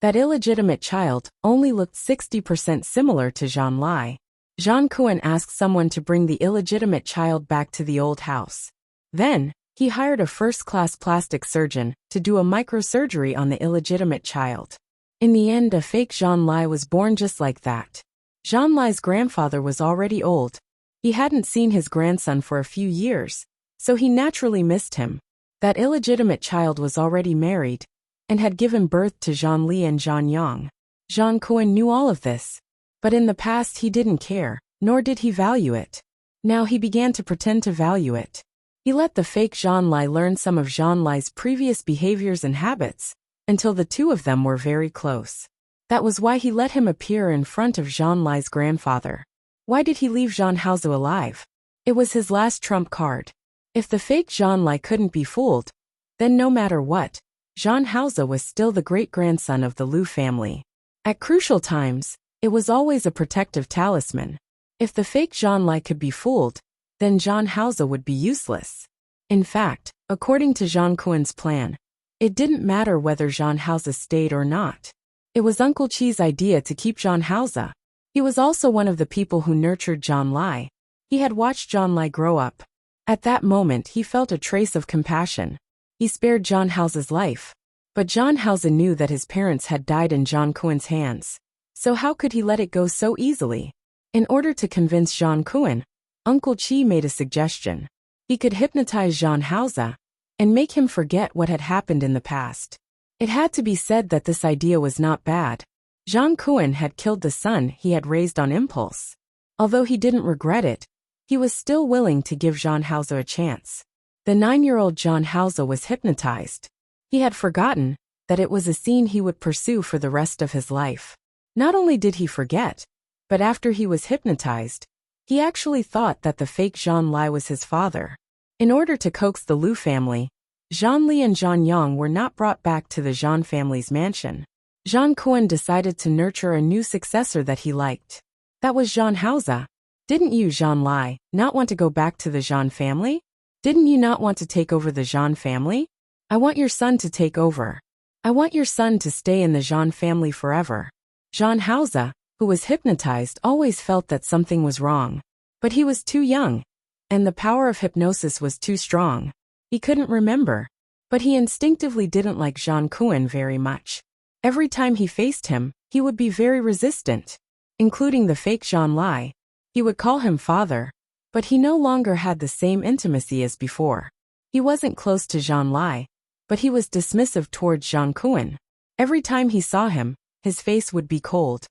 That illegitimate child only looked 60% similar to Zhang Lai. Zhang Kuan asked someone to bring the illegitimate child back to the old house. Then, he hired a first-class plastic surgeon to do a microsurgery on the illegitimate child. In the end, a fake Zhang Lai was born just like that. Zhang Lai's grandfather was already old. He hadn't seen his grandson for a few years, so he naturally missed him. That illegitimate child was already married and had given birth to Zhang Li and Zhang Yang. Zhang Kuan knew all of this, but in the past he didn't care, nor did he value it. Now he began to pretend to value it. He let the fake Zhang Lai learn some of Zhang Lai's previous behaviors and habits, until the two of them were very close. That was why he let him appear in front of Zhang Lai's grandfather. Why did he leave Zhang Haoze alive? It was his last trump card. If the fake Zhang Lai couldn't be fooled, then no matter what, Zhang Haoze was still the great-grandson of the Lu family. At crucial times, it was always a protective talisman. If the fake Zhang Lai could be fooled, then Zhang Haoze would be useless. In fact, according to Zhang Kuan's plan, it didn't matter whether Zhang Haoze stayed or not. It was Uncle Qi's idea to keep Zhang Haoze. He was also one of the people who nurtured Zhang Lai. He had watched Zhang Lai grow up. At that moment he felt a trace of compassion. He spared Zhang Haoze's life. But Zhang Haoze knew that his parents had died in Zhang Kuan's hands. So how could he let it go so easily? In order to convince Zhang Kuan, Uncle Qi made a suggestion. He could hypnotize Zhang Haoze and make him forget what had happened in the past. It had to be said that this idea was not bad. Zhang Kuan had killed the son he had raised on impulse. Although he didn't regret it, he was still willing to give Zhang Haoze a chance. The 9-year-old Zhang Haoze was hypnotized. He had forgotten that it was a scene he would pursue for the rest of his life. Not only did he forget, but after he was hypnotized, he actually thought that the fake Zhang Lai was his father. In order to coax the Lu family, Zhang Li and Zhang Yang were not brought back to the Zhang family's mansion. Zhang Kuan decided to nurture a new successor that he liked. That was Zhang Haoze. Didn't you, Zhang Lai, not want to go back to the Zhang family? Didn't you not want to take over the Zhang family? I want your son to take over. I want your son to stay in the Zhang family forever. Zhang Haoze, who was hypnotized, always felt that something was wrong. But he was too young, and the power of hypnosis was too strong. He couldn't remember. But he instinctively didn't like Zhang Kuan very much. Every time he faced him, he would be very resistant, including the fake Zhang Lai. He would call him father, but he no longer had the same intimacy as before. He wasn't close to Zhang Lai, but he was dismissive towards Zhang Kuan. Every time he saw him, his face would be cold.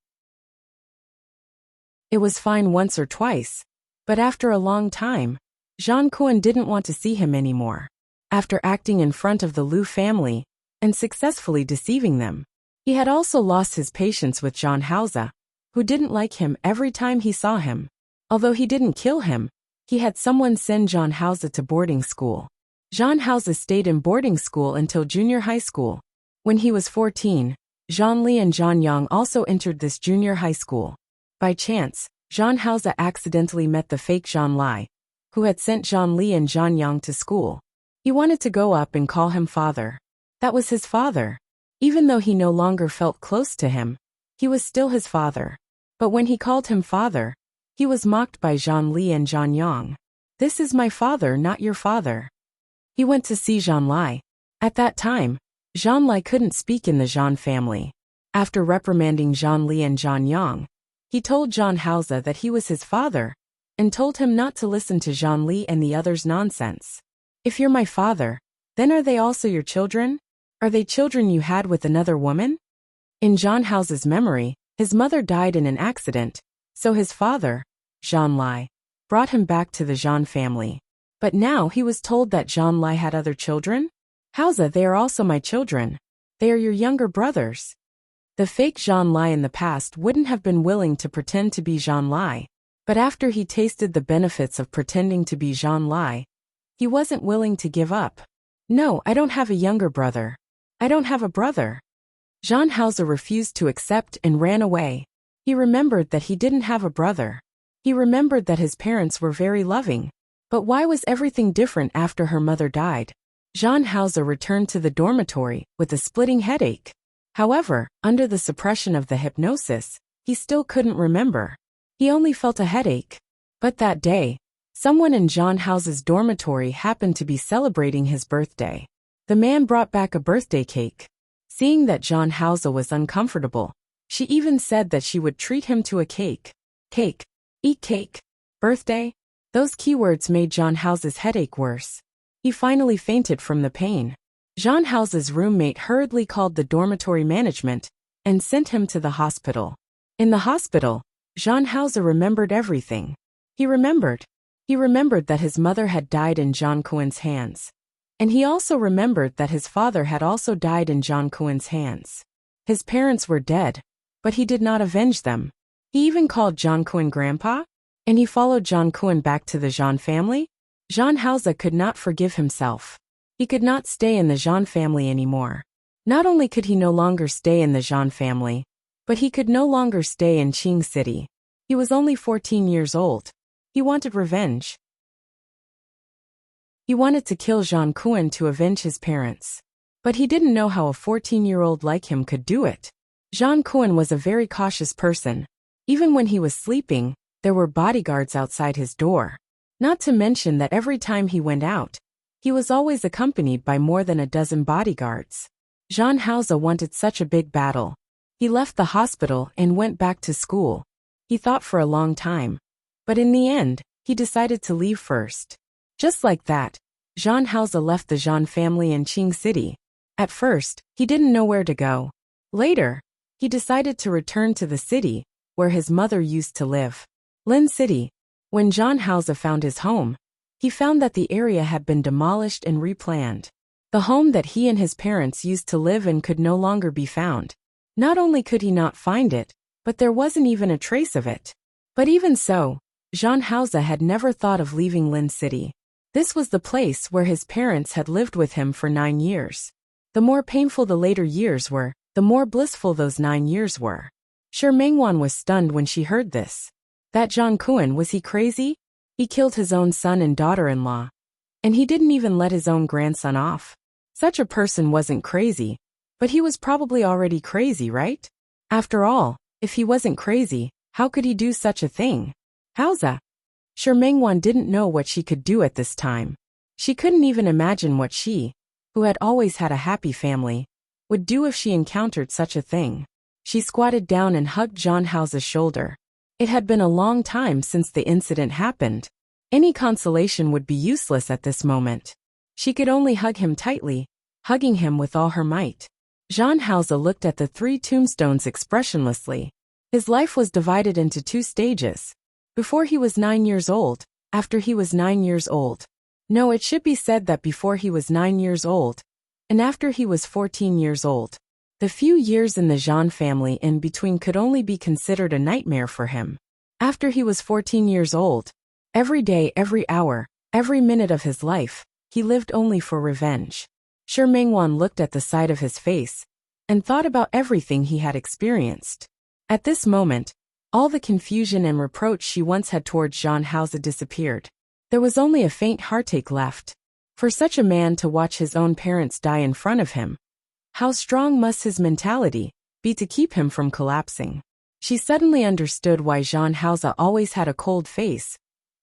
It was fine once or twice, but after a long time, Zhang Kuan didn't want to see him anymore. After acting in front of the Lu family and successfully deceiving them, he had also lost his patience with Zhang Haoze. who didn't like him every time he saw him. Although he didn't kill him, he had someone send Jean Hauser to boarding school. Jean Hauser stayed in boarding school until junior high school. When he was 14, Jean Li and Jean Yang also entered this junior high school. By chance, Jean Hauser accidentally met the fake Jean Lai, who had sent Jean Li and Jean Yang to school. He wanted to go up and call him father. That was his father. Even though he no longer felt close to him, he was still his father. But when he called him father, he was mocked by Jean Li and Jean Yang. "This is my father, not your father." He went to see Jean Lai. At that time, Jean Lai couldn't speak in the Jean family. After reprimanding Jean Li and Jean Yang, he told Jean Hauser that he was his father, and told him not to listen to Jean Li and the others' nonsense. "If you're my father, then are they also your children? Are they children you had with another woman?" In Jean Hauser's memory, his mother died in an accident, so his father, Jean Lai, brought him back to the Jean family. But now he was told that Jean Lai had other children? "Hauser, they are also my children. They are your younger brothers." The fake Jean Lai in the past wouldn't have been willing to pretend to be Jean Lai, but after he tasted the benefits of pretending to be Jean Lai, he wasn't willing to give up. "No, I don't have a younger brother. I don't have a brother." Jean Hauser refused to accept and ran away. He remembered that he didn't have a brother. He remembered that his parents were very loving. But why was everything different after her mother died? Jean Hauser returned to the dormitory with a splitting headache. However, under the suppression of the hypnosis, he still couldn't remember. He only felt a headache. But that day, someone in Jean Hauser's dormitory happened to be celebrating his birthday. The man brought back a birthday cake. Seeing that Jean Hauser was uncomfortable, she even said that she would treat him to a cake. Cake. Eat cake. Birthday? Those keywords made Jean Hauser's headache worse. He finally fainted from the pain. Jean Hauser's roommate hurriedly called the dormitory management and sent him to the hospital. In the hospital, Jean Hauser remembered everything. He remembered that his mother had died in Jean Cohen's hands. And he also remembered that his father had also died in Jean Cohen's hands. His parents were dead, but he did not avenge them. He even called Jean Cohen grandpa, and he followed Jean Cohen back to the Jean family. Jean Hauser could not forgive himself. He could not stay in the Jean family anymore. Not only could he no longer stay in the Jean family, but he could no longer stay in Qing City. He was only 14 years old. He wanted revenge. He wanted to kill Jean Cohen to avenge his parents. But he didn't know how a 14-year-old like him could do it. Jean Cohen was a very cautious person. Even when he was sleeping, there were bodyguards outside his door. Not to mention that every time he went out, he was always accompanied by more than a dozen bodyguards. Jean Hauser wanted such a big battle. He left the hospital and went back to school. He thought for a long time. But in the end, he decided to leave first. Just like that, Jean Hauser left the Jean family in Qing City. At first, he didn't know where to go. Later, he decided to return to the city where his mother used to live. Lin City. When Jean Hauser found his home, he found that the area had been demolished and replanned. The home that he and his parents used to live in could no longer be found. Not only could he not find it, but there wasn't even a trace of it. But even so, Jean Hauser had never thought of leaving Lin City. This was the place where his parents had lived with him for 9 years. The more painful the later years were, the more blissful those 9 years were. Shi Mengwan was stunned when she heard this. That Jean Cohen, was he crazy? He killed his own son and daughter-in-law. And he didn't even let his own grandson off. Such a person wasn't crazy, but he was probably already crazy, right? After all, if he wasn't crazy, how could he do such a thing? Hauser. Shi Mengwan didn't know what she could do at this time. She couldn't even imagine what she, who had always had a happy family, would do if she encountered such a thing. She squatted down and hugged Jean Hauser's shoulder. It had been a long time since the incident happened. Any consolation would be useless at this moment. She could only hug him tightly, hugging him with all her might. Jean Hauser looked at the 3 tombstones expressionlessly. His life was divided into 2 stages. Before he was 9 years old, after he was 9 years old. No, it should be said that before he was 9 years old, and after he was 14 years old. The few years in the Zhan family in between could only be considered a nightmare for him. After he was 14 years old, every day, every hour, every minute of his life, he lived only for revenge. Shi Mingwan looked at the side of his face and thought about everything he had experienced. At this moment, all the confusion and reproach she once had towards Zhan Haozi disappeared. There was only a faint heartache left. For such a man to watch his own parents die in front of him, how strong must his mentality be to keep him from collapsing? She suddenly understood why Zhan Haozi always had a cold face,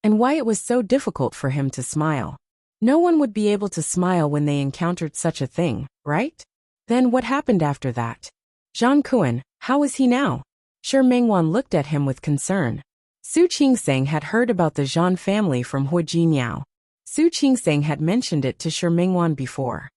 and why it was so difficult for him to smile. No one would be able to smile when they encountered such a thing, right? Then what happened after that? Zhang Kuan, how is he now? Shi Mingwan looked at him with concern. Su Qingseng had heard about the Zhan family from Hu Jinniao. Su Qingseng had mentioned it to Shi Mingwan before.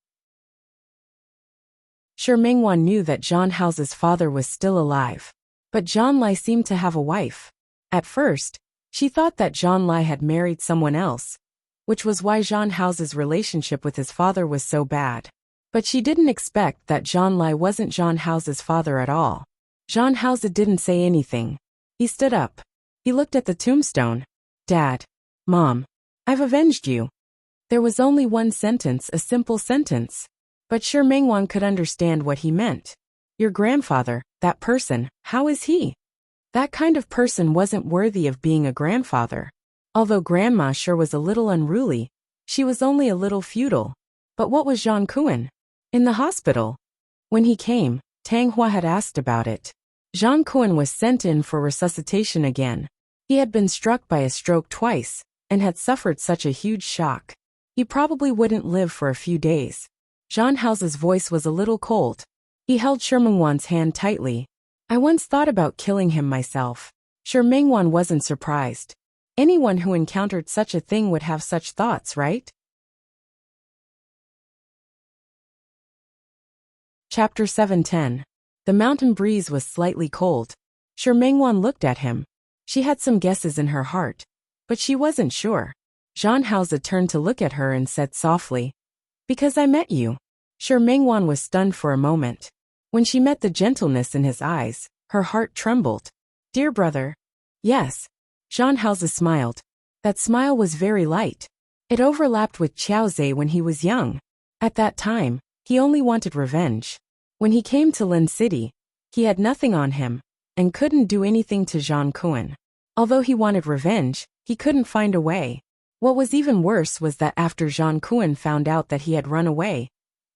Shi Mingwan knew that Zhan Haozi's father was still alive. But Zhan Lai seemed to have a wife. At first, she thought that Zhan Lai had married someone else, which was why Zhan Haozi's relationship with his father was so bad. But she didn't expect that Zhan Lai wasn't Zhan Haozi's father at all. Zhan Haozi didn't say anything. He stood up. He looked at the tombstone. Dad. Mom. I've avenged you. There was only one sentence, a simple sentence. But Shi Mingwan could understand what he meant. Your grandfather, that person, how is he? That kind of person wasn't worthy of being a grandfather. Although Grandma sure was a little unruly, she was only a little feudal. But what was Zhang Kuan? In the hospital. When he came, Tang Hua had asked about it. Zhang Kuan was sent in for resuscitation again. He had been struck by a stroke twice, and had suffered such a huge shock. He probably wouldn't live for a few days. Zhan Haozi's voice was a little cold. He held Shi Mingwan's hand tightly. I once thought about killing him myself. Shi Mingwan wasn't surprised. Anyone who encountered such a thing would have such thoughts, right? Chapter 710. The mountain breeze was slightly cold. Shi Mingwan looked at him. She had some guesses in her heart, but she wasn't sure. Zhan Haozi turned to look at her and said softly, Because I met you. Shi Mingwan was stunned for a moment. When she met the gentleness in his eyes, her heart trembled. Dear brother. Yes. Zhan Haozi smiled. That smile was very light. It overlapped with Qiaozhe when he was young. At that time, he only wanted revenge. When he came to Lin City, he had nothing on him, and couldn't do anything to Zhang Kuan. Although he wanted revenge, he couldn't find a way. What was even worse was that after Zhang Kuan found out that he had run away,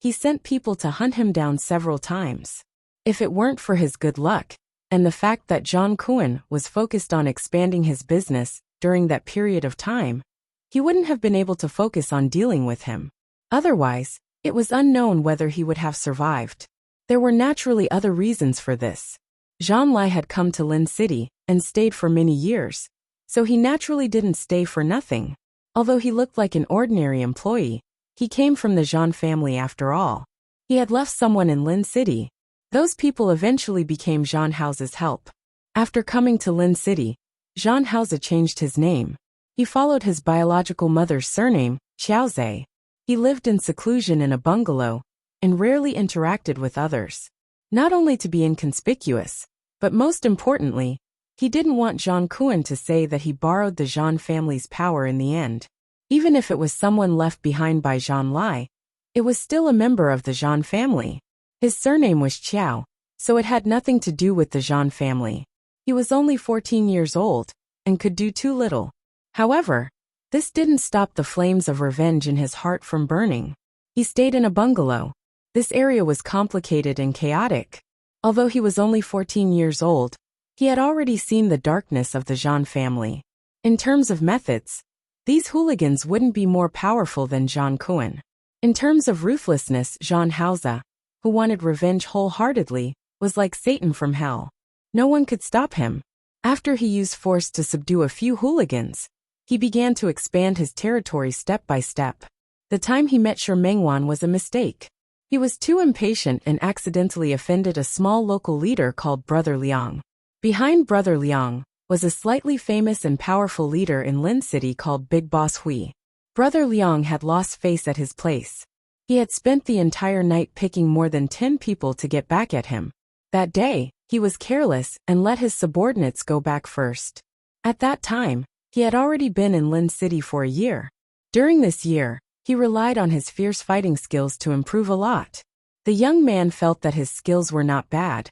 he sent people to hunt him down several times. If it weren't for his good luck, and the fact that Zhang Kuan was focused on expanding his business during that period of time, he wouldn't have been able to focus on dealing with him. Otherwise, it was unknown whether he would have survived. There were naturally other reasons for this. Zhan Lai had come to Lin City and stayed for many years, so he naturally didn't stay for nothing. Although he looked like an ordinary employee, he came from the Zhan family after all. He had left someone in Lin City. Those people eventually became Zhan Haozi's help. After coming to Lin City, Zhan Haozi changed his name. He followed his biological mother's surname, Qiaozhe. He lived in seclusion in a bungalow, and rarely interacted with others. Not only to be inconspicuous, but most importantly, he didn't want Zhang Kuan to say that he borrowed the Zhan family's power in the end. Even if it was someone left behind by Zhan Lai, it was still a member of the Zhan family. His surname was Qiao, so it had nothing to do with the Zhan family. He was only 14 years old, and could do too little. However, this didn't stop the flames of revenge in his heart from burning. He stayed in a bungalow. This area was complicated and chaotic. Although he was only 14 years old, he had already seen the darkness of the Zhan family. In terms of methods, these hooligans wouldn't be more powerful than Zhang Kuan. In terms of ruthlessness, Zhan Haozi, who wanted revenge wholeheartedly, was like Satan from hell. No one could stop him. After he used force to subdue a few hooligans, he began to expand his territory step by step. The time he met Shi Mingwan was a mistake. He was too impatient and accidentally offended a small local leader called Brother Liang. Behind Brother Liang was a slightly famous and powerful leader in Lin City called Big Boss Hui. Brother Liang had lost face at his place. He had spent the entire night picking more than 10 people to get back at him. That day, he was careless and let his subordinates go back first. At that time, he had already been in Lin City for a year. During this year, he relied on his fierce fighting skills to improve a lot. The young man felt that his skills were not bad,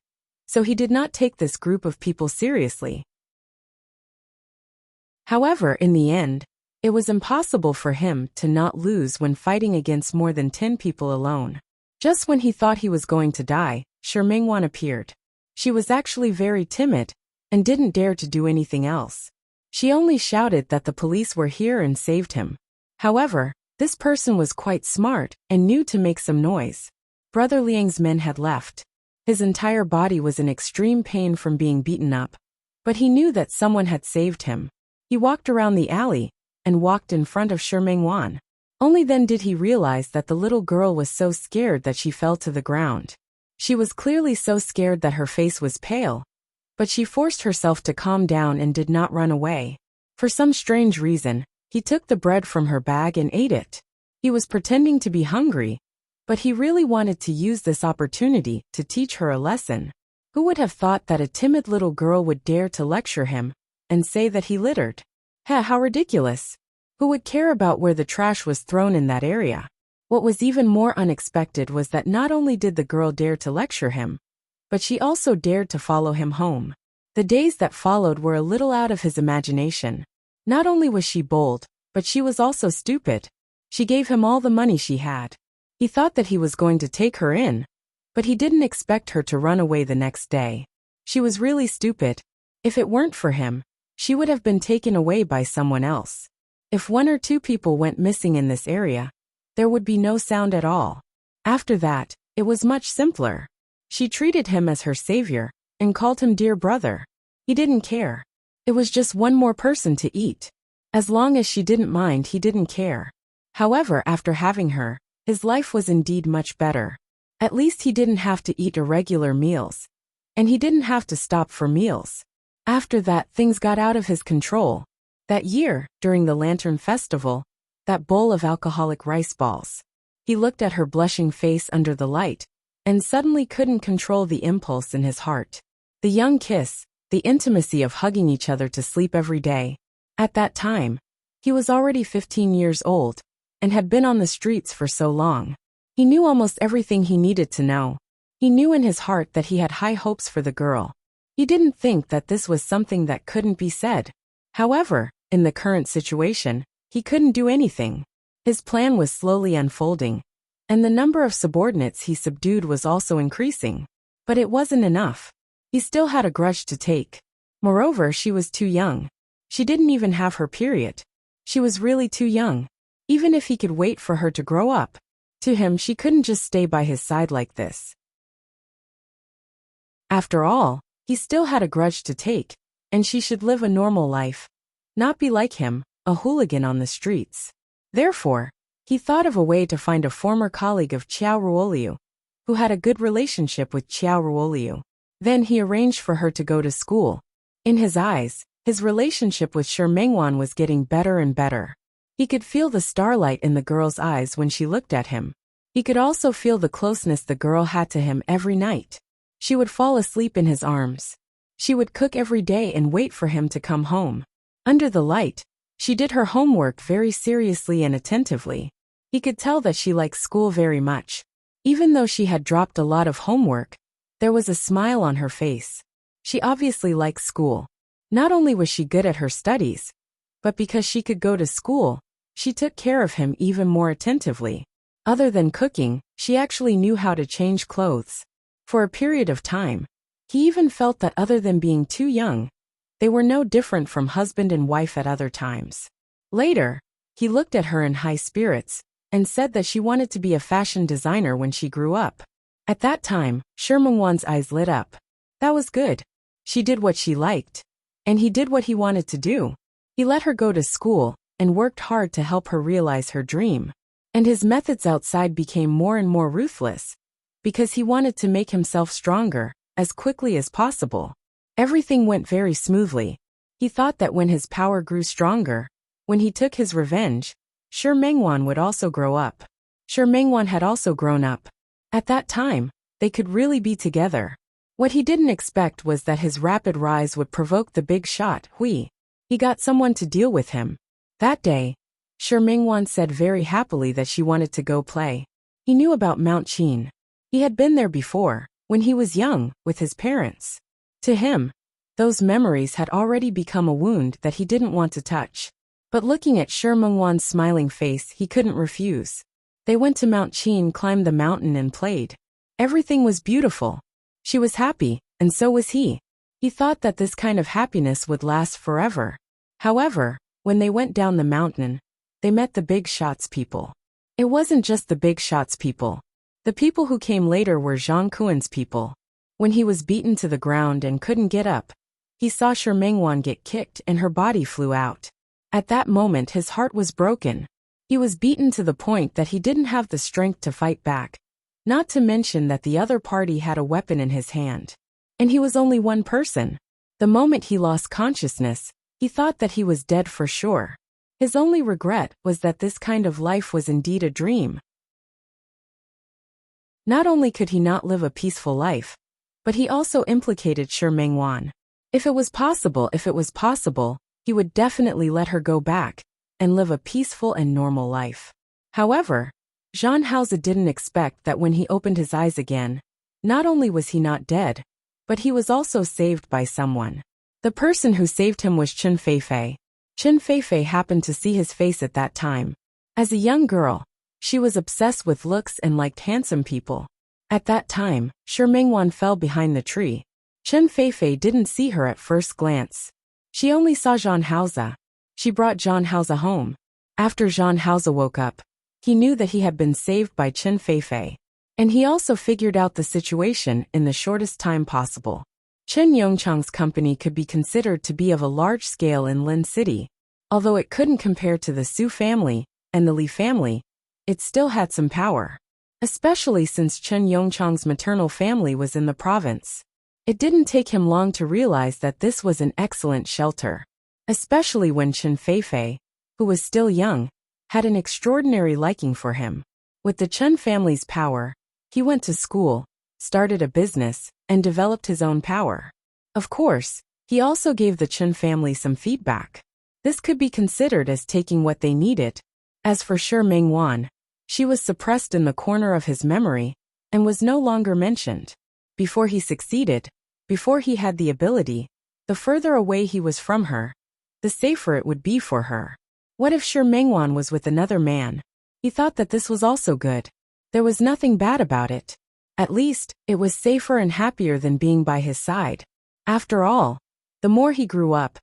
so he did not take this group of people seriously. However, in the end, it was impossible for him to not lose when fighting against more than 10 people alone. Just when he thought he was going to die, Shi Mingwan appeared. She was actually very timid and didn't dare to do anything else. She only shouted that the police were here and saved him. However, this person was quite smart and knew to make some noise. Brother Liang's men had left. His entire body was in extreme pain from being beaten up, but he knew that someone had saved him. He walked around the alley and walked in front of Shi Mingwan. Only then did he realize that the little girl was so scared that she fell to the ground. She was clearly so scared that her face was pale, but she forced herself to calm down and did not run away. For some strange reason, he took the bread from her bag and ate it. He was pretending to be hungry, but he really wanted to use this opportunity to teach her a lesson. Who would have thought that a timid little girl would dare to lecture him and say that he littered? How ridiculous. Who would care about where the trash was thrown in that area? What was even more unexpected was that not only did the girl dare to lecture him, but she also dared to follow him home. The days that followed were a little out of his imagination. Not only was she bold, but she was also stupid. She gave him all the money she had. He thought that he was going to take her in, but he didn't expect her to run away the next day. She was really stupid. If it weren't for him, she would have been taken away by someone else. If 1 or 2 people went missing in this area, there would be no sound at all. After that, it was much simpler. She treated him as her savior and called him dear brother. He didn't care. It was just one more person to eat. As long as she didn't mind, he didn't care. However, after having her, his life was indeed much better. At least he didn't have to eat irregular meals, and he didn't have to stop for meals. After that, things got out of his control. That year, during the Lantern Festival, that bowl of alcoholic rice balls. He looked at her blushing face under the light, and suddenly couldn't control the impulse in his heart. The young kiss, the intimacy of hugging each other to sleep every day. At that time, he was already 15 years old, and had been on the streets for so long. He knew almost everything he needed to know. He knew in his heart that he had high hopes for the girl. He didn't think that this was something that couldn't be said. However, in the current situation, he couldn't do anything. His plan was slowly unfolding, and the number of subordinates he subdued was also increasing. But it wasn't enough. He still had a grudge to take. Moreover, she was too young. She didn't even have her period. She was really too young. Even if he could wait for her to grow up, to him she couldn't just stay by his side like this. After all, he still had a grudge to take, and she should live a normal life, not be like him, a hooligan on the streets. Therefore, he thought of a way to find a former colleague of Qiao Ruoliu, who had a good relationship with Qiao Ruoliu. Then he arranged for her to go to school. In his eyes, his relationship with Shi Mingwan was getting better and better. He could feel the starlight in the girl's eyes when she looked at him. He could also feel the closeness the girl had to him every night. She would fall asleep in his arms. She would cook every day and wait for him to come home. Under the light, she did her homework very seriously and attentively. He could tell that she liked school very much. Even though she had dropped a lot of homework, there was a smile on her face. She obviously liked school. Not only was she good at her studies, but because she could go to school, she took care of him even more attentively. Other than cooking, she actually knew how to change clothes. For a period of time, he even felt that other than being too young, they were no different from husband and wife at other times. Later, he looked at her in high spirits and said that she wanted to be a fashion designer when she grew up. At that time, Shi Mingwan's eyes lit up. That was good. She did what she liked, and he did what he wanted to do. He let her go to school and worked hard to help her realize her dream. And his methods outside became more and more ruthless, because he wanted to make himself stronger as quickly as possible. Everything went very smoothly. He thought that when his power grew stronger, when he took his revenge, Shi Mingwan would also grow up. Shi Mingwan had also grown up. At that time, they could really be together. What he didn't expect was that his rapid rise would provoke the big shot, Hui. He got someone to deal with him. That day, Shi Mingwan said very happily that she wanted to go play. He knew about Mount Qin. He had been there before, when he was young, with his parents. To him, those memories had already become a wound that he didn't want to touch. But looking at Shi Mingwan's smiling face, he couldn't refuse. They went to Mount Qin, climbed the mountain and played. Everything was beautiful. She was happy, and so was he. He thought that this kind of happiness would last forever. However, when they went down the mountain, they met the big shots people. It wasn't just the big shots people. The people who came later were Zhang Kuan's people. When he was beaten to the ground and couldn't get up, he saw Shi Mingwan get kicked and her body flew out. At that moment his heart was broken. He was beaten to the point that he didn't have the strength to fight back. Not to mention that the other party had a weapon in his hand. And he was only one person. The moment he lost consciousness, he thought that he was dead for sure. His only regret was that this kind of life was indeed a dream. Not only could he not live a peaceful life, but he also implicated Shi Mingwan. If it was possible, he would definitely let her go back and live a peaceful and normal life. However, Zhang Haozi didn't expect that when he opened his eyes again, not only was he not dead, but he was also saved by someone. The person who saved him was Chen Feifei. Chen Feifei happened to see his face at that time. As a young girl, she was obsessed with looks and liked handsome people. At that time, Shi Mingwan fell behind the tree. Chen Feifei didn't see her at first glance. She only saw Zhang Haozi. She brought Zhang Haozi home. After Zhang Haozi woke up, he knew that he had been saved by Chen Feifei. And he also figured out the situation in the shortest time possible. Chen Yongchang's company could be considered to be of a large scale in Lin City. Although it couldn't compare to the Su family and the Li family, it still had some power. Especially since Chen Yongchang's maternal family was in the province. It didn't take him long to realize that this was an excellent shelter. Especially when Chen Feifei, who was still young, had an extraordinary liking for him. With the Chen family's power, he went to school, started a business, and developed his own power. Of course, he also gave the Chen family some feedback. This could be considered as taking what they needed. As for Shi Mingwan, she was suppressed in the corner of his memory, and was no longer mentioned. Before he succeeded, before he had the ability, the further away he was from her, the safer it would be for her. What if Shi Mingwan was with another man? He thought that this was also good. There was nothing bad about it. At least, it was safer and happier than being by his side. After all, the more he grew up,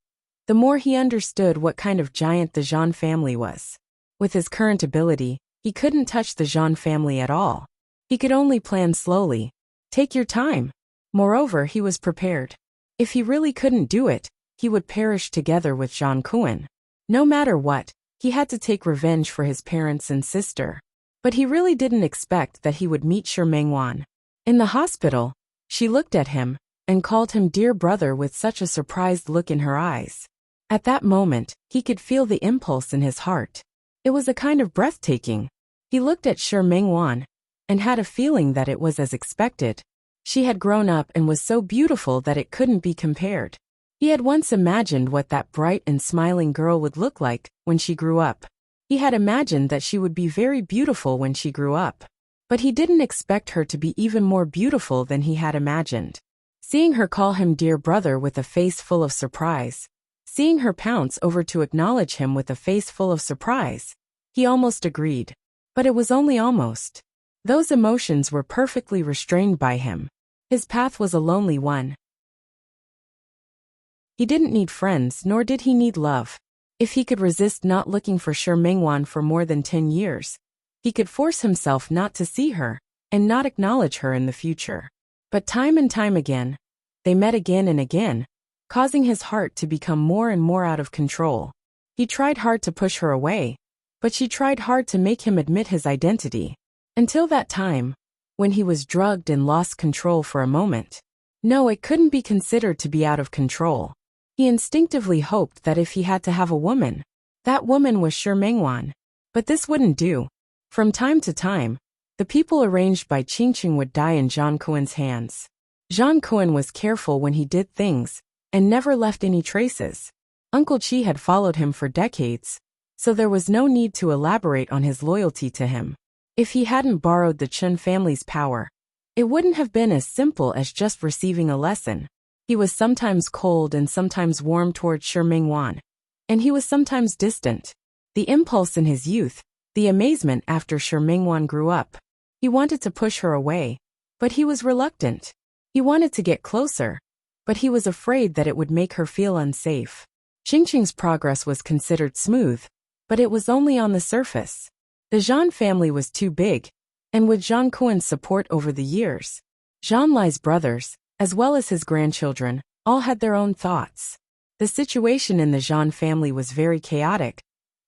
the more he understood what kind of giant the Zhang family was. With his current ability, he couldn't touch the Zhang family at all. He could only plan slowly. Take your time. Moreover, he was prepared. If he really couldn't do it, he would perish together with Zhang Kuan. No matter what, he had to take revenge for his parents and sister. But he really didn't expect that he would meet Shi Mingwan. In the hospital, she looked at him and called him dear brother with such a surprised look in her eyes. At that moment, he could feel the impulse in his heart. It was a kind of breathtaking. He looked at Shi Mingwan and had a feeling that it was as expected. She had grown up and was so beautiful that it couldn't be compared. He had once imagined what that bright and smiling girl would look like when she grew up. He had imagined that she would be very beautiful when she grew up. But he didn't expect her to be even more beautiful than he had imagined. Seeing her call him dear brother with a face full of surprise, seeing her pounce over to acknowledge him with a face full of surprise, he almost agreed. But it was only almost. Those emotions were perfectly restrained by him. His path was a lonely one. He didn't need friends, nor did he need love. If he could resist not looking for Shi Mingwan for more than 10 years, he could force himself not to see her and not acknowledge her in the future. But time and time again, they met again and again, causing his heart to become more and more out of control. He tried hard to push her away, but she tried hard to make him admit his identity. Until that time, when he was drugged and lost control for a moment. No, it couldn't be considered to be out of control. He instinctively hoped that if he had to have a woman, that woman was Shi Mingwan. But this wouldn't do. From time to time, the people arranged by Qingqing would die in Zhang Kuan's hands. Zhang Kuan was careful when he did things, and never left any traces. Uncle Qi had followed him for decades, so there was no need to elaborate on his loyalty to him. If he hadn't borrowed the Chen family's power, it wouldn't have been as simple as just receiving a lesson. He was sometimes cold and sometimes warm toward Shi Mingwan, and he was sometimes distant. The impulse in his youth, the amazement after Shi Mingwan grew up. He wanted to push her away, but he was reluctant. He wanted to get closer, but he was afraid that it would make her feel unsafe. Qingqing's progress was considered smooth, but it was only on the surface. The Zhan family was too big, and with Zhang Kuan's support over the years, Zhan Lai's brothers, as well as his grandchildren, all had their own thoughts. The situation in the Zhan family was very chaotic,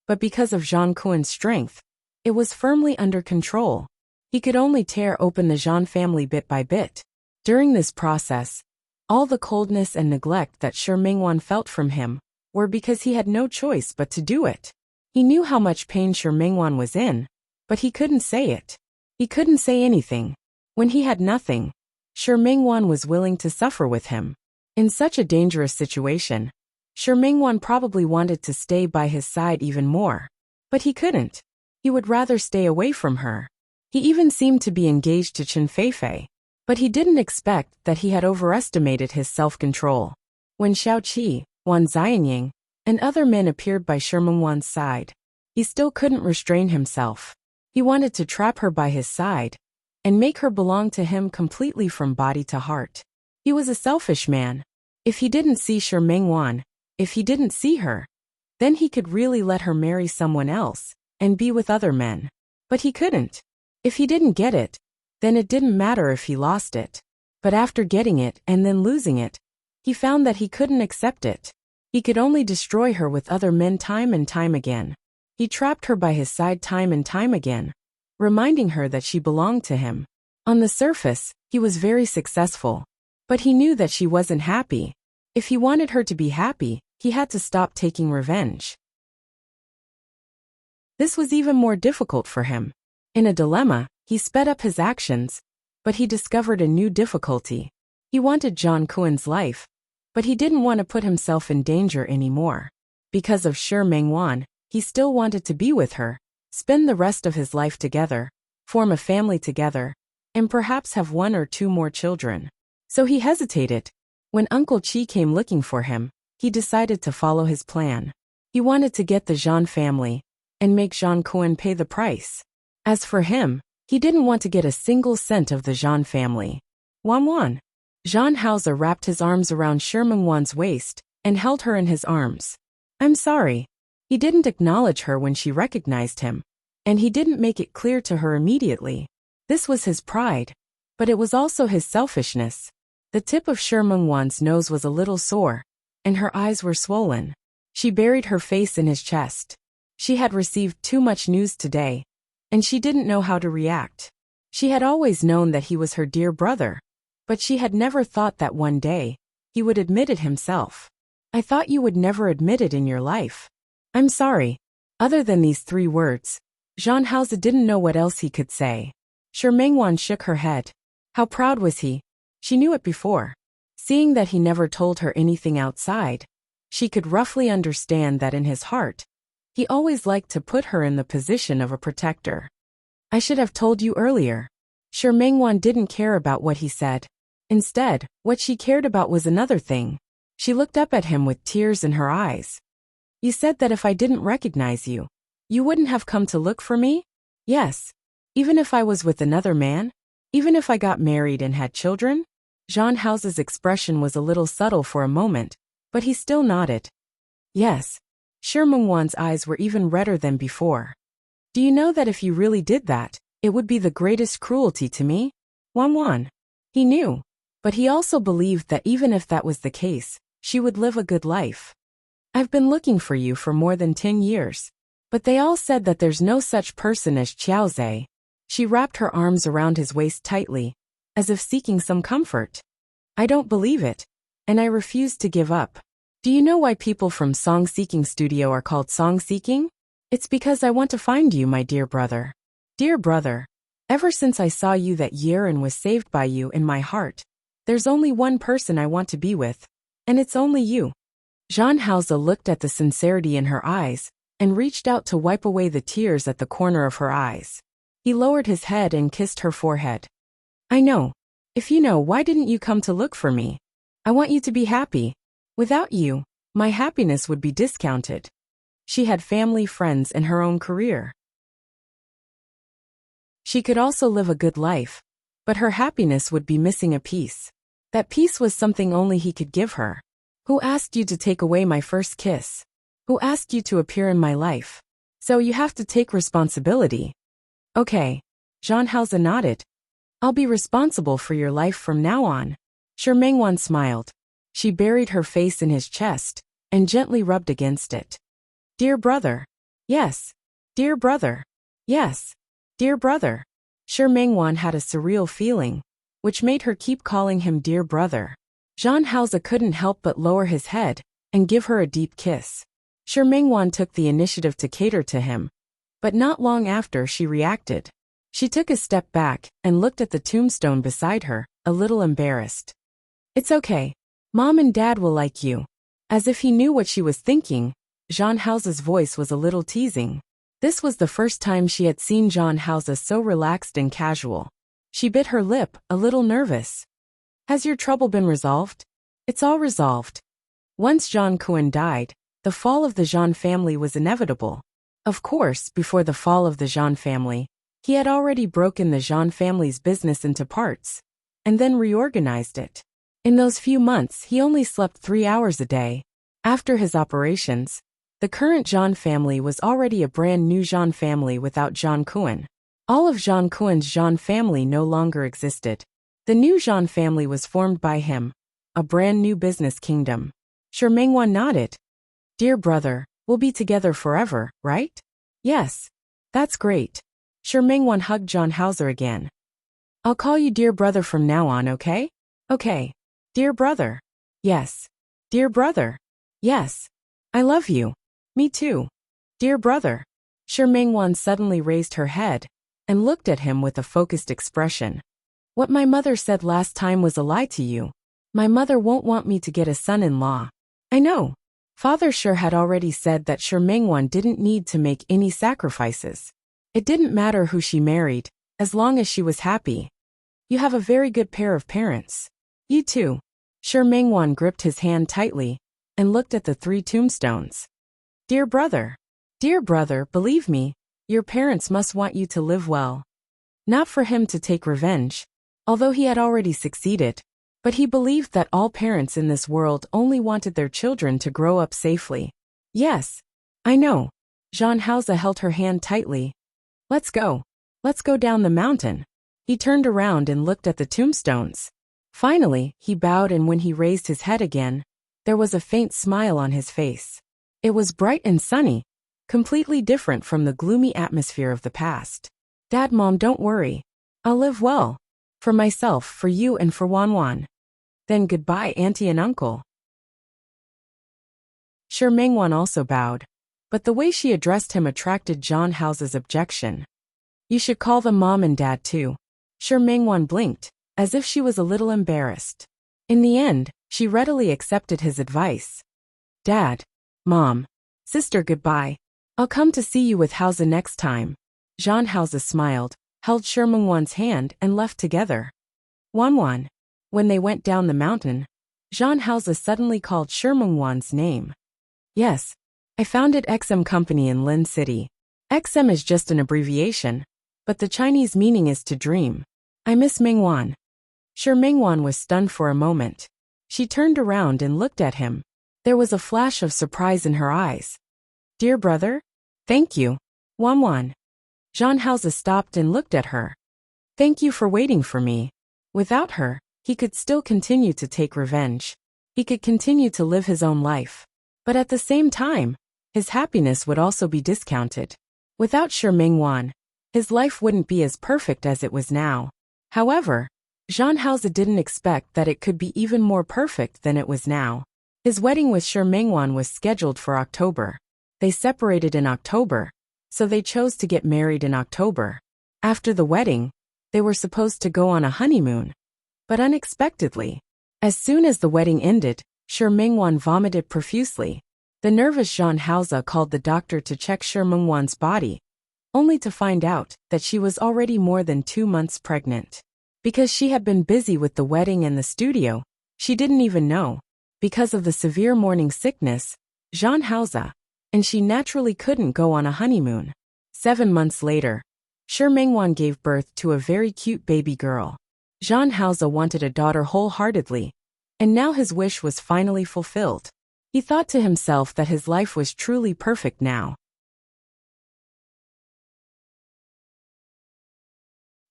but because of Zhang Kuan's strength, it was firmly under control. He could only tear open the Zhan family bit by bit. During this process, all the coldness and neglect that Shi Mingwan felt from him were because he had no choice but to do it. He knew how much pain Shi Mingwan was in, but he couldn't say it. He couldn't say anything. When he had nothing, Shi Mingwan was willing to suffer with him. In such a dangerous situation, Shi Mingwan probably wanted to stay by his side even more. But he couldn't. He would rather stay away from her. He even seemed to be engaged to Chen Feifei. But he didn't expect that he had overestimated his self-control. When Xiao Qi, Wan Zianying, and other men appeared by Shi Mingwan's side, he still couldn't restrain himself. He wanted to trap her by his side and make her belong to him completely from body to heart. He was a selfish man. If he didn't see Shi Mingwan, if he didn't see her, then he could really let her marry someone else and be with other men. But he couldn't. If he didn't get it, then it didn't matter if he lost it. But after getting it and then losing it, he found that he couldn't accept it. He could only destroy her with other men time and time again. He trapped her by his side time and time again, reminding her that she belonged to him. On the surface, he was very successful. But he knew that she wasn't happy. If he wanted her to be happy, he had to stop taking revenge. This was even more difficult for him. In a dilemma, he sped up his actions, but he discovered a new difficulty. He wanted Zhang Kuan's life, but he didn't want to put himself in danger anymore. Because of Shi Mingwan, he still wanted to be with her, spend the rest of his life together, form a family together, and perhaps have 1 or 2 more children. So he hesitated. When Uncle Qi came looking for him, he decided to follow his plan. He wanted to get the Zhan family and make Zhang Kuan pay the price. As for him, he didn't want to get a single cent of the Zhan family. Wan. Zhan Haozi wrapped his arms around Shi Mingwan's waist and held her in his arms. I'm sorry. He didn't acknowledge her when she recognized him, and he didn't make it clear to her immediately. This was his pride, but it was also his selfishness. The tip of Shi Mingwan's nose was a little sore, and her eyes were swollen. She buried her face in his chest. She had received too much news today, and she didn't know how to react. She had always known that he was her dear brother, but she had never thought that one day he would admit it himself. I thought you would never admit it in your life. I'm sorry. Other than these 3 words, Zhan Haozi didn't know what else he could say. Shi Mingwan shook her head. How proud was he? She knew it before. Seeing that he never told her anything outside, she could roughly understand that in his heart, he always liked to put her in the position of a protector. I should have told you earlier. Shi Mingwan didn't care about what he said. Instead, what she cared about was another thing. She looked up at him with tears in her eyes. You said that if I didn't recognize you, you wouldn't have come to look for me? Yes. Even if I was with another man? Even if I got married and had children? Zhan Haozi's expression was a little subtle for a moment, but he still nodded. Yes. Shi Mingwan's eyes were even redder than before. Do you know that if you really did that, it would be the greatest cruelty to me? Wan. He knew, but he also believed that even if that was the case, she would live a good life. I've been looking for you for more than 10 years, but they all said that there's no such person as Qiaozhe. She wrapped her arms around his waist tightly, as if seeking some comfort. I don't believe it, and I refuse to give up. Do you know why people from Song Seeking Studio are called Song Seeking? It's because I want to find you, my dear brother. Dear brother, ever since I saw you that year and was saved by you in my heart, there's only one person I want to be with, and it's only you. Jean Hauser looked at the sincerity in her eyes and reached out to wipe away the tears at the corner of her eyes. He lowered his head and kissed her forehead. I know. If you know, why didn't you come to look for me? I want you to be happy. Without you, my happiness would be discounted. She had family, friends, and her own career. She could also live a good life, but her happiness would be missing a piece. That piece was something only he could give her. Who asked you to take away my first kiss? Who asked you to appear in my life? So you have to take responsibility. Okay. Jean Hauser nodded. I'll be responsible for your life from now on. Shi Mengwan smiled. She buried her face in his chest and gently rubbed against it. Dear brother. Yes. Dear brother. Yes. Dear brother. Shi Mengwan had a surreal feeling, which made her keep calling him dear brother. Jean Hauser couldn't help but lower his head and give her a deep kiss. Shi Mengwan took the initiative to cater to him, but not long after she reacted. She took a step back and looked at the tombstone beside her, a little embarrassed. It's okay. Mom and Dad will like you. As if he knew what she was thinking, Jean Hauser's voice was a little teasing. This was the first time she had seen Jean Hauser so relaxed and casual. She bit her lip, a little nervous. Has your trouble been resolved? It's all resolved. Once Jean Kuan died, the fall of the Jean family was inevitable. Of course, before the fall of the Jean family, he had already broken the Jean family's business into parts, and then reorganized it. In those few months, he only slept 3 hours a day. After his operations, the current Jean family was already a brand new Jean family without Jean Kuan. All of Jean Kuan's Jean family no longer existed. The new Jean family was formed by him, a brand new business kingdom. Shi Mengwan nodded. Dear brother, we'll be together forever, right? Yes. That's great. Shi Mengwan hugged Jean Hauser again. I'll call you dear brother from now on, okay? Okay. Dear brother. Yes. Dear brother. Yes. I love you. Me too. Dear brother. Shi Mengwan suddenly raised her head and looked at him with a focused expression. What my mother said last time was a lie to you. My mother won't want me to get a son-in-law. I know. Father Shi had already said that Shi Mengwan didn't need to make any sacrifices. It didn't matter who she married, as long as she was happy. You have a very good pair of parents. You too. Shi Mengwan gripped his hand tightly and looked at the 3 tombstones. Dear brother. Dear brother, believe me, your parents must want you to live well. Not for him to take revenge, although he had already succeeded, but he believed that all parents in this world only wanted their children to grow up safely. Yes. I know. Jean Hauser held her hand tightly. Let's go. Let's go down the mountain. He turned around and looked at the tombstones. Finally, he bowed, and when he raised his head again, there was a faint smile on his face. It was bright and sunny, completely different from the gloomy atmosphere of the past. Dad, Mom, don't worry. I'll live well. For myself, for you, and for Wanwan. Then goodbye, Auntie and Uncle. Shi Mengwan also bowed, but the way she addressed him attracted Jean Hauser's objection. You should call them Mom and Dad too. Shi Mengwan blinked, as if she was a little embarrassed. In the end, she readily accepted his advice. Dad, Mom, Sister, goodbye. I'll come to see you with Hauser next time. Jean Hauser smiled, held Shi Mengwan's hand, and left together. Wanwan. When they went down the mountain, Jean Hauser suddenly called Shi Mengwan's name. Yes. I founded XM Company in Lin City. XM is just an abbreviation, but the Chinese meaning is to dream. I miss Mengwan. Shi Mengwan was stunned for a moment. She turned around and looked at him. There was a flash of surprise in her eyes. Dear brother? Thank you. Wanwan. Jean Hauser stopped and looked at her. Thank you for waiting for me. Without her, he could still continue to take revenge. He could continue to live his own life. But at the same time, his happiness would also be discounted. Without Shi Mengwan, his life wouldn't be as perfect as it was now. However, Jean Hauser didn't expect that it could be even more perfect than it was now. His wedding with Shi Mengwan was scheduled for October. They separated in October, so they chose to get married in October. After the wedding, they were supposed to go on a honeymoon. But unexpectedly, as soon as the wedding ended, Shi Mingwan vomited profusely. The nervous Zhang Haoze called the doctor to check Shi Mingwan's body, only to find out that she was already more than 2 months pregnant. Because she had been busy with the wedding and the studio, she didn't even know. Because of the severe morning sickness, Zhang Haoze, and she naturally couldn't go on a honeymoon. 7 months later, Shi Mingwan gave birth to a very cute baby girl. Zhang Haoze wanted a daughter wholeheartedly, and now his wish was finally fulfilled. He thought to himself that his life was truly perfect now.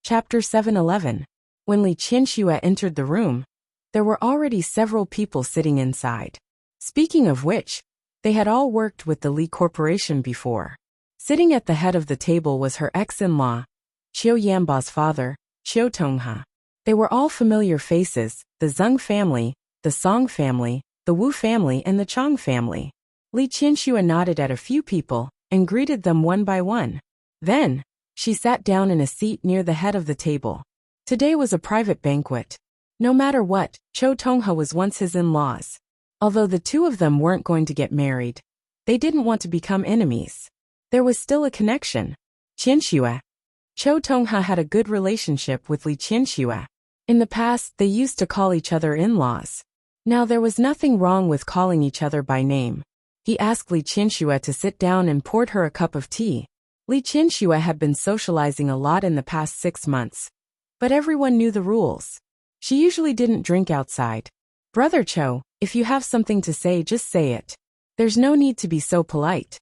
Chapter 7:11. When Li Qianxue entered the room, there were already several people sitting inside. Speaking of which, they had all worked with the Li Corporation before. Sitting at the head of the table was her ex-in-law, Qiu Yanba's father, Qiu Tonghe. They were all familiar faces, the Zeng family, the Song family, the Wu family and the Chang family. Li Qianxue nodded at a few people and greeted them one by one. Then, she sat down in a seat near the head of the table. Today was a private banquet. No matter what, Qiu Tonghe was once his in-laws. Although the two of them weren't going to get married, they didn't want to become enemies. There was still a connection. Qianxue. Qiu Tonghe had a good relationship with Li Qianxue. In the past, they used to call each other in-laws. Now there was nothing wrong with calling each other by name. He asked Li Qianxue to sit down and poured her a cup of tea. Li Qianxue had been socializing a lot in the past 6 months, but everyone knew the rules. She usually didn't drink outside. Brother Qiu, if you have something to say, just say it. There's no need to be so polite.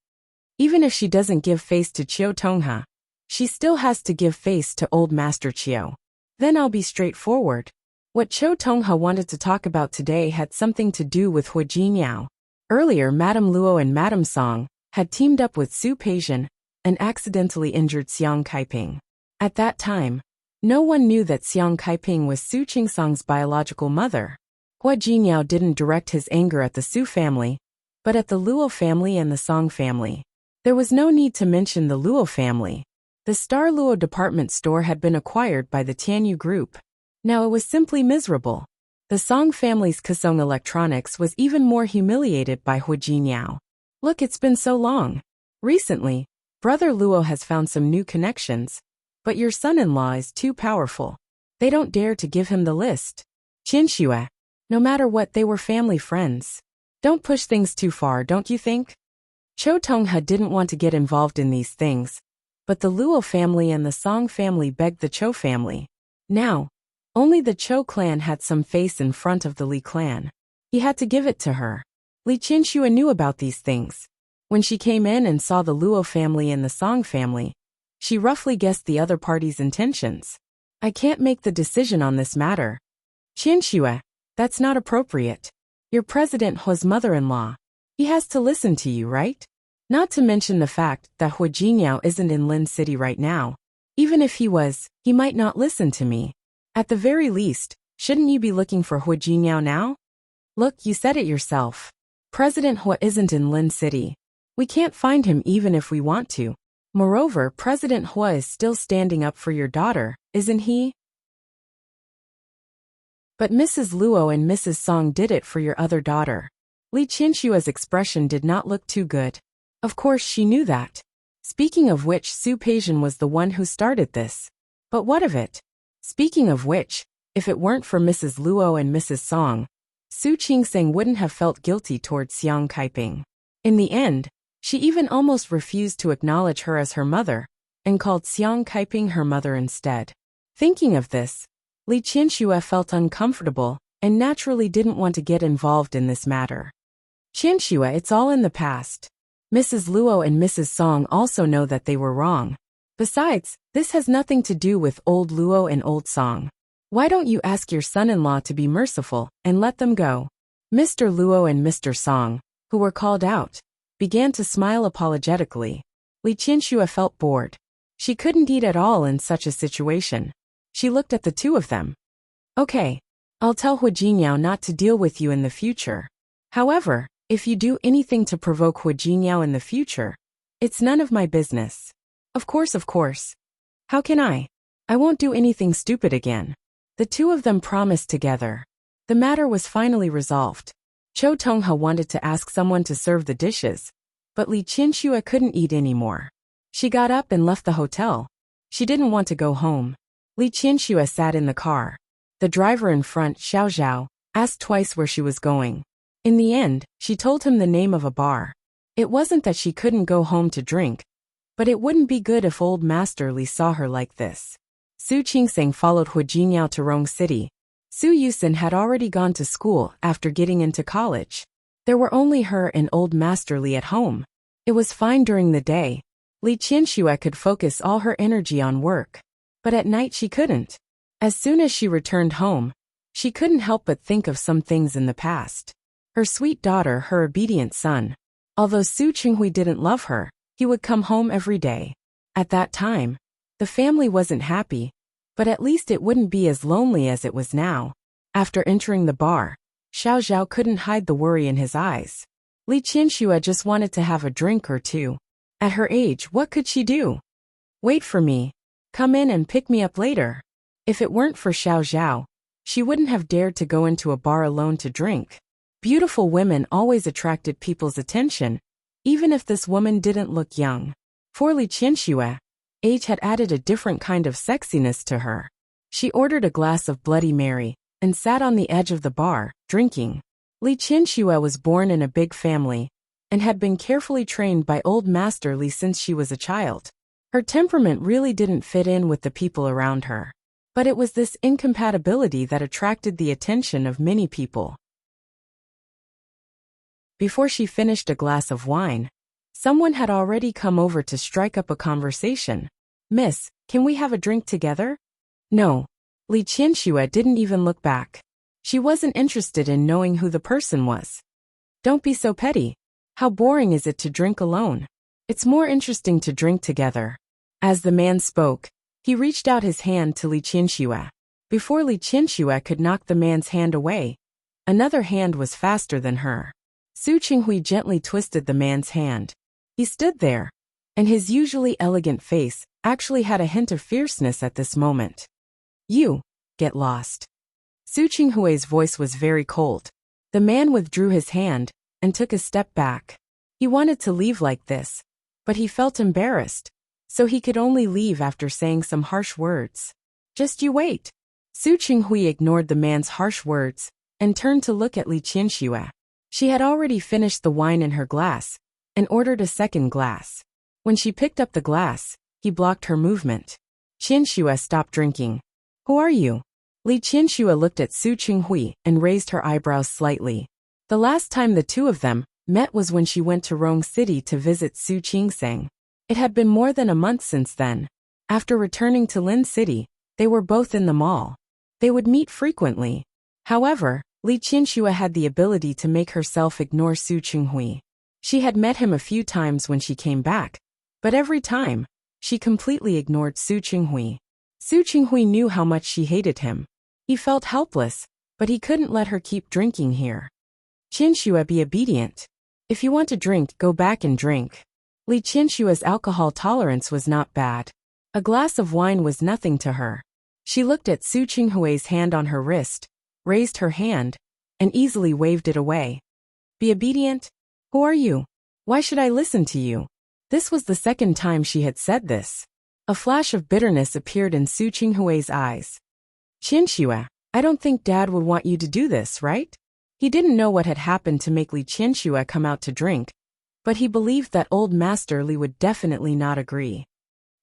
Even if she doesn't give face to Qiu Tonghe, she still has to give face to old Master Qiu. Then I'll be straightforward. What Qiu Tonghe wanted to talk about today had something to do with Hu Jinyao. Earlier, Madame Luo and Madame Song had teamed up with Su Peixian and accidentally injured Xiang Kaiping. At that time, no one knew that Xiang Kaiping was Su Qingsong's biological mother. Hu Jinyao didn't direct his anger at the Su family, but at the Luo family and the Song family. There was no need to mention the Luo family. The Star Luo department store had been acquired by the Tianyu Group. Now it was simply miserable. The Song family's Kasong Electronics was even more humiliated by Hu Jinyao. Look, it's been so long. Recently, Brother Luo has found some new connections, but your son-in-law is too powerful. They don't dare to give him the list. Qianxue. No matter what, they were family friends. Don't push things too far, don't you think? Qiu Tonghe didn't want to get involved in these things, but the Luo family and the Song family begged the Qiu family. Now, only the Qiu clan had some face in front of the Li clan. He had to give it to her. Li Qianxue knew about these things. When she came in and saw the Luo family and the Song family, she roughly guessed the other party's intentions. I can't make the decision on this matter. Qianxue, that's not appropriate. You're President Hu's mother-in-law. He has to listen to you, right? Not to mention the fact that Hu Jinyao isn't in Lin City right now. Even if he was, he might not listen to me. At the very least, shouldn't you be looking for Hu Jinyao now? Look, you said it yourself. President Hu isn't in Lin City. We can't find him even if we want to. Moreover, President Hu is still standing up for your daughter, isn't he? But Mrs. Luo and Mrs. Song did it for your other daughter. Li Qianxue's expression did not look too good. Of course she knew that. Speaking of which, Su Peixian was the one who started this. But what of it? Speaking of which, if it weren't for Mrs. Luo and Mrs. Song, Su Qingsang wouldn't have felt guilty towards Xiang Kaiping. In the end, she even almost refused to acknowledge her as her mother, and called Xiang Kaiping her mother instead. Thinking of this, Li Qianxue felt uncomfortable and naturally didn't want to get involved in this matter. Qianxue, it's all in the past. Mrs. Luo and Mrs. Song also know that they were wrong. Besides, this has nothing to do with old Luo and old Song. Why don't you ask your son-in-law to be merciful and let them go? Mr. Luo and Mr. Song, who were called out, began to smile apologetically. Li Qianxue felt bored. She couldn't eat at all in such a situation. She looked at the two of them. Okay, I'll tell Hu Jinyao not to deal with you in the future. However, if you do anything to provoke Hu Jinyao in the future, it's none of my business. Of course. How can I? I won't do anything stupid again. The two of them promised together. The matter was finally resolved. Cho Tongha wanted to ask someone to serve the dishes, but Li Qianxue couldn't eat anymore. She got up and left the hotel. She didn't want to go home. Li Qianxue sat in the car. The driver in front, Xiao Zhao, asked twice where she was going. In the end, she told him the name of a bar. It wasn't that she couldn't go home to drink, but it wouldn't be good if old Master Li saw her like this. Su Qingseng followed Hu Jingyao to Rong City. Su Yusin had already gone to school after getting into college. There were only her and old Master Li at home. It was fine during the day. Li Qianxue could focus all her energy on work. But at night she couldn't. As soon as she returned home, she couldn't help but think of some things in the past. Her sweet daughter, her obedient son. Although Su Qinghui didn't love her, he would come home every day. At that time, the family wasn't happy, but at least it wouldn't be as lonely as it was now. After entering the bar, Xiao Zhao couldn't hide the worry in his eyes. Li Qianxue just wanted to have a drink or two. At her age, what could she do? Wait for me. Come in and pick me up later. If it weren't for Xiao Zhao, she wouldn't have dared to go into a bar alone to drink. Beautiful women always attracted people's attention, even if this woman didn't look young. For Li Qianxue, age had added a different kind of sexiness to her. She ordered a glass of Bloody Mary and sat on the edge of the bar, drinking. Li Qianxue was born in a big family and had been carefully trained by old Master Li since she was a child. Her temperament really didn't fit in with the people around her. But it was this incompatibility that attracted the attention of many people. Before she finished a glass of wine, someone had already come over to strike up a conversation. Miss, can we have a drink together? No. Li Qianxue didn't even look back. She wasn't interested in knowing who the person was. Don't be so petty. How boring is it to drink alone? It's more interesting to drink together. As the man spoke, he reached out his hand to Li Qianxue. Before Li Qianxue could knock the man's hand away, another hand was faster than her. Su Qinghui gently twisted the man's hand. He stood there, and his usually elegant face actually had a hint of fierceness at this moment. You, get lost. Su Qinghui's voice was very cold. The man withdrew his hand and took a step back. He wanted to leave like this, but he felt embarrassed, so he could only leave after saying some harsh words. Just you wait. Su Qinghui ignored the man's harsh words and turned to look at Li Qianxue. She had already finished the wine in her glass and ordered a second glass. When she picked up the glass, he blocked her movement. Qianxue stopped drinking. Who are you? Li Qianxue looked at Su Qinghui and raised her eyebrows slightly. The last time the two of them met was when she went to Rong City to visit Su Qingseng. It had been more than a month since then. After returning to Lin City, they were both in the mall. They would meet frequently. However, Li Qianxue had the ability to make herself ignore Su Qinghui. She had met him a few times when she came back, but every time, she completely ignored Su Qinghui. Su Qinghui knew how much she hated him. He felt helpless, but he couldn't let her keep drinking here. Qianxue, be obedient. If you want to drink, go back and drink. Li Qianxue's alcohol tolerance was not bad. A glass of wine was nothing to her. She looked at Su Qinghui's hand on her wrist, raised her hand, and easily waved it away. Be obedient? Who are you? Why should I listen to you? This was the second time she had said this. A flash of bitterness appeared in Su Qinghui's eyes. Qianxue, I don't think Dad would want you to do this, right? He didn't know what had happened to make Li Qianxue come out to drink, but he believed that old Master Li would definitely not agree.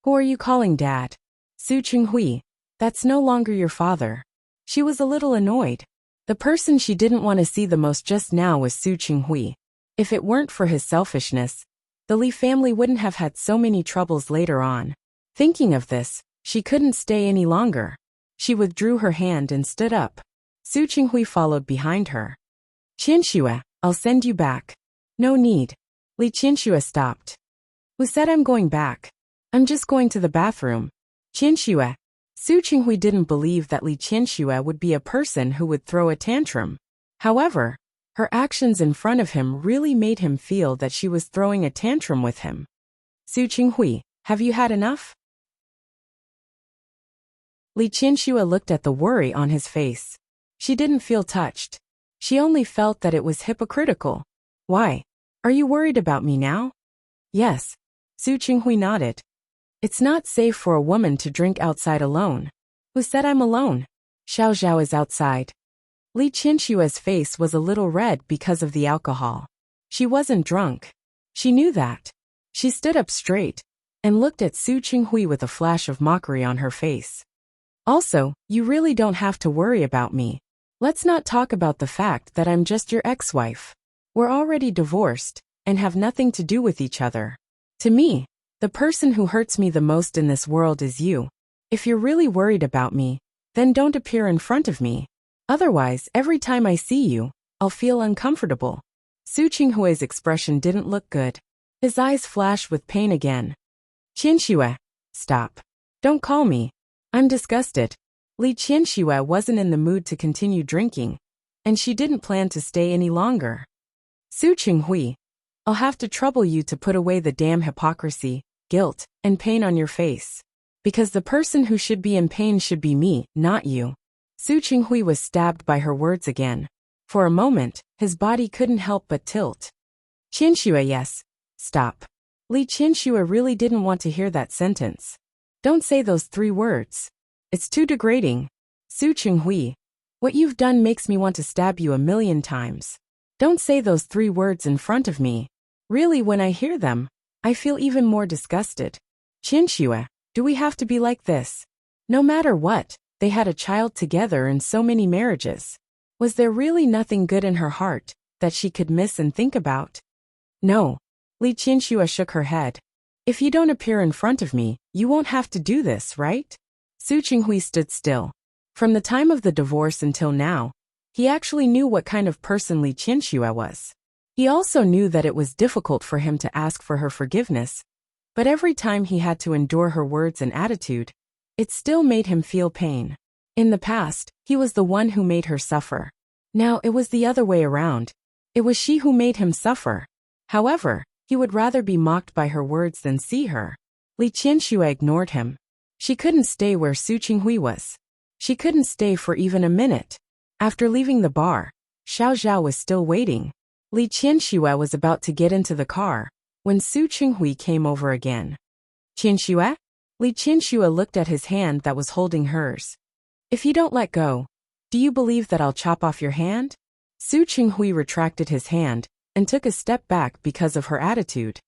Who are you calling Dad? Su Qinghui, that's no longer your father. She was a little annoyed. The person she didn't want to see the most just now was Su Qinghui. If it weren't for his selfishness, the Li family wouldn't have had so many troubles later on. Thinking of this, she couldn't stay any longer. She withdrew her hand and stood up. Su Qinghui followed behind her. Qianxue, I'll send you back. No need. Li Qianxue stopped. Who said I'm going back? I'm just going to the bathroom. Qianxue. Su Qinghui didn't believe that Li Qianxue would be a person who would throw a tantrum. However, her actions in front of him really made him feel that she was throwing a tantrum with him. Su Qinghui, have you had enough? Li Qianxue looked at the worry on his face. She didn't feel touched. She only felt that it was hypocritical. Why? Are you worried about me now? Yes. Su Qinghui nodded. It's not safe for a woman to drink outside alone. Who said I'm alone? Xiao Zhao is outside. Li Qianxue's face was a little red because of the alcohol. She wasn't drunk. She knew that. She stood up straight and looked at Su Qinghui with a flash of mockery on her face. Also, you really don't have to worry about me. Let's not talk about the fact that I'm just your ex-wife. We're already divorced and have nothing to do with each other. To me, the person who hurts me the most in this world is you. If you're really worried about me, then don't appear in front of me. Otherwise, every time I see you, I'll feel uncomfortable. Su Qinghui's expression didn't look good. His eyes flashed with pain again. Qianxue, stop. Don't call me. I'm disgusted. Li Qianxue wasn't in the mood to continue drinking, and she didn't plan to stay any longer. Su Qinghui, I'll have to trouble you to put away the damn hypocrisy, guilt, and pain on your face. Because the person who should be in pain should be me, not you. Su Qinghui was stabbed by her words again. For a moment, his body couldn't help but tilt. Qianxue, yes. Stop. Li Qianxue really didn't want to hear that sentence. Don't say those 3 words. It's too degrading. Su Qinghui, what you've done makes me want to stab you 1,000,000 times. Don't say those 3 words in front of me. Really, when I hear them, I feel even more disgusted. Qianxue, do we have to be like this? No matter what, they had a child together and so many marriages. Was there really nothing good in her heart that she could miss and think about? No. Li Qianxue shook her head. If you don't appear in front of me, you won't have to do this, right? Su Qinghui stood still. From the time of the divorce until now, he actually knew what kind of person Li Qianxue was. He also knew that it was difficult for him to ask for her forgiveness, but every time he had to endure her words and attitude, it still made him feel pain. In the past, he was the one who made her suffer. Now it was the other way around. It was she who made him suffer. However, he would rather be mocked by her words than see her. Li Qianxue ignored him. She couldn't stay where Su Qinghui was. She couldn't stay for even a minute. After leaving the bar, Xiao Zhao was still waiting. Li Qianxue was about to get into the car when Su Qinghui came over again. Qianxue? Li Qianxue looked at his hand that was holding hers. If you don't let go, do you believe that I'll chop off your hand? Su Qinghui retracted his hand and took a step back because of her attitude.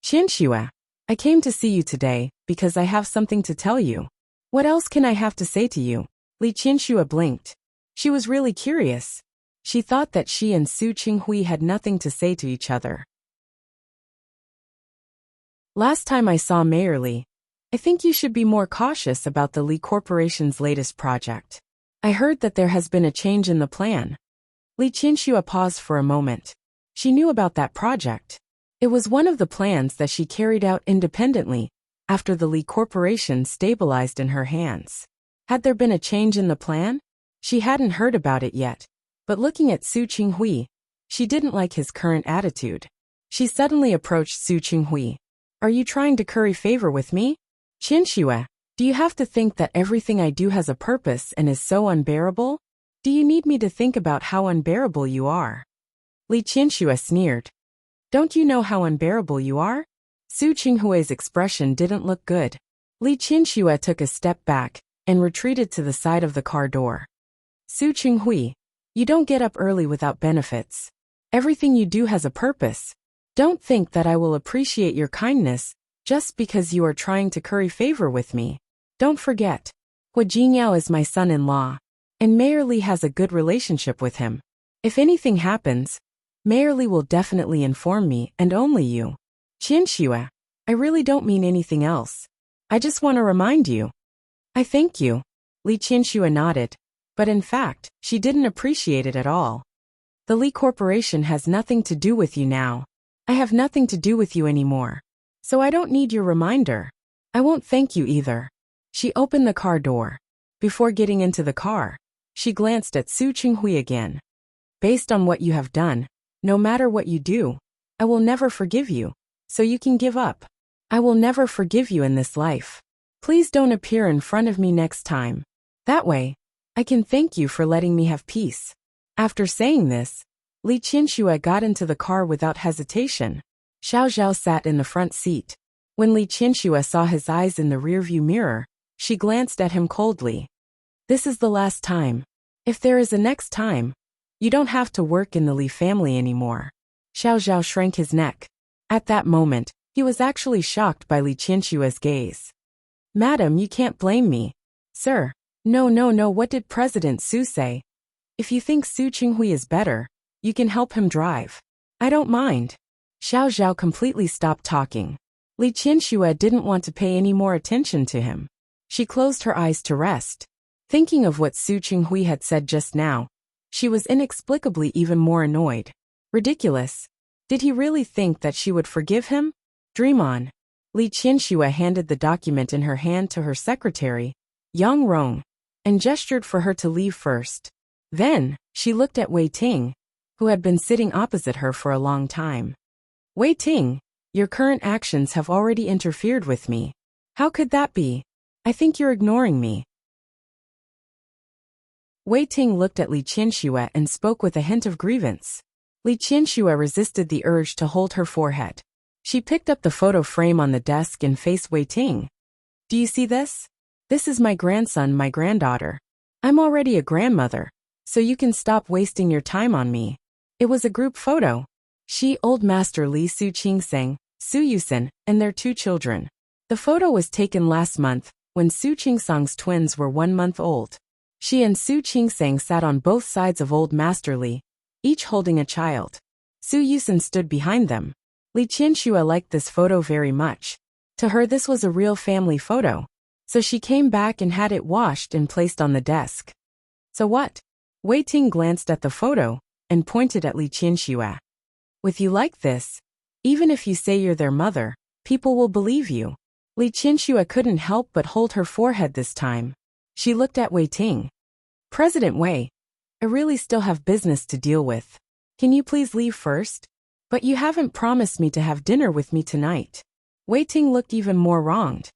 Qianxue, I came to see you today because I have something to tell you. What else can I have to say to you? Li Qianxue blinked. She was really curious. She thought that she and Su Qinghui had nothing to say to each other. Last time I saw Mayor Li, I think you should be more cautious about the Li Corporation's latest project. I heard that there has been a change in the plan. Li Qianxue paused for a moment. She knew about that project. It was one of the plans that she carried out independently after the Li Corporation stabilized in her hands. Had there been a change in the plan? She hadn't heard about it yet, but looking at Su Qinghui, she didn't like his current attitude. She suddenly approached Su Qinghui. Are you trying to curry favor with me? Qianxue, do you have to think that everything I do has a purpose and is so unbearable? Do you need me to think about how unbearable you are? Li Qianxue sneered. Don't you know how unbearable you are? Su Qinghui's expression didn't look good. Li Qianxue took a step back and retreated to the side of the car door. Su Qinghui, you don't get up early without benefits. Everything you do has a purpose. Don't think that I will appreciate your kindness just because you are trying to curry favor with me. Don't forget, Hua Jingyao is my son-in-law, and Mayor Li has a good relationship with him. If anything happens, Mayor Li will definitely inform me and only you. Qianxue, I really don't mean anything else. I just want to remind you. I thank you. Li Qianxue nodded, but in fact, she didn't appreciate it at all. The Li Corporation has nothing to do with you now. I have nothing to do with you anymore. So I don't need your reminder. I won't thank you either. She opened the car door. Before getting into the car, she glanced at Su Qinghui again. Based on what you have done, no matter what you do, I will never forgive you, so you can give up. I will never forgive you in this life. Please don't appear in front of me next time. That way, I can thank you for letting me have peace. After saying this, Li Qianxue got into the car without hesitation. Xiao Zhao sat in the front seat. When Li Qianxue saw his eyes in the rearview mirror, she glanced at him coldly. This is the last time. If there is a next time, you don't have to work in the Li family anymore. Xiao Zhao shrank his neck. At that moment, he was actually shocked by Li Qianxue's gaze. Madam, you can't blame me. Sir. No, what did President Su say? If you think Su Qinghui is better, you can help him drive. I don't mind. Xiao Zhao completely stopped talking. Li Qianxue didn't want to pay any more attention to him. She closed her eyes to rest. Thinking of what Su Qinghui had said just now, she was inexplicably even more annoyed. Ridiculous. Did he really think that she would forgive him? Dream on. Li Qianxue handed the document in her hand to her secretary, Yang Rong, and gestured for her to leave first. Then, she looked at Wei Ting, who had been sitting opposite her for a long time. Wei Ting, your current actions have already interfered with me. How could that be? I think you're ignoring me. Wei Ting looked at Li Qianxue and spoke with a hint of grievance. Li Qianxue resisted the urge to hold her forehead. She picked up the photo frame on the desk and faced Wei Ting. Do you see this? This is my grandson, my granddaughter. I'm already a grandmother, so you can stop wasting your time on me. It was a group photo. She, Old Master Li Su Qingseng, Su Yusen, and their 2 children. The photo was taken last month, when Su Qingsang's twins were 1 month old. She and Su Qingseng sat on both sides of Old Master Li, each holding a child. Su Yusen stood behind them. Li Qianxue liked this photo very much. To her this was a real family photo. So she came back and had it washed and placed on the desk. So what? Wei Ting glanced at the photo and pointed at Li Qianxue. With you like this, even if you say you're their mother, people will believe you. Li Qianxue couldn't help but hold her forehead this time. She looked at Wei Ting. President Wei, I really still have business to deal with. Can you please leave first? But you haven't promised me to have dinner with me tonight. Wei Ting looked even more wronged.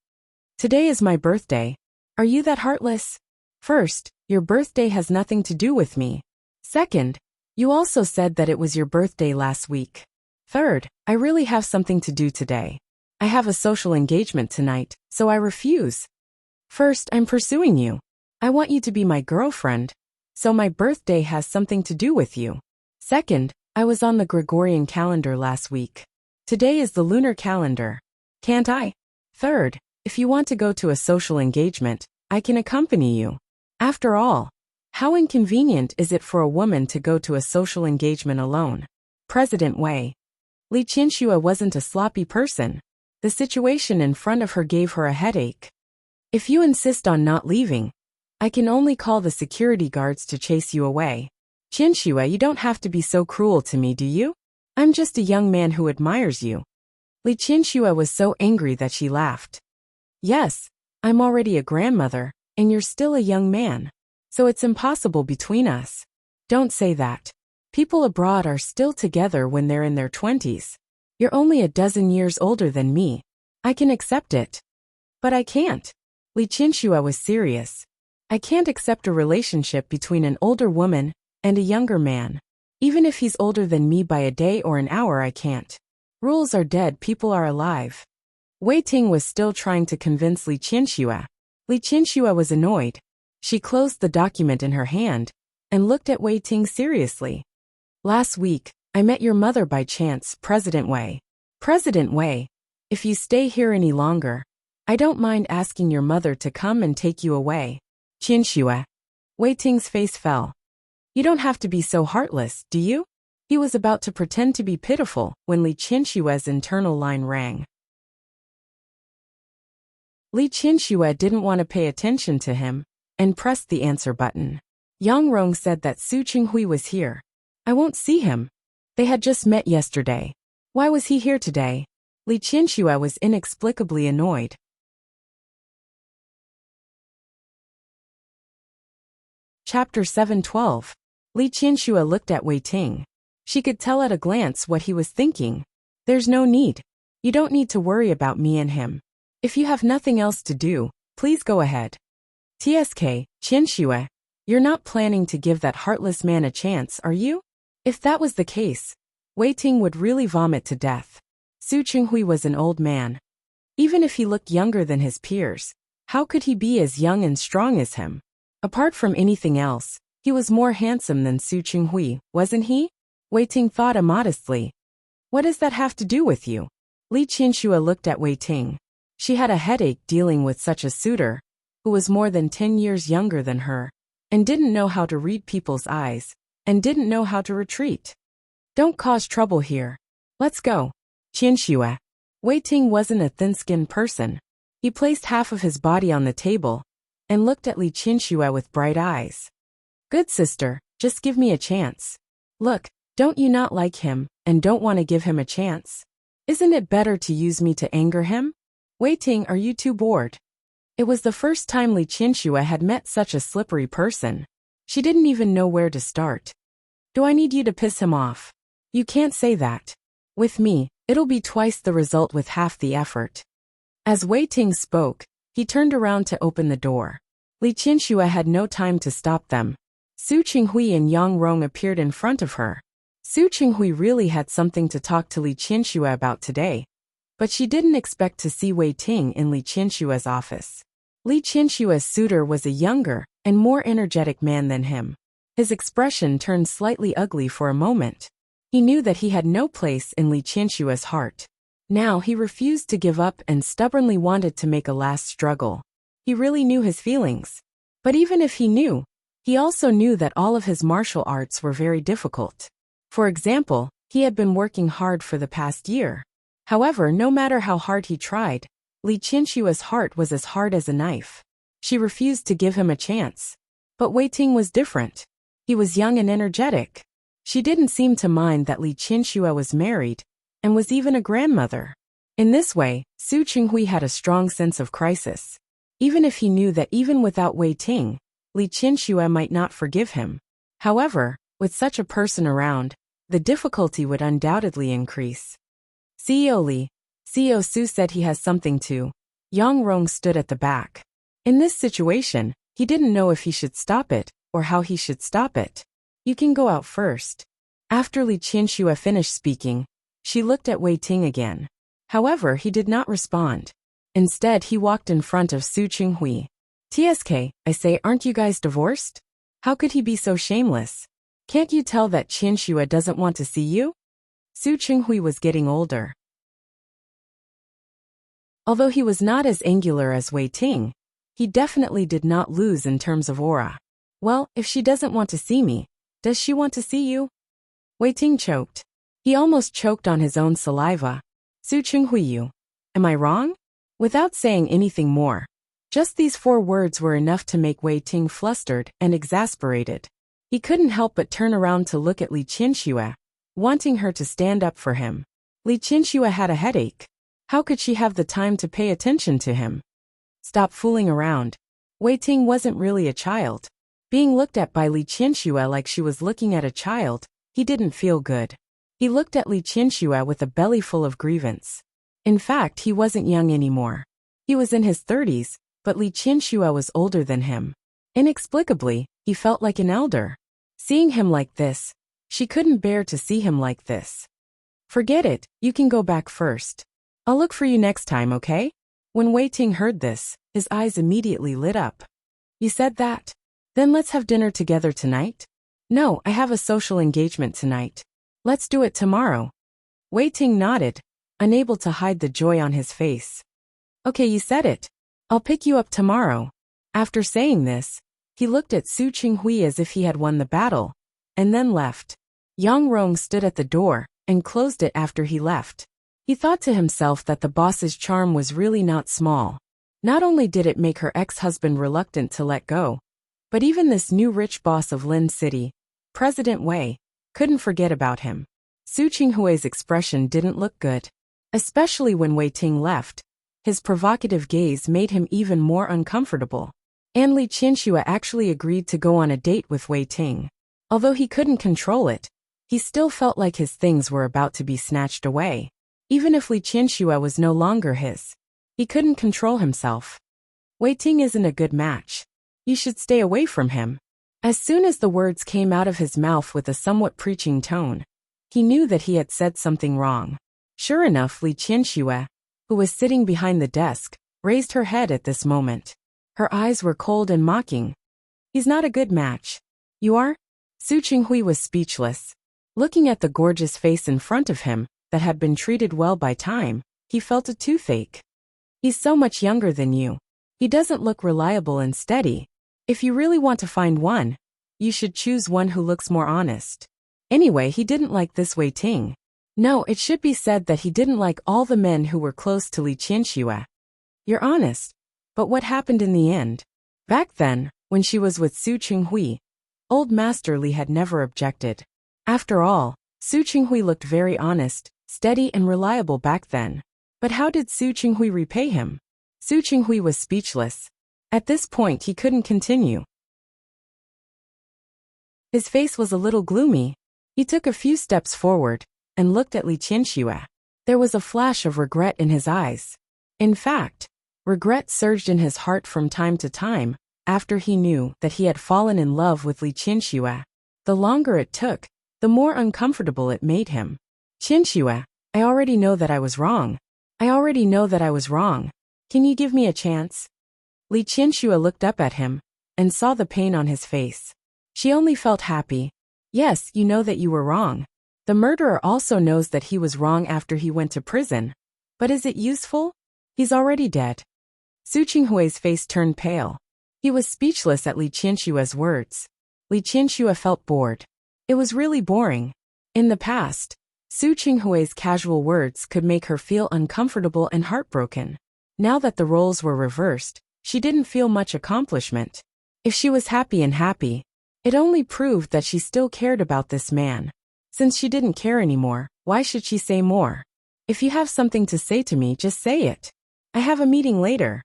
Today is my birthday. Are you that heartless? First, your birthday has nothing to do with me. Second, you also said that it was your birthday last week. Third, I really have something to do today. I have a social engagement tonight, so I refuse. First, I'm pursuing you. I want you to be my girlfriend, so my birthday has something to do with you. Second, I was on the Gregorian calendar last week. Today is the lunar calendar. Can't I? Third, if you want to go to a social engagement, I can accompany you. After all, how inconvenient is it for a woman to go to a social engagement alone? President Wei. Li Qianxue wasn't a sloppy person. The situation in front of her gave her a headache. If you insist on not leaving, I can only call the security guards to chase you away. Qianxue, you don't have to be so cruel to me, do you? I'm just a young man who admires you. Li Qianxue was so angry that she laughed. Yes, I'm already a grandmother, and you're still a young man. So it's impossible between us. Don't say that. People abroad are still together when they're in their 20s. You're only a dozen years older than me. I can accept it. But I can't. Li Qianxue was serious. I can't accept a relationship between an older woman and a younger man. Even if he's older than me by a day or an hour, I can't. Rules are dead, people are alive. Wei Ting was still trying to convince Li Qianxue. Li Qianxue was annoyed. She closed the document in her hand and looked at Wei Ting seriously. Last week, I met your mother by chance, President Wei. President Wei, if you stay here any longer, I don't mind asking your mother to come and take you away. Qianxue. Wei Ting's face fell. You don't have to be so heartless, do you? He was about to pretend to be pitiful when Li Qianxue's internal line rang. Li Qianxue didn't want to pay attention to him and pressed the answer button. Yang Rong said that Su Qinghui was here. I won't see him. They had just met yesterday. Why was he here today? Li Qianxue was inexplicably annoyed. Chapter 712. Li Qianxue looked at Wei Ting. She could tell at a glance what he was thinking. There's no need. You don't need to worry about me and him. If you have nothing else to do, please go ahead. Tsk, Qianxue, you're not planning to give that heartless man a chance, are you? If that was the case, Wei Ting would really vomit to death. Su Qinghui was an old man. Even if he looked younger than his peers, how could he be as young and strong as him? Apart from anything else, he was more handsome than Su Qinghui, wasn't he? Wei Ting thought immodestly. What does that have to do with you? Li Qianxue looked at Wei Ting. She had a headache dealing with such a suitor, who was more than 10 years younger than her, and didn't know how to read people's eyes, and didn't know how to retreat. Don't cause trouble here. Let's go. Qianxue. Wei Ting wasn't a thin-skinned person. He placed half of his body on the table, and looked at Li Qianxue with bright eyes. Good sister, just give me a chance. Look, don't you not like him, and don't want to give him a chance? Isn't it better to use me to anger him? Wei Ting, are you too bored? It was the first time Li Qianxue had met such a slippery person. She didn't even know where to start. Do I need you to piss him off? You can't say that. With me, it'll be twice the result with half the effort. As Wei Ting spoke, he turned around to open the door. Li Qianxue had no time to stop them. Su Qinghui and Yang Rong appeared in front of her. Su Qinghui really had something to talk to Li Qianxue about today, but she didn't expect to see Wei Ting in Li Qianxue's office. Li Qianxue's suitor was a younger and more energetic man than him. His expression turned slightly ugly for a moment. He knew that he had no place in Li Qianxue's heart. Now he refused to give up and stubbornly wanted to make a last struggle. He really knew his feelings. But even if he knew, he also knew that all of his martial arts were very difficult. For example, he had been working hard for the past year. However, no matter how hard he tried, Li Qianxue's heart was as hard as a knife. She refused to give him a chance. But Wei Ting was different. He was young and energetic. She didn't seem to mind that Li Qianxue was married, and was even a grandmother. In this way, Su Qinghui had a strong sense of crisis. Even if he knew that even without Wei Ting, Li Qianxue might not forgive him. However, with such a person around, the difficulty would undoubtedly increase. CEO Li, CEO Su said he has something to. Yang Rong stood at the back. In this situation, he didn't know if he should stop it, or how he should stop it. You can go out first. After Li Qianxue finished speaking, she looked at Wei Ting again. However, he did not respond. Instead, he walked in front of Su Qinghui. Tsk, I say, aren't you guys divorced? How could he be so shameless? Can't you tell that Qianxue doesn't want to see you? Su Qinghui was getting older. Although he was not as angular as Wei Ting, he definitely did not lose in terms of aura. Well, if she doesn't want to see me, does she want to see you? Wei Ting choked. He almost choked on his own saliva. Su Qinghui, you. Am I wrong? Without saying anything more, just these 4 words were enough to make Wei Ting flustered and exasperated. He couldn't help but turn around to look at Li Qianxue, wanting her to stand up for him. Li Qianxue had a headache. How could she have the time to pay attention to him? Stop fooling around. Wei Ting wasn't really a child. Being looked at by Li Qianxue like she was looking at a child, he didn't feel good. He looked at Li Qianxue with a belly full of grievance. In fact, he wasn't young anymore. He was in his 30s, but Li Qianxue was older than him. Inexplicably, he felt like an elder. Seeing him like this, she couldn't bear to see him like this. Forget it, you can go back first. I'll look for you next time, okay? When Wei Ting heard this, his eyes immediately lit up. You said that? Then let's have dinner together tonight? No, I have a social engagement tonight. Let's do it tomorrow. Wei Ting nodded, unable to hide the joy on his face. Okay, you said it. I'll pick you up tomorrow. After saying this, he looked at Su Qinghui as if he had won the battle, and then left. Yang Rong stood at the door, and closed it after he left. He thought to himself that the boss's charm was really not small. Not only did it make her ex-husband reluctant to let go, but even this new rich boss of Lin City, President Wei, couldn't forget about him. Su Qinghui's expression didn't look good. Especially when Wei Ting left, his provocative gaze made him even more uncomfortable. And Li Qianxue actually agreed to go on a date with Wei Ting. Although he couldn't control it, he still felt like his things were about to be snatched away. Even if Li Qianxue was no longer his, he couldn't control himself. Wei Ting isn't a good match. You should stay away from him. As soon as the words came out of his mouth with a somewhat preaching tone, he knew that he had said something wrong. Sure enough, Li Qianxue, who was sitting behind the desk, raised her head at this moment. Her eyes were cold and mocking. He's not a good match. You are? Su Qinghui was speechless. Looking at the gorgeous face in front of him, that had been treated well by time, he felt a toothache. He's so much younger than you. He doesn't look reliable and steady. If you really want to find one, you should choose one who looks more honest. Anyway, he didn't like this Wei Ting. No, it should be said that he didn't like all the men who were close to Li Qianxue. You're honest. But what happened in the end? Back then, when she was with Su Qinghui, old Master Li had never objected. After all, Su Qinghui looked very honest, steady and reliable back then. But how did Su Qinghui repay him? Su Qinghui was speechless. At this point he couldn't continue. His face was a little gloomy. He took a few steps forward and looked at Li Qianxue. There was a flash of regret in his eyes. In fact, regret surged in his heart from time to time after he knew that he had fallen in love with Li Qianxue. The longer it took, the more uncomfortable it made him. Qianxue, I already know that I was wrong. I already know that I was wrong. Can you give me a chance? Li Qianxue looked up at him and saw the pain on his face. She only felt happy. Yes, you know that you were wrong. The murderer also knows that he was wrong after he went to prison. But is it useful? He's already dead. Su Qinghui's face turned pale. He was speechless at Li Qianxue's words. Li Qianxue felt bored. It was really boring. In the past, Su Qinghui's casual words could make her feel uncomfortable and heartbroken. Now that the roles were reversed, she didn't feel much accomplishment. If she was happy, it only proved that she still cared about this man. Since she didn't care anymore, why should she say more? If you have something to say to me, just say it. I have a meeting later.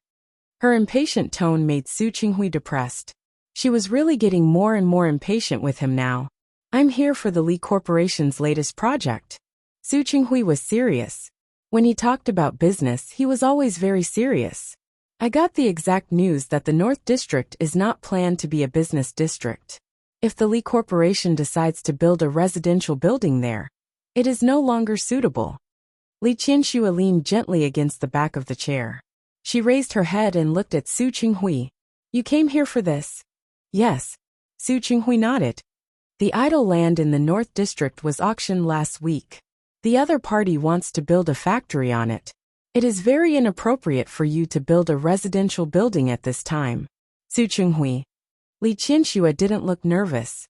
Her impatient tone made Su Qinghui depressed. She was really getting more and more impatient with him now. I'm here for the Li Corporation's latest project. Su Qinghui was serious. When he talked about business, he was always very serious. I got the exact news that the North District is not planned to be a business district. If the Li Corporation decides to build a residential building there, it is no longer suitable. Li Qianxue leaned gently against the back of the chair. She raised her head and looked at Su Qinghui. You came here for this? Yes. Su Qinghui nodded. The idle land in the North District was auctioned last week. The other party wants to build a factory on it. It is very inappropriate for you to build a residential building at this time. Su Qinghui. Li Qianxue didn't look nervous.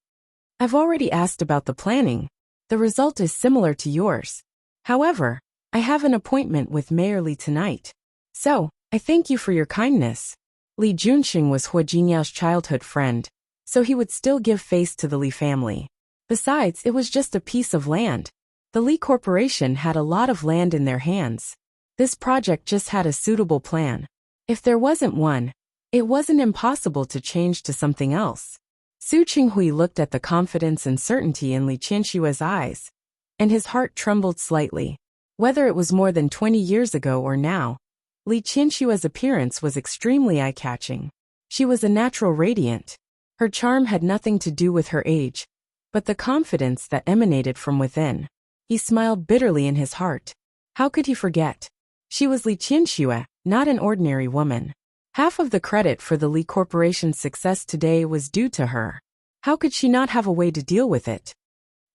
I've already asked about the planning. The result is similar to yours. However, I have an appointment with Mayor Li tonight. So, I thank you for your kindness. Li Junxing was Hua Jinyao's childhood friend, so he would still give face to the Li family. Besides, it was just a piece of land. The Li Corporation had a lot of land in their hands. This project just had a suitable plan. If there wasn't one, it wasn't impossible to change to something else. Su Qinghui looked at the confidence and certainty in Li Qianxue's eyes, and his heart trembled slightly. Whether it was more than 20 years ago or now, Li Qianxue's appearance was extremely eye-catching. She was a natural radiant. Her charm had nothing to do with her age, but the confidence that emanated from within. He smiled bitterly in his heart. How could he forget? She was Li Qianxue, not an ordinary woman. Half of the credit for the Li Corporation's success today was due to her. How could she not have a way to deal with it?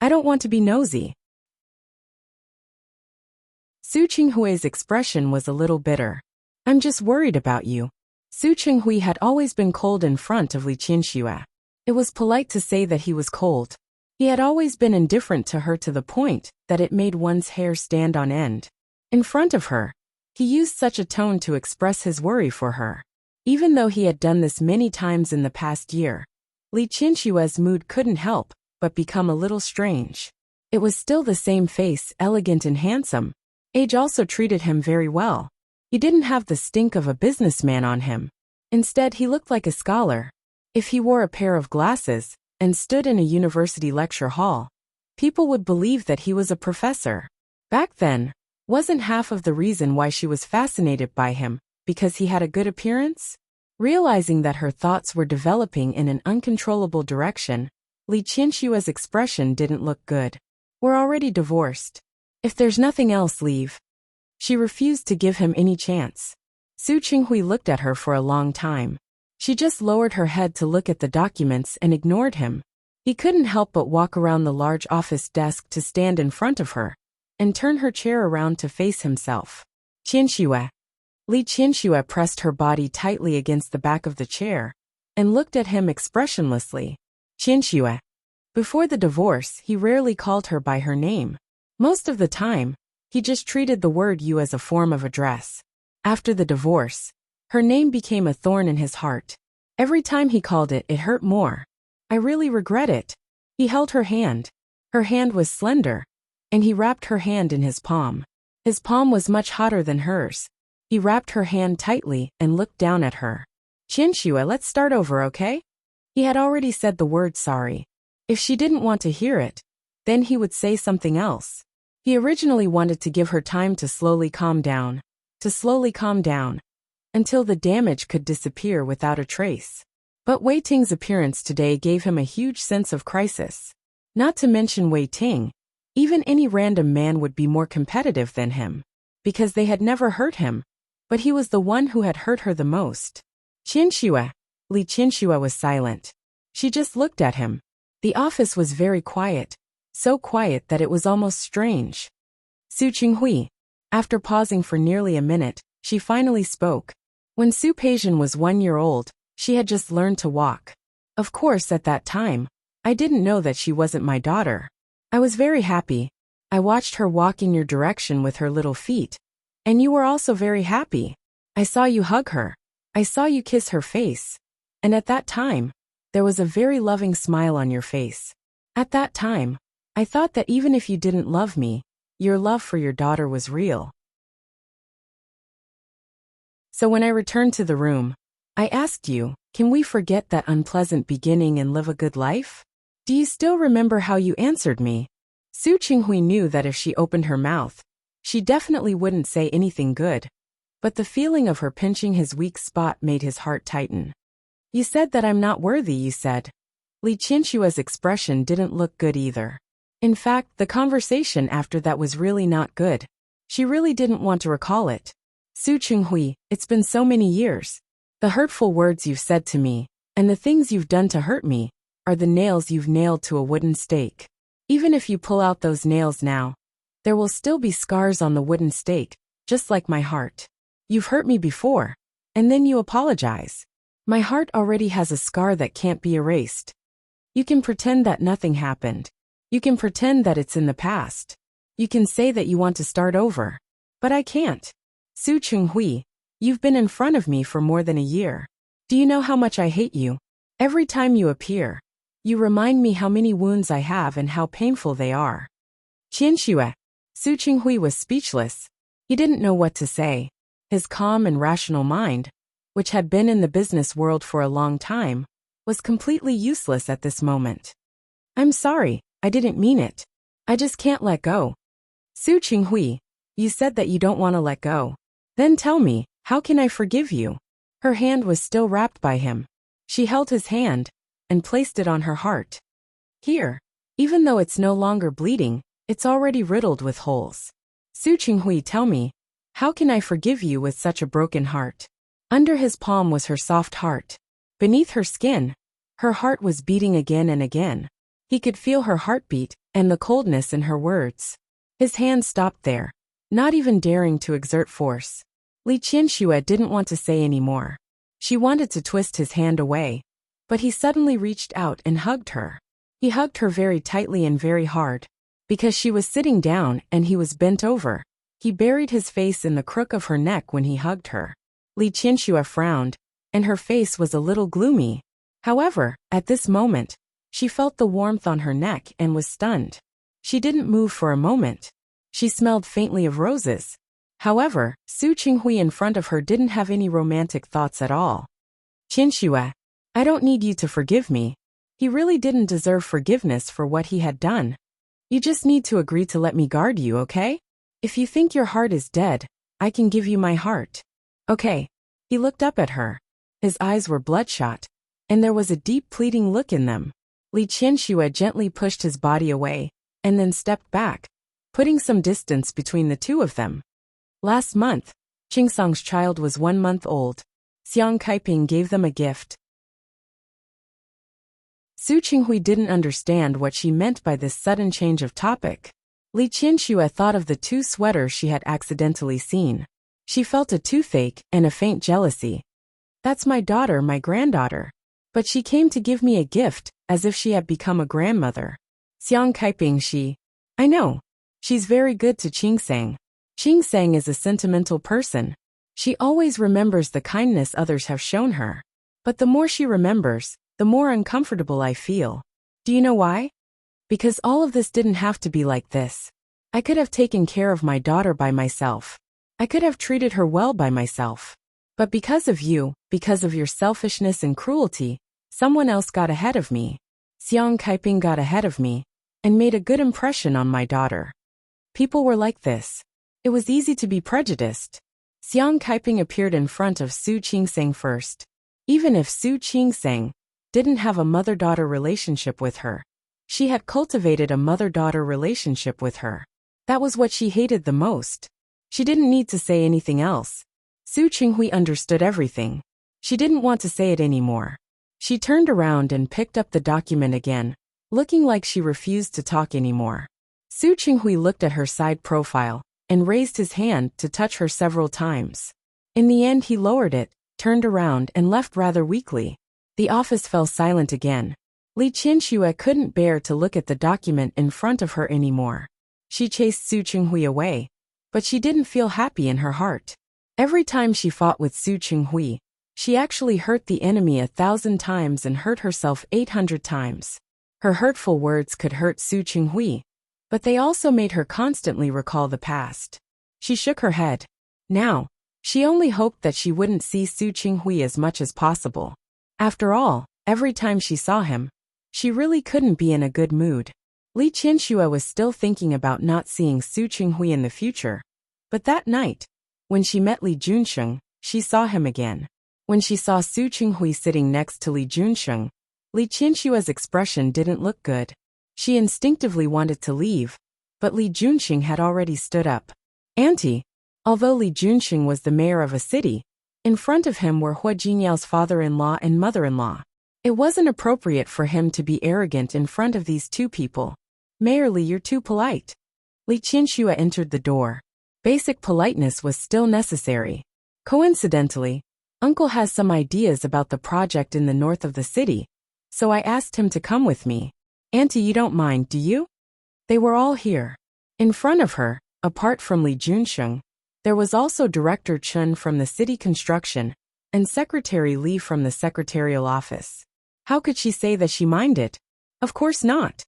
I don't want to be nosy. Su Qinghui's expression was a little bitter. I'm just worried about you. Su Qinghui had always been cold in front of Li Qianxue. It was polite to say that he was cold. He had always been indifferent to her to the point that it made one's hair stand on end. In front of her, he used such a tone to express his worry for her. Even though he had done this many times in the past year, Li Qianxue's mood couldn't help but become a little strange. It was still the same face, elegant and handsome. Age also treated him very well. He didn't have the stink of a businessman on him. Instead, he looked like a scholar. If he wore a pair of glasses and stood in a university lecture hall, people would believe that he was a professor. Back then, wasn't half of the reason why she was fascinated by him because he had a good appearance? Realizing that her thoughts were developing in an uncontrollable direction, Li Qinshua's expression didn't look good. We're already divorced. If there's nothing else, leave. She refused to give him any chance. Su Qinghui looked at her for a long time. She just lowered her head to look at the documents and ignored him. He couldn't help but walk around the large office desk to stand in front of her and turn her chair around to face himself. Qianxue. Li Qianxue pressed her body tightly against the back of the chair and looked at him expressionlessly. Qianxue. Before the divorce, he rarely called her by her name. Most of the time, he just treated the word you as a form of address. After the divorce, her name became a thorn in his heart. Every time he called it, it hurt more. I really regret it. He held her hand. Her hand was slender, and he wrapped her hand in his palm. His palm was much hotter than hers. He wrapped her hand tightly and looked down at her. Qianxue, let's start over, okay? He had already said the word sorry. If she didn't want to hear it, then he would say something else. He originally wanted to give her time to slowly calm down, until the damage could disappear without a trace. But Wei Ting's appearance today gave him a huge sense of crisis. Not to mention Wei Ting, even any random man would be more competitive than him, because they had never hurt him, but he was the one who had hurt her the most. Qianxue. Li Qianxue was silent. She just looked at him. The office was very quiet, so quiet that it was almost strange. Su Qinghui. After pausing for nearly a minute, she finally spoke. When Su Peijian was 1 year old, she had just learned to walk. Of course, at that time, I didn't know that she wasn't my daughter. I was very happy. I watched her walk in your direction with her little feet. And you were also very happy. I saw you hug her. I saw you kiss her face. And at that time, there was a very loving smile on your face. At that time, I thought that even if you didn't love me, your love for your daughter was real. So when I returned to the room, I asked you, can we forget that unpleasant beginning and live a good life? Do you still remember how you answered me? Su Qinghui knew that if she opened her mouth, she definitely wouldn't say anything good. But the feeling of her pinching his weak spot made his heart tighten. You said that I'm not worthy, you said. Li Qinshua's expression didn't look good either. In fact, the conversation after that was really not good. She really didn't want to recall it. Su Qinghui, it's been so many years. The hurtful words you've said to me, and the things you've done to hurt me, are the nails you've nailed to a wooden stake. Even if you pull out those nails now, there will still be scars on the wooden stake, just like my heart. You've hurt me before, and then you apologize. My heart already has a scar that can't be erased. You can pretend that nothing happened. You can pretend that it's in the past. You can say that you want to start over. But I can't. Su Qinghui, you've been in front of me for more than a year. Do you know how much I hate you? Every time you appear, you remind me how many wounds I have and how painful they are. Qianxue. Su Qinghui was speechless. He didn't know what to say. His calm and rational mind, which had been in the business world for a long time, was completely useless at this moment. I'm sorry, I didn't mean it. I just can't let go. Su Qinghui, you said that you don't want to let go. Then tell me, how can I forgive you? Her hand was still wrapped by him. She held his hand and placed it on her heart. Here, even though it's no longer bleeding, it's already riddled with holes. Su Qinghui, tell me, how can I forgive you with such a broken heart? Under his palm was her soft heart. Beneath her skin, her heart was beating again and again. He could feel her heartbeat and the coldness in her words. His hand stopped there, not even daring to exert force. Li Qianxue didn't want to say any more. She wanted to twist his hand away, but he suddenly reached out and hugged her. He hugged her very tightly and very hard. Because she was sitting down and he was bent over, he buried his face in the crook of her neck when he hugged her. Li Qianxue frowned, and her face was a little gloomy. However, at this moment, she felt the warmth on her neck and was stunned. She didn't move for a moment. She smelled faintly of roses. However, Su Qinghui in front of her didn't have any romantic thoughts at all. Qianxue, I don't need you to forgive me. He really didn't deserve forgiveness for what he had done. You just need to agree to let me guard you, okay? If you think your heart is dead, I can give you my heart. Okay. He looked up at her. His eyes were bloodshot, and there was a deep pleading look in them. Li Qianxue gently pushed his body away, and then stepped back, putting some distance between the two of them. Last month, Qingsang's child was 1 month old. Xiang Kaiping gave them a gift. Su Qinghui didn't understand what she meant by this sudden change of topic. Li Qianxue thought of the 2 sweaters she had accidentally seen. She felt a toothache and a faint jealousy. That's my daughter, my granddaughter. But she came to give me a gift, as if she had become a grandmother. Xiang Kaiping I know. She's very good to Qingsang. Qingsang is a sentimental person. She always remembers the kindness others have shown her. But the more she remembers, the more uncomfortable I feel. Do you know why? Because all of this didn't have to be like this. I could have taken care of my daughter by myself. I could have treated her well by myself. But because of you, because of your selfishness and cruelty, someone else got ahead of me. Xiang Kaiping got ahead of me, and made a good impression on my daughter. People were like this. It was easy to be prejudiced. Xiang Kaiping appeared in front of Su Qingsang first. Even if Su Qingsang didn't have a mother-daughter relationship with her, she had cultivated a mother-daughter relationship with her. That was what she hated the most. She didn't need to say anything else. Su Qinghui understood everything. She didn't want to say it anymore. She turned around and picked up the document again, looking like she refused to talk anymore. Su Qinghui looked at her side profile, and raised his hand to touch her several times. In the end he lowered it, turned around and left rather weakly. The office fell silent again. Li Qianxue couldn't bear to look at the document in front of her anymore. She chased Su Qinghui away, but she didn't feel happy in her heart. Every time she fought with Su Qinghui, she actually hurt the enemy 1,000 times and hurt herself 800 times. Her hurtful words could hurt Su Qinghui, but they also made her constantly recall the past. She shook her head. Now, she only hoped that she wouldn't see Su Qinghui as much as possible. After all, every time she saw him, she really couldn't be in a good mood. Li Qianxue was still thinking about not seeing Su Qinghui in the future. But that night, when she met Li Junsheng, she saw him again. When she saw Su Qinghui sitting next to Li Junsheng, Li Qianxue's expression didn't look good. She instinctively wanted to leave, but Li Junsheng had already stood up. Auntie. Although Li Junsheng was the mayor of a city, in front of him were Hua Jinyao's father-in-law and mother-in-law. It wasn't appropriate for him to be arrogant in front of these 2 people. Mayor Li, you're too polite. Li Qianxue entered the door. Basic politeness was still necessary. Coincidentally, Uncle has some ideas about the project in the north of the city, so I asked him to come with me. Auntie, you don't mind, do you? They were all here. In front of her, apart from Li Junsheng, there was also Director Chen from the city construction, and Secretary Li from the secretarial office. How could she say that she minded? Of course not.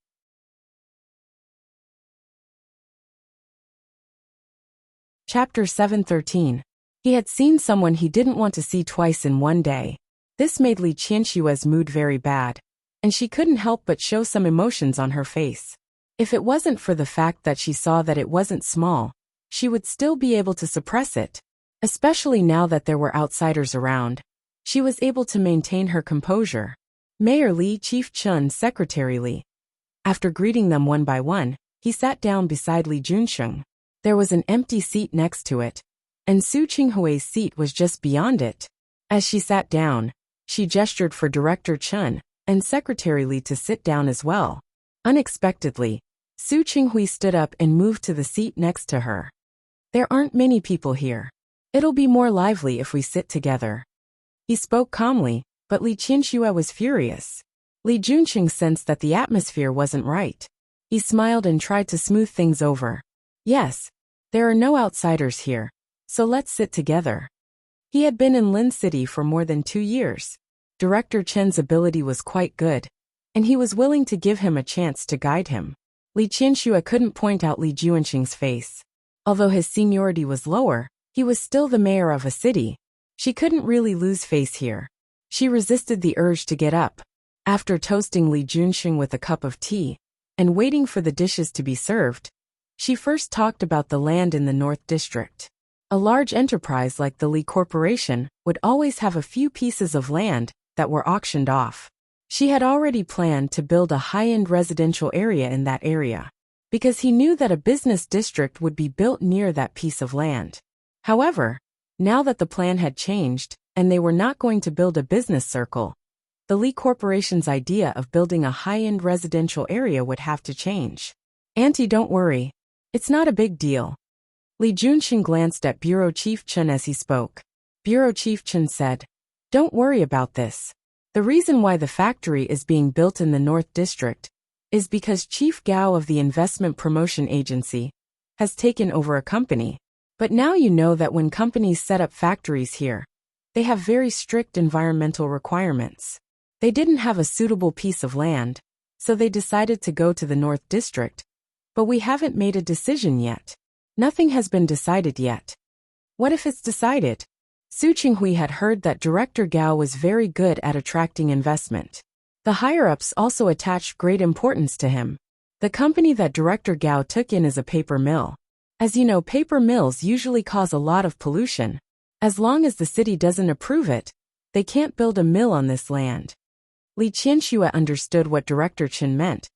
Chapter 713. He had seen someone he didn't want to see twice in one day. This made Li Qianxue's mood very bad, and she couldn't help but show some emotions on her face. If it wasn't for the fact that she saw that it wasn't small, she would still be able to suppress it. Especially now that there were outsiders around, she was able to maintain her composure. Mayor Li, Chief Chen, Secretary Li. After greeting them one by one, he sat down beside Li Junsheng. There was an empty seat next to it, and Su Qinghui's seat was just beyond it. As she sat down, she gestured for Director Chen and Secretary Li to sit down as well. Unexpectedly, Su Qinghui stood up and moved to the seat next to her. There aren't many people here. It'll be more lively if we sit together. He spoke calmly, but Li Qianxue was furious. Li Junsheng sensed that the atmosphere wasn't right. He smiled and tried to smooth things over. Yes, there are no outsiders here, so let's sit together. He had been in Lin City for more than 2 years. Director Chen's ability was quite good, and he was willing to give him a chance to guide him. Li Qianxue couldn't point out Li Junsheng's face. Although his seniority was lower, he was still the mayor of a city. She couldn't really lose face here. She resisted the urge to get up. After toasting Li Junsheng with a cup of tea, and waiting for the dishes to be served, she first talked about the land in the North District. A large enterprise like the Li Corporation would always have a few pieces of land that were auctioned off. She had already planned to build a high-end residential area in that area, because he knew that a business district would be built near that piece of land. However, now that the plan had changed, and they were not going to build a business circle, the Li Corporation's idea of building a high-end residential area would have to change. Auntie, don't worry. It's not a big deal. Li Junxing glanced at Bureau Chief Chen as he spoke. Bureau Chief Chen said, "Don't worry about this. The reason why the factory is being built in the North District is because Chief Gao of the Investment Promotion Agency has taken over a company. But now you know that when companies set up factories here, they have very strict environmental requirements. They didn't have a suitable piece of land, so they decided to go to the North District. But we haven't made a decision yet. Nothing has been decided yet." "What if it's decided?" Su Qinghui had heard that Director Gao was very good at attracting investment. The higher-ups also attached great importance to him. The company that Director Gao took in is a paper mill. As you know, paper mills usually cause a lot of pollution. As long as the city doesn't approve it, they can't build a mill on this land. Li Qianxue understood what Director Chen meant,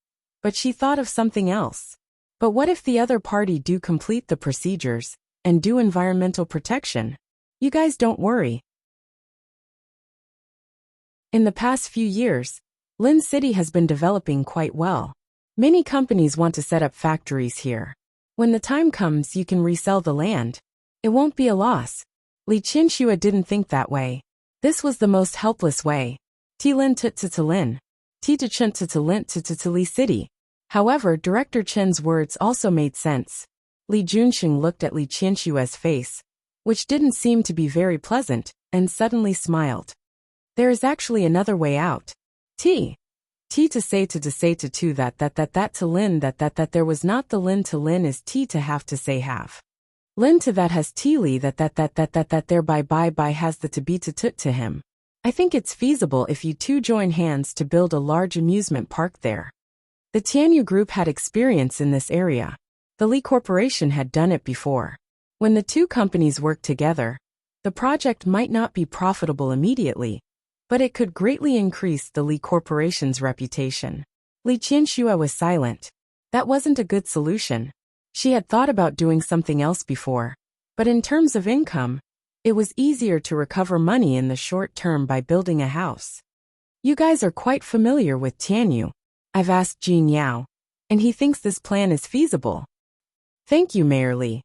but she thought of something else. But what if the other party do complete the procedures and do environmental protection? You guys don't worry. In the past few years, Lin City has been developing quite well. Many companies want to set up factories here. When the time comes, you can resell the land. It won't be a loss. Li Qianxue didn't think that way. This was the most helpless way. Ti Lin to Lin. Ti to Chen to Lin to Li City. However, Director Chen's words also made sense. Li Junxing looked at Li Qianxue's face, which didn't seem to be very pleasant, and suddenly smiled. "There is actually another way out. T to say to two that to Lin that there was not the Lin to Lin is T to have. Lin to that has T Li that thereby by has the to be to him. I think it's feasible if you two join hands to build a large amusement park there." The Tianyu Group had experience in this area. The Li Corporation had done it before. When the two companies worked together, the project might not be profitable immediately, but it could greatly increase the Li Corporation's reputation. Li Qianxue was silent. That wasn't a good solution. She had thought about doing something else before, but in terms of income, it was easier to recover money in the short term by building a house. "You guys are quite familiar with Tianyu. I've asked Jin Yao, and he thinks this plan is feasible." "Thank you, Mayor Li."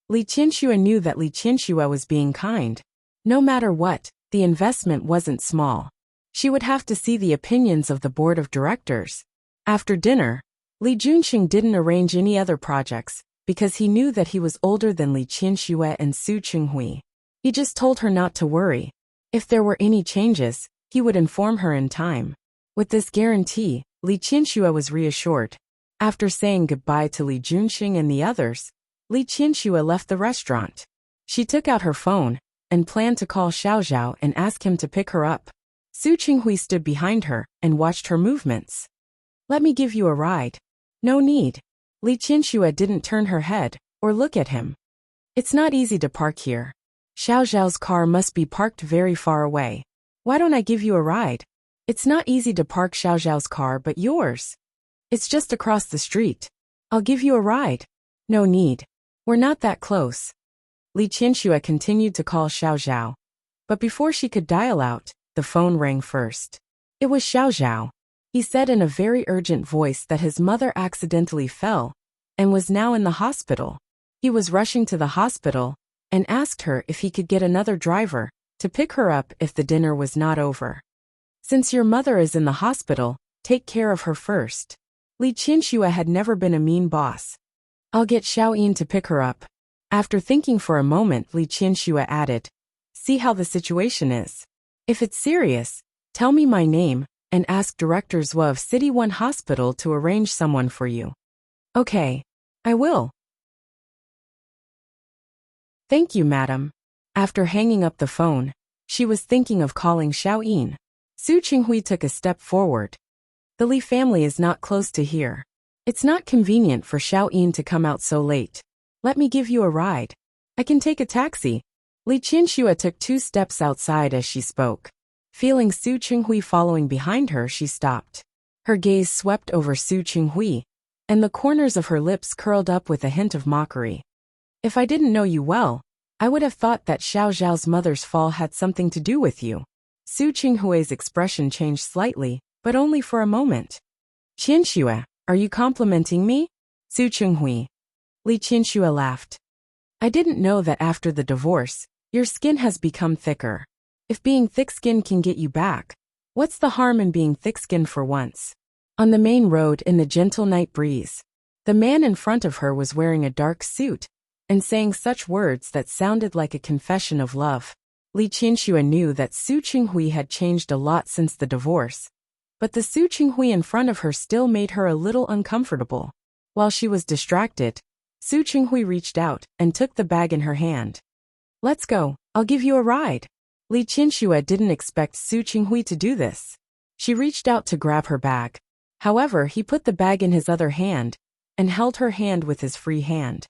Li Qianxue knew that Li Qianxue was being kind. No matter what, the investment wasn't small. She would have to see the opinions of the board of directors. After dinner, Li Junxing didn't arrange any other projects, because he knew that he was older than Li Qianxue and Su Qinghui. He just told her not to worry. If there were any changes, he would inform her in time. With this guarantee, Li Qianxue was reassured. After saying goodbye to Li Junxing and the others, Li Qianxue left the restaurant. She took out her phone and planned to call Xiao Zhao and ask him to pick her up. Su Qinghui stood behind her and watched her movements. "Let me give you a ride." "No need." Li Qianxue didn't turn her head or look at him. "It's not easy to park here. Xiao Zhao's car must be parked very far away. Why don't I give you a ride?" "It's not easy to park Xiao Zhao's car, but yours. It's just across the street. I'll give you a ride." "No need. We're not that close." Li Qianxue continued to call Xiao Zhao. But before she could dial out, the phone rang first. It was Xiao Zhao. He said in a very urgent voice that his mother accidentally fell and was now in the hospital. He was rushing to the hospital and asked her if he could get another driver to pick her up if the dinner was not over. "Since your mother is in the hospital, take care of her first." Li Qianxue had never been a mean boss. "I'll get Xiao Yin to pick her up." After thinking for a moment, Li Qianxue added, "See how the situation is. If it's serious, tell me my name and ask Director Zhou of City 1 Hospital to arrange someone for you." "Okay. I will." "Thank you, madam." After hanging up the phone, she was thinking of calling Xiao Yin. Su Qinghui took a step forward. "The Li family is not close to here. It's not convenient for Xiao Yin to come out so late. Let me give you a ride." I can take a taxi. Li Qianxue took 2 steps outside as she spoke. Feeling Su Qinghui following behind her, she stopped. Her gaze swept over Su Qinghui, and the corners of her lips curled up with a hint of mockery. If I didn't know you well, I would have thought that Xiao Zhao's mother's fall had something to do with you. Su Qinghui's expression changed slightly, but only for a moment. Qianxue, are you complimenting me? Su Qinghui. Li Qianxue laughed. I didn't know that after the divorce, your skin has become thicker. If being thick-skinned can get you back, what's the harm in being thick-skinned for once? On the main road in the gentle night breeze, the man in front of her was wearing a dark suit and saying such words that sounded like a confession of love. Li Qianxue knew that Su Qinghui had changed a lot since the divorce, but the Su Qinghui in front of her still made her a little uncomfortable. While she was distracted, Su Qinghui reached out and took the bag in her hand. Let's go, I'll give you a ride. Li Qianxue didn't expect Su Qinghui to do this. She reached out to grab her bag. However, he put the bag in his other hand and held her hand with his free hand.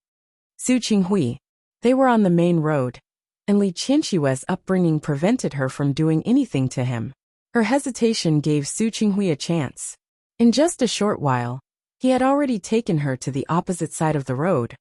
Su Qinghui. They were on the main road, and Li Qianxue's upbringing prevented her from doing anything to him. Her hesitation gave Su Qinghui a chance. In just a short while, he had already taken her to the opposite side of the road,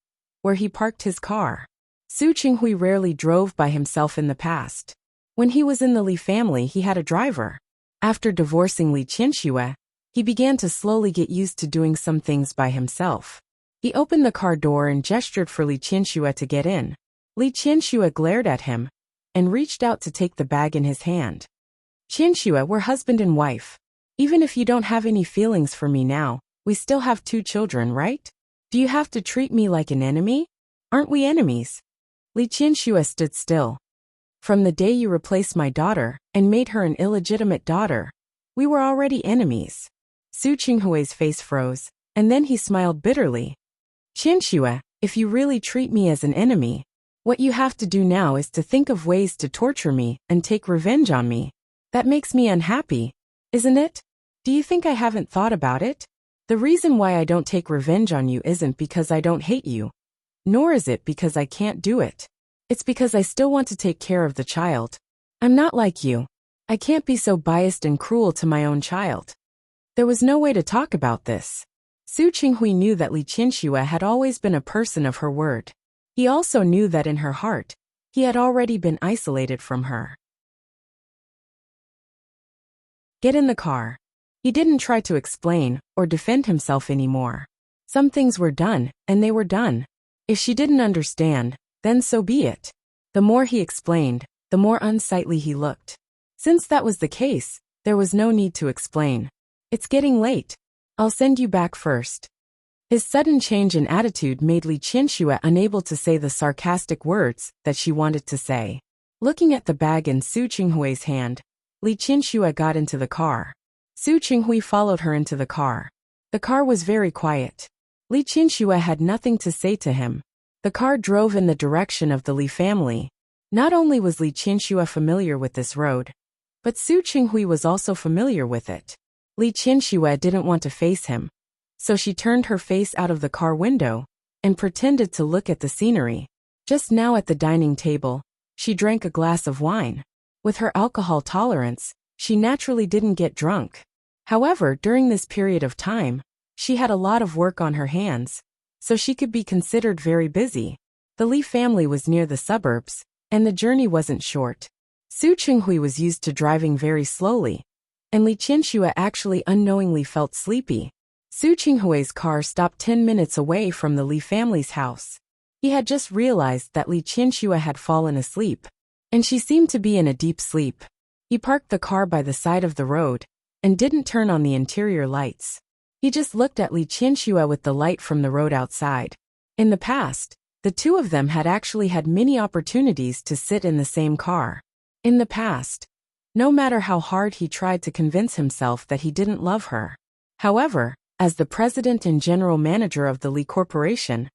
where he parked his car. Su Qinghui rarely drove by himself in the past. When he was in the Li family, he had a driver. After divorcing Li Qianxue, he began to slowly get used to doing some things by himself. He opened the car door and gestured for Li Qianxue to get in. Li Qianxue glared at him and reached out to take the bag in his hand. Qianxue, we're husband and wife. Even if you don't have any feelings for me now, we still have 2 children, right? Do you have to treat me like an enemy? Aren't we enemies? Li Qianxue stood still. From the day you replaced my daughter and made her an illegitimate daughter, we were already enemies. Su Qinghui's face froze, and then he smiled bitterly. Qianxue, if you really treat me as an enemy, what you have to do now is to think of ways to torture me and take revenge on me. That makes me unhappy, isn't it? Do you think I haven't thought about it? The reason why I don't take revenge on you isn't because I don't hate you, nor is it because I can't do it. It's because I still want to take care of the child. I'm not like you. I can't be so biased and cruel to my own child. There was no way to talk about this. Su Qinghui knew that Li Qianxue had always been a person of her word. He also knew that in her heart, he had already been isolated from her. Get in the car. He didn't try to explain or defend himself anymore. Some things were done, and they were done. If she didn't understand, then so be it. The more he explained, the more unsightly he looked. Since that was the case, there was no need to explain. It's getting late. I'll send you back first. His sudden change in attitude made Li Qianxue unable to say the sarcastic words that she wanted to say. Looking at the bag in Su Qinghui's hand, Li Qianxue got into the car. Su Qinghui followed her into the car. The car was very quiet. Li Qianxue had nothing to say to him. The car drove in the direction of the Li family. Not only was Li Qianxue familiar with this road, but Su Qinghui was also familiar with it. Li Qianxue didn't want to face him, so she turned her face out of the car window and pretended to look at the scenery. Just now at the dining table, she drank a glass of wine. With her alcohol tolerance, she naturally didn't get drunk. However, during this period of time, she had a lot of work on her hands, so she could be considered very busy. The Li family was near the suburbs, and the journey wasn't short. Su Qinghui was used to driving very slowly, and Li Qianxue actually unknowingly felt sleepy. Su Qinghui's car stopped 10 minutes away from the Li family's house. He had just realized that Li Qianxue had fallen asleep, and she seemed to be in a deep sleep. He parked the car by the side of the road and didn't turn on the interior lights. He just looked at Li Qianxue with the light from the road outside. In the past, the two of them had actually had many opportunities to sit in the same car. In the past, no matter how hard he tried to convince himself that he didn't love her. However, as the president and general manager of the Li Corporation,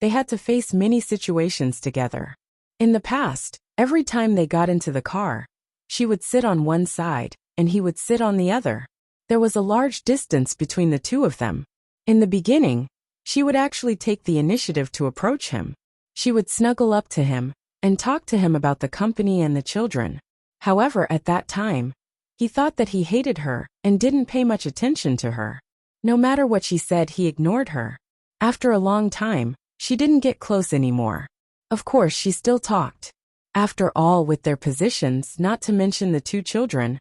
they had to face many situations together. In the past, every time they got into the car, she would sit on one side, and he would sit on the other. There was a large distance between the two of them. In the beginning, she would actually take the initiative to approach him. She would snuggle up to him and talk to him about the company and the children. However, at that time, he thought that he hated her and didn't pay much attention to her. No matter what she said, he ignored her. After a long time, she didn't get close anymore. Of course, she still talked. After all, with their positions, not to mention the two children,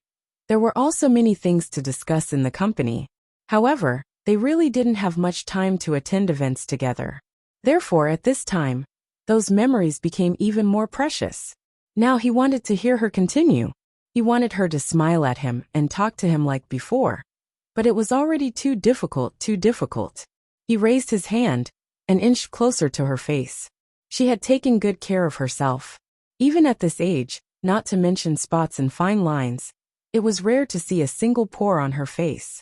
there were also many things to discuss in the company. However, they really didn't have much time to attend events together. Therefore, at this time, those memories became even more precious. Now he wanted to hear her continue. He wanted her to smile at him and talk to him like before. But it was already too difficult. He raised his hand and inched closer to her face. She had taken good care of herself. Even at this age, not to mention spots and fine lines, it was rare to see a single pore on her face.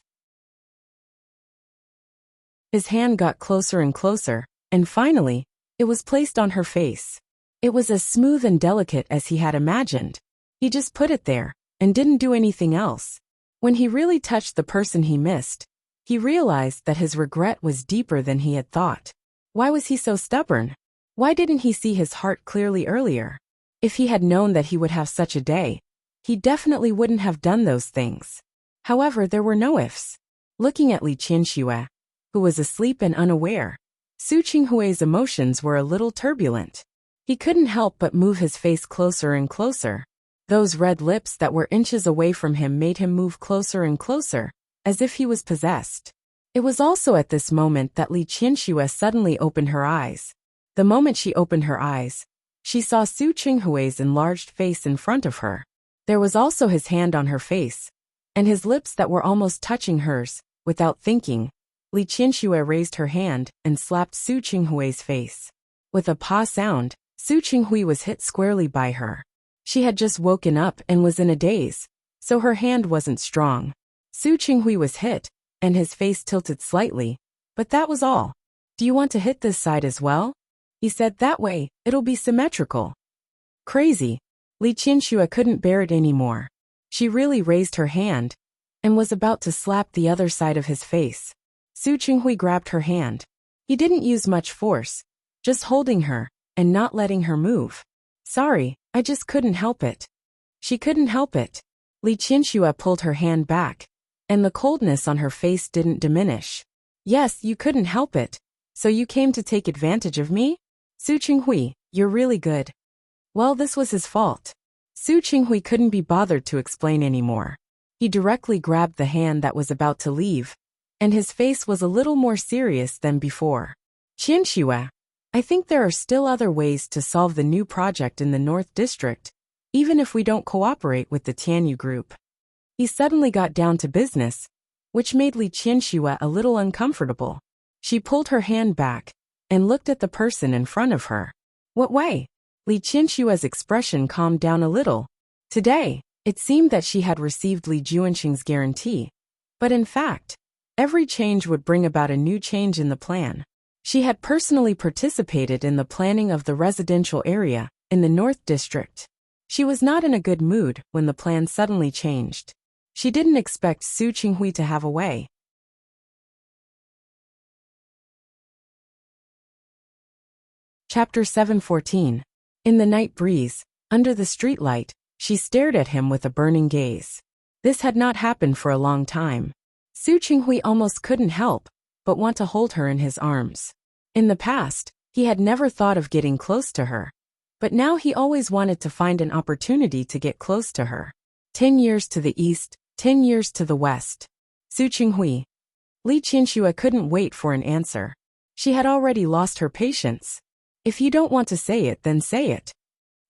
His hand got closer and closer, and finally, it was placed on her face. It was as smooth and delicate as he had imagined. He just put it there, and didn't do anything else. When he really touched the person he missed, he realized that his regret was deeper than he had thought. Why was he so stubborn? Why didn't he see his heart clearly earlier? If he had known that he would have such a day, he definitely wouldn't have done those things. However, there were no ifs. Looking at Li Qianxue, who was asleep and unaware, Su Qinghui's emotions were a little turbulent. He couldn't help but move his face closer and closer. Those red lips that were inches away from him made him move closer and closer, as if he was possessed. It was also at this moment that Li Qianxue suddenly opened her eyes. The moment she opened her eyes, she saw Su Qinghui's enlarged face in front of her. There was also his hand on her face, and his lips that were almost touching hers. Without thinking, Li Qianxue raised her hand and slapped Su Qinghui's face. With a pa sound, Su Qinghui was hit squarely by her. She had just woken up and was in a daze, so her hand wasn't strong. Su Qinghui was hit, and his face tilted slightly, but that was all. "Do you want to hit this side as well?" he said. "That way, it'll be symmetrical." Crazy. Li Qianxue couldn't bear it anymore. She really raised her hand and was about to slap the other side of his face. Su Qinghui grabbed her hand. He didn't use much force, just holding her and not letting her move. "Sorry, I just couldn't help it." She couldn't help it. Li Qianxue pulled her hand back, and the coldness on her face didn't diminish. "Yes, you couldn't help it. So you came to take advantage of me? Su Qinghui, you're really good." Well, this was his fault. Su Qinghui couldn't be bothered to explain anymore. He directly grabbed the hand that was about to leave, and his face was a little more serious than before. "Qianxue, I think there are still other ways to solve the new project in the North District, even if we don't cooperate with the Tianyu Group." He suddenly got down to business, which made Li Qianxue a little uncomfortable. She pulled her hand back and looked at the person in front of her. "What way?" Li Qianxue's expression calmed down a little. Today, it seemed that she had received Li Juanxing's guarantee, but in fact, every change would bring about a new change in the plan. She had personally participated in the planning of the residential area in the North District. She was not in a good mood when the plan suddenly changed. She didn't expect Su Qinghui to have a way. Chapter 714. In the night breeze, under the streetlight, she stared at him with a burning gaze. This had not happened for a long time. Su Qinghui almost couldn't help but want to hold her in his arms. In the past, he had never thought of getting close to her, but now he always wanted to find an opportunity to get close to her. 10 years to the east, 10 years to the west. Su Qinghui. Li Qianxue couldn't wait for an answer. She had already lost her patience. If you don't want to say it, then say it.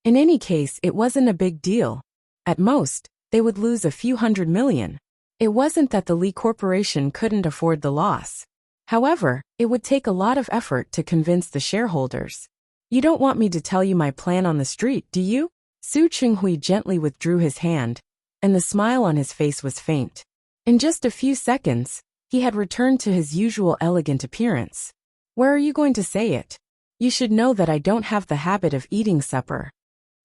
In any case, it wasn't a big deal. At most, they would lose a few $100 million. It wasn't that the Li Corporation couldn't afford the loss. However, it would take a lot of effort to convince the shareholders. "You don't want me to tell you my plan on the street, do you?" Su Qinghui gently withdrew his hand, and the smile on his face was faint. In just a few seconds, he had returned to his usual elegant appearance. "Where are you going to say it? You should know that I don't have the habit of eating supper."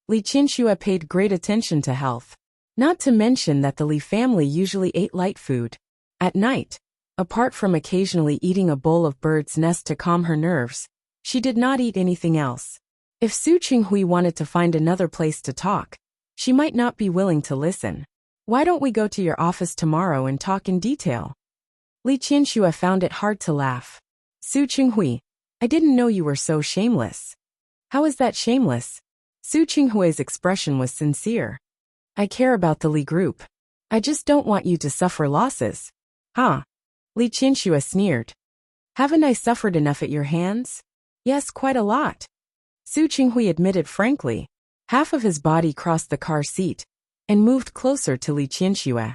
Li Qianxue paid great attention to health. Not to mention that the Li family usually ate light food. At night, apart from occasionally eating a bowl of bird's nest to calm her nerves, she did not eat anything else. If Su Qinghui wanted to find another place to talk, she might not be willing to listen. Why don't we go to your office tomorrow and talk in detail? Li Qianxue found it hard to laugh. Su Qinghui, I didn't know you were so shameless. How is that shameless? Su Qinghui's expression was sincere. I care about the Li Group. I just don't want you to suffer losses. Huh? Li Qianxue sneered. Haven't I suffered enough at your hands? Yes, quite a lot. Su Qinghui admitted frankly. Half of his body crossed the car seat and moved closer to Li Qianxue.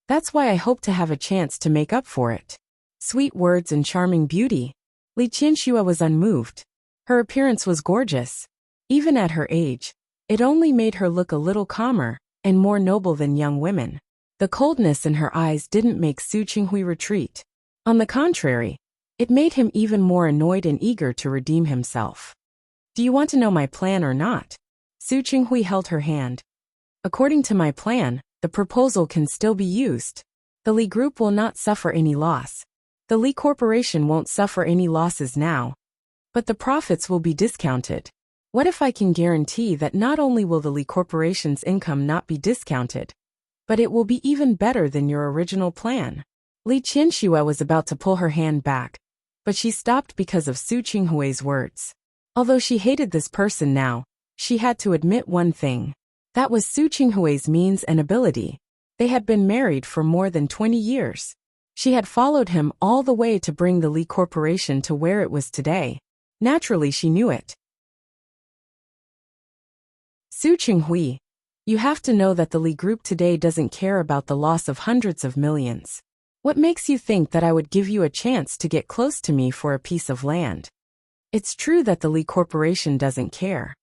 That's why I hope to have a chance to make up for it. Sweet words and charming beauty. Li Qianxue was unmoved. Her appearance was gorgeous. Even at her age, it only made her look a little calmer and more noble than young women. The coldness in her eyes didn't make Su Qinghui retreat. On the contrary, it made him even more annoyed and eager to redeem himself. Do you want to know my plan or not? Su Qinghui held her hand. According to my plan, the proposal can still be used. The Li Group will not suffer any loss. The Li Corporation won't suffer any losses now. But the profits will be discounted. What if I can guarantee that not only will the Li Corporation's income not be discounted, but it will be even better than your original plan? Li Qianxue was about to pull her hand back, but she stopped because of Su Qinghui's words. Although she hated this person now, she had to admit one thing. That was Su Qinghui's means and ability. They had been married for more than 20 years. She had followed him all the way to bring the Li Corporation to where it was today. Naturally, she knew it. Su Qinghui, you have to know that the Li Group today doesn't care about the loss of hundreds of millions. What makes you think that I would give you a chance to get close to me for a piece of land? It's true that the Li Corporation doesn't care.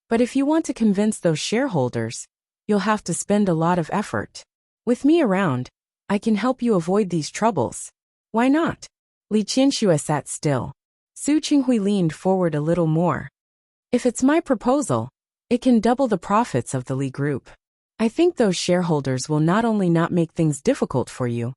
But if you want to convince those shareholders, you'll have to spend a lot of effort. With me around, I can help you avoid these troubles. Why not? Li Qianxue sat still. Su Qinghui leaned forward a little more. If it's my proposal, it can double the profits of the Li Group. I think those shareholders will not only not make things difficult for you,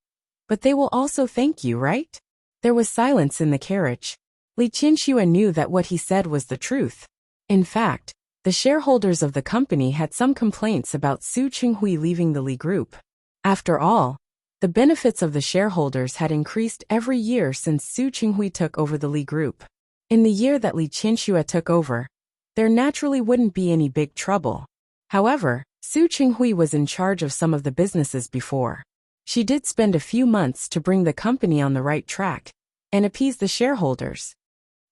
but they will also thank you, right? There was silence in the carriage. Li Qianxue knew that what he said was the truth. In fact, the shareholders of the company had some complaints about Su Qinghui leaving the Li Group. After all, the benefits of the shareholders had increased every year since Su Qinghui took over the Li Group. In the year that Li Qianxue took over, there naturally wouldn't be any big trouble. However, Su Qinghui was in charge of some of the businesses before. She did spend a few months to bring the company on the right track and appease the shareholders.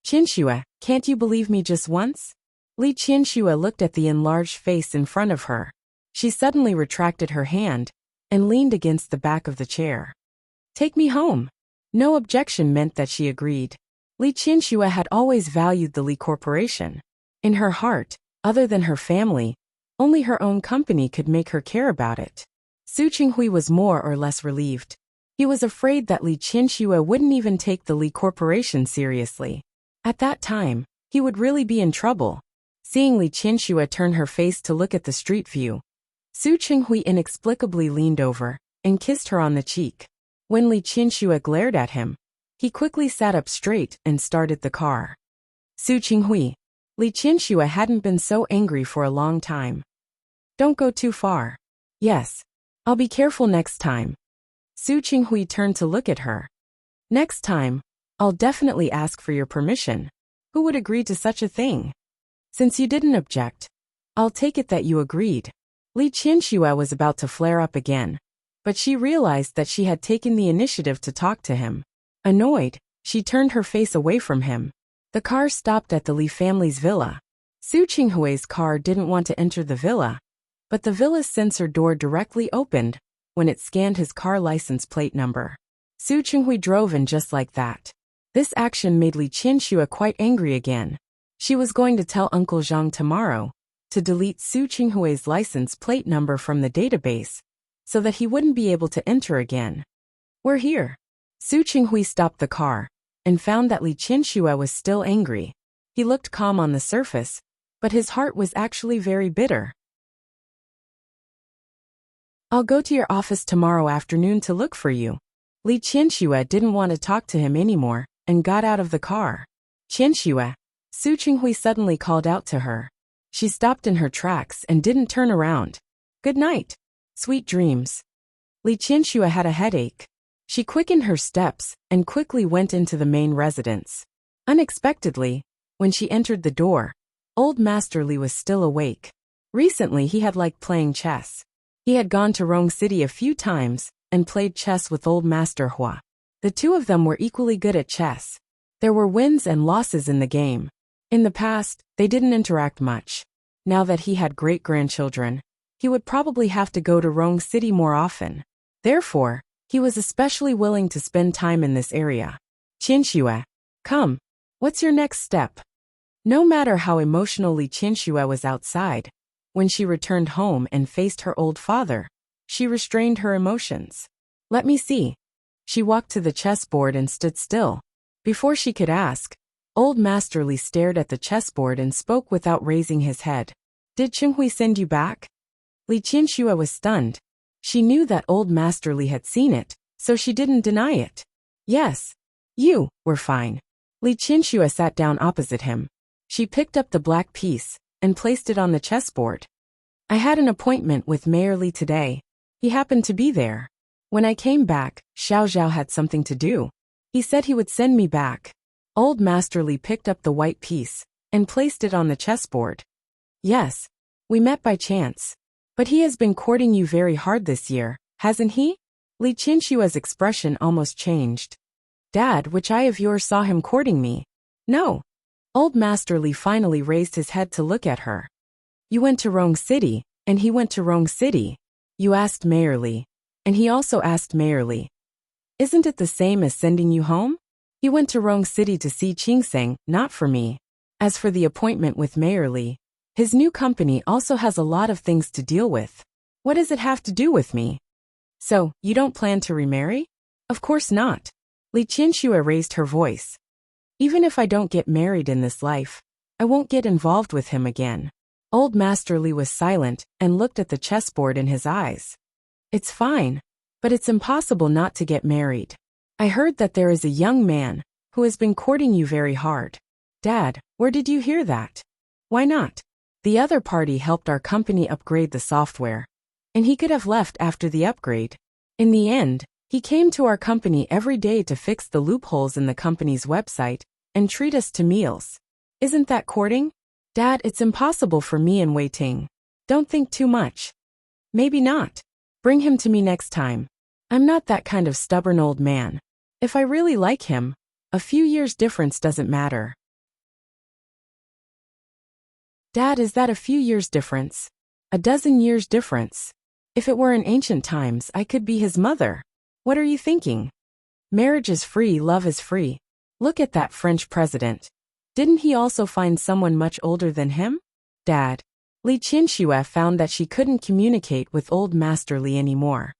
Qianxue, can't you believe me just once? Li Qianxue looked at the enlarged face in front of her. She suddenly retracted her hand and leaned against the back of the chair. Take me home. No objection meant that she agreed. Li Qianxue had always valued the Li Corporation. In her heart, other than her family, only her own company could make her care about it. Su Qinghui was more or less relieved. He was afraid that Li Qianxue wouldn't even take the Li Corporation seriously. At that time, he would really be in trouble. Seeing Li Qianxue turn her face to look at the street view, Su Qinghui inexplicably leaned over and kissed her on the cheek. When Li Qianxue glared at him, he quickly sat up straight and started the car. Su Qinghui, Li Qianxue hadn't been so angry for a long time. Don't go too far. Yes, I'll be careful next time. Su Qinghui turned to look at her. Next time, I'll definitely ask for your permission. Who would agree to such a thing? Since you didn't object, I'll take it that you agreed. Li Qianxue was about to flare up again, but she realized that she had taken the initiative to talk to him. Annoyed, she turned her face away from him. The car stopped at the Li family's villa. Su Qinghui's car didn't want to enter the villa, but the villa's sensor door directly opened when it scanned his car license plate number. Su Qinghui drove in just like that. This action made Li Qianxue quite angry again. She was going to tell Uncle Zhang tomorrow to delete Su Qinghui's license plate number from the database so that he wouldn't be able to enter again. We're here. Su Qinghui stopped the car and found that Li Qianxue was still angry. He looked calm on the surface, but his heart was actually very bitter. I'll go to your office tomorrow afternoon to look for you. Li Qianxue didn't want to talk to him anymore and got out of the car. Qianxue, Su Qinghui suddenly called out to her. She stopped in her tracks and didn't turn around. Good night. Sweet dreams. Li Qianxue had a headache. She quickened her steps and quickly went into the main residence. Unexpectedly, when she entered the door, old Master Li was still awake. Recently he had liked playing chess. He had gone to Rong City a few times and played chess with old Master Hua. The two of them were equally good at chess. There were wins and losses in the game. In the past, they didn't interact much. Now that he had great-grandchildren, he would probably have to go to Rong City more often. Therefore, he was especially willing to spend time in this area. Qianxue, come. What's your next step? No matter how emotionally Qianxue was outside, when she returned home and faced her old father, she restrained her emotions. Let me see. She walked to the chessboard and stood still. Before she could ask, old Master Li stared at the chessboard and spoke without raising his head. Did Qinghui send you back? Li Qianxue was stunned. She knew that old Master Li had seen it, so she didn't deny it. Yes. You were fine. Li Qianxue sat down opposite him. She picked up the black piece and placed it on the chessboard. I had an appointment with Mayor Li today. He happened to be there. When I came back, Xiao Zhao had something to do. He said he would send me back. Old Master Li picked up the white piece and placed it on the chessboard. Yes. We met by chance. But he has been courting you very hard this year, hasn't he? Li Qianxue's expression almost changed. Dad, which eye of yours saw him courting me? No. Old Master Li finally raised his head to look at her. You went to Rong City, and he went to Rong City. You asked Mayor Li, and he also asked Mayor Li. Isn't it the same as sending you home? He went to Rong City to see Qingseng, not for me. As for the appointment with Mayor Li, his new company also has a lot of things to deal with. What does it have to do with me? So, you don't plan to remarry? Of course not. Li Qianxue raised her voice. Even if I don't get married in this life, I won't get involved with him again. Old Master Li was silent and looked at the chessboard in his eyes. It's fine, but it's impossible not to get married. I heard that there is a young man who has been courting you very hard. Dad, where did you hear that? Why not? The other party helped our company upgrade the software, and he could have left after the upgrade. In the end, he came to our company every day to fix the loopholes in the company's website and treat us to meals. Isn't that courting? Dad, it's impossible for me and Wei Ting. Don't think too much. Maybe not. Bring him to me next time. I'm not that kind of stubborn old man. If I really like him, a few years difference doesn't matter. Dad, is that a few years difference? A dozen years difference. If it were in ancient times, I could be his mother. What are you thinking? Marriage is free, love is free. Look at that French president. Didn't he also find someone much older than him? Dad. Li Qianxue found that she couldn't communicate with old Master Li anymore.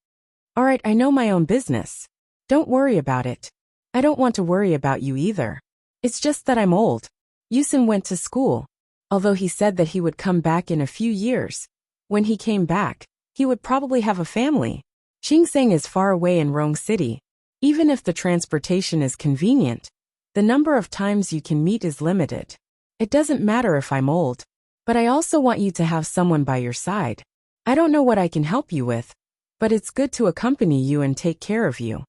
All right, I know my own business. Don't worry about it. I don't want to worry about you either. It's just that I'm old. Yusen went to school. Although he said that he would come back in a few years. When he came back, he would probably have a family. Qingseng is far away in Rong City. Even if the transportation is convenient, the number of times you can meet is limited. It doesn't matter if I'm old, but I also want you to have someone by your side. I don't know what I can help you with, but it's good to accompany you and take care of you.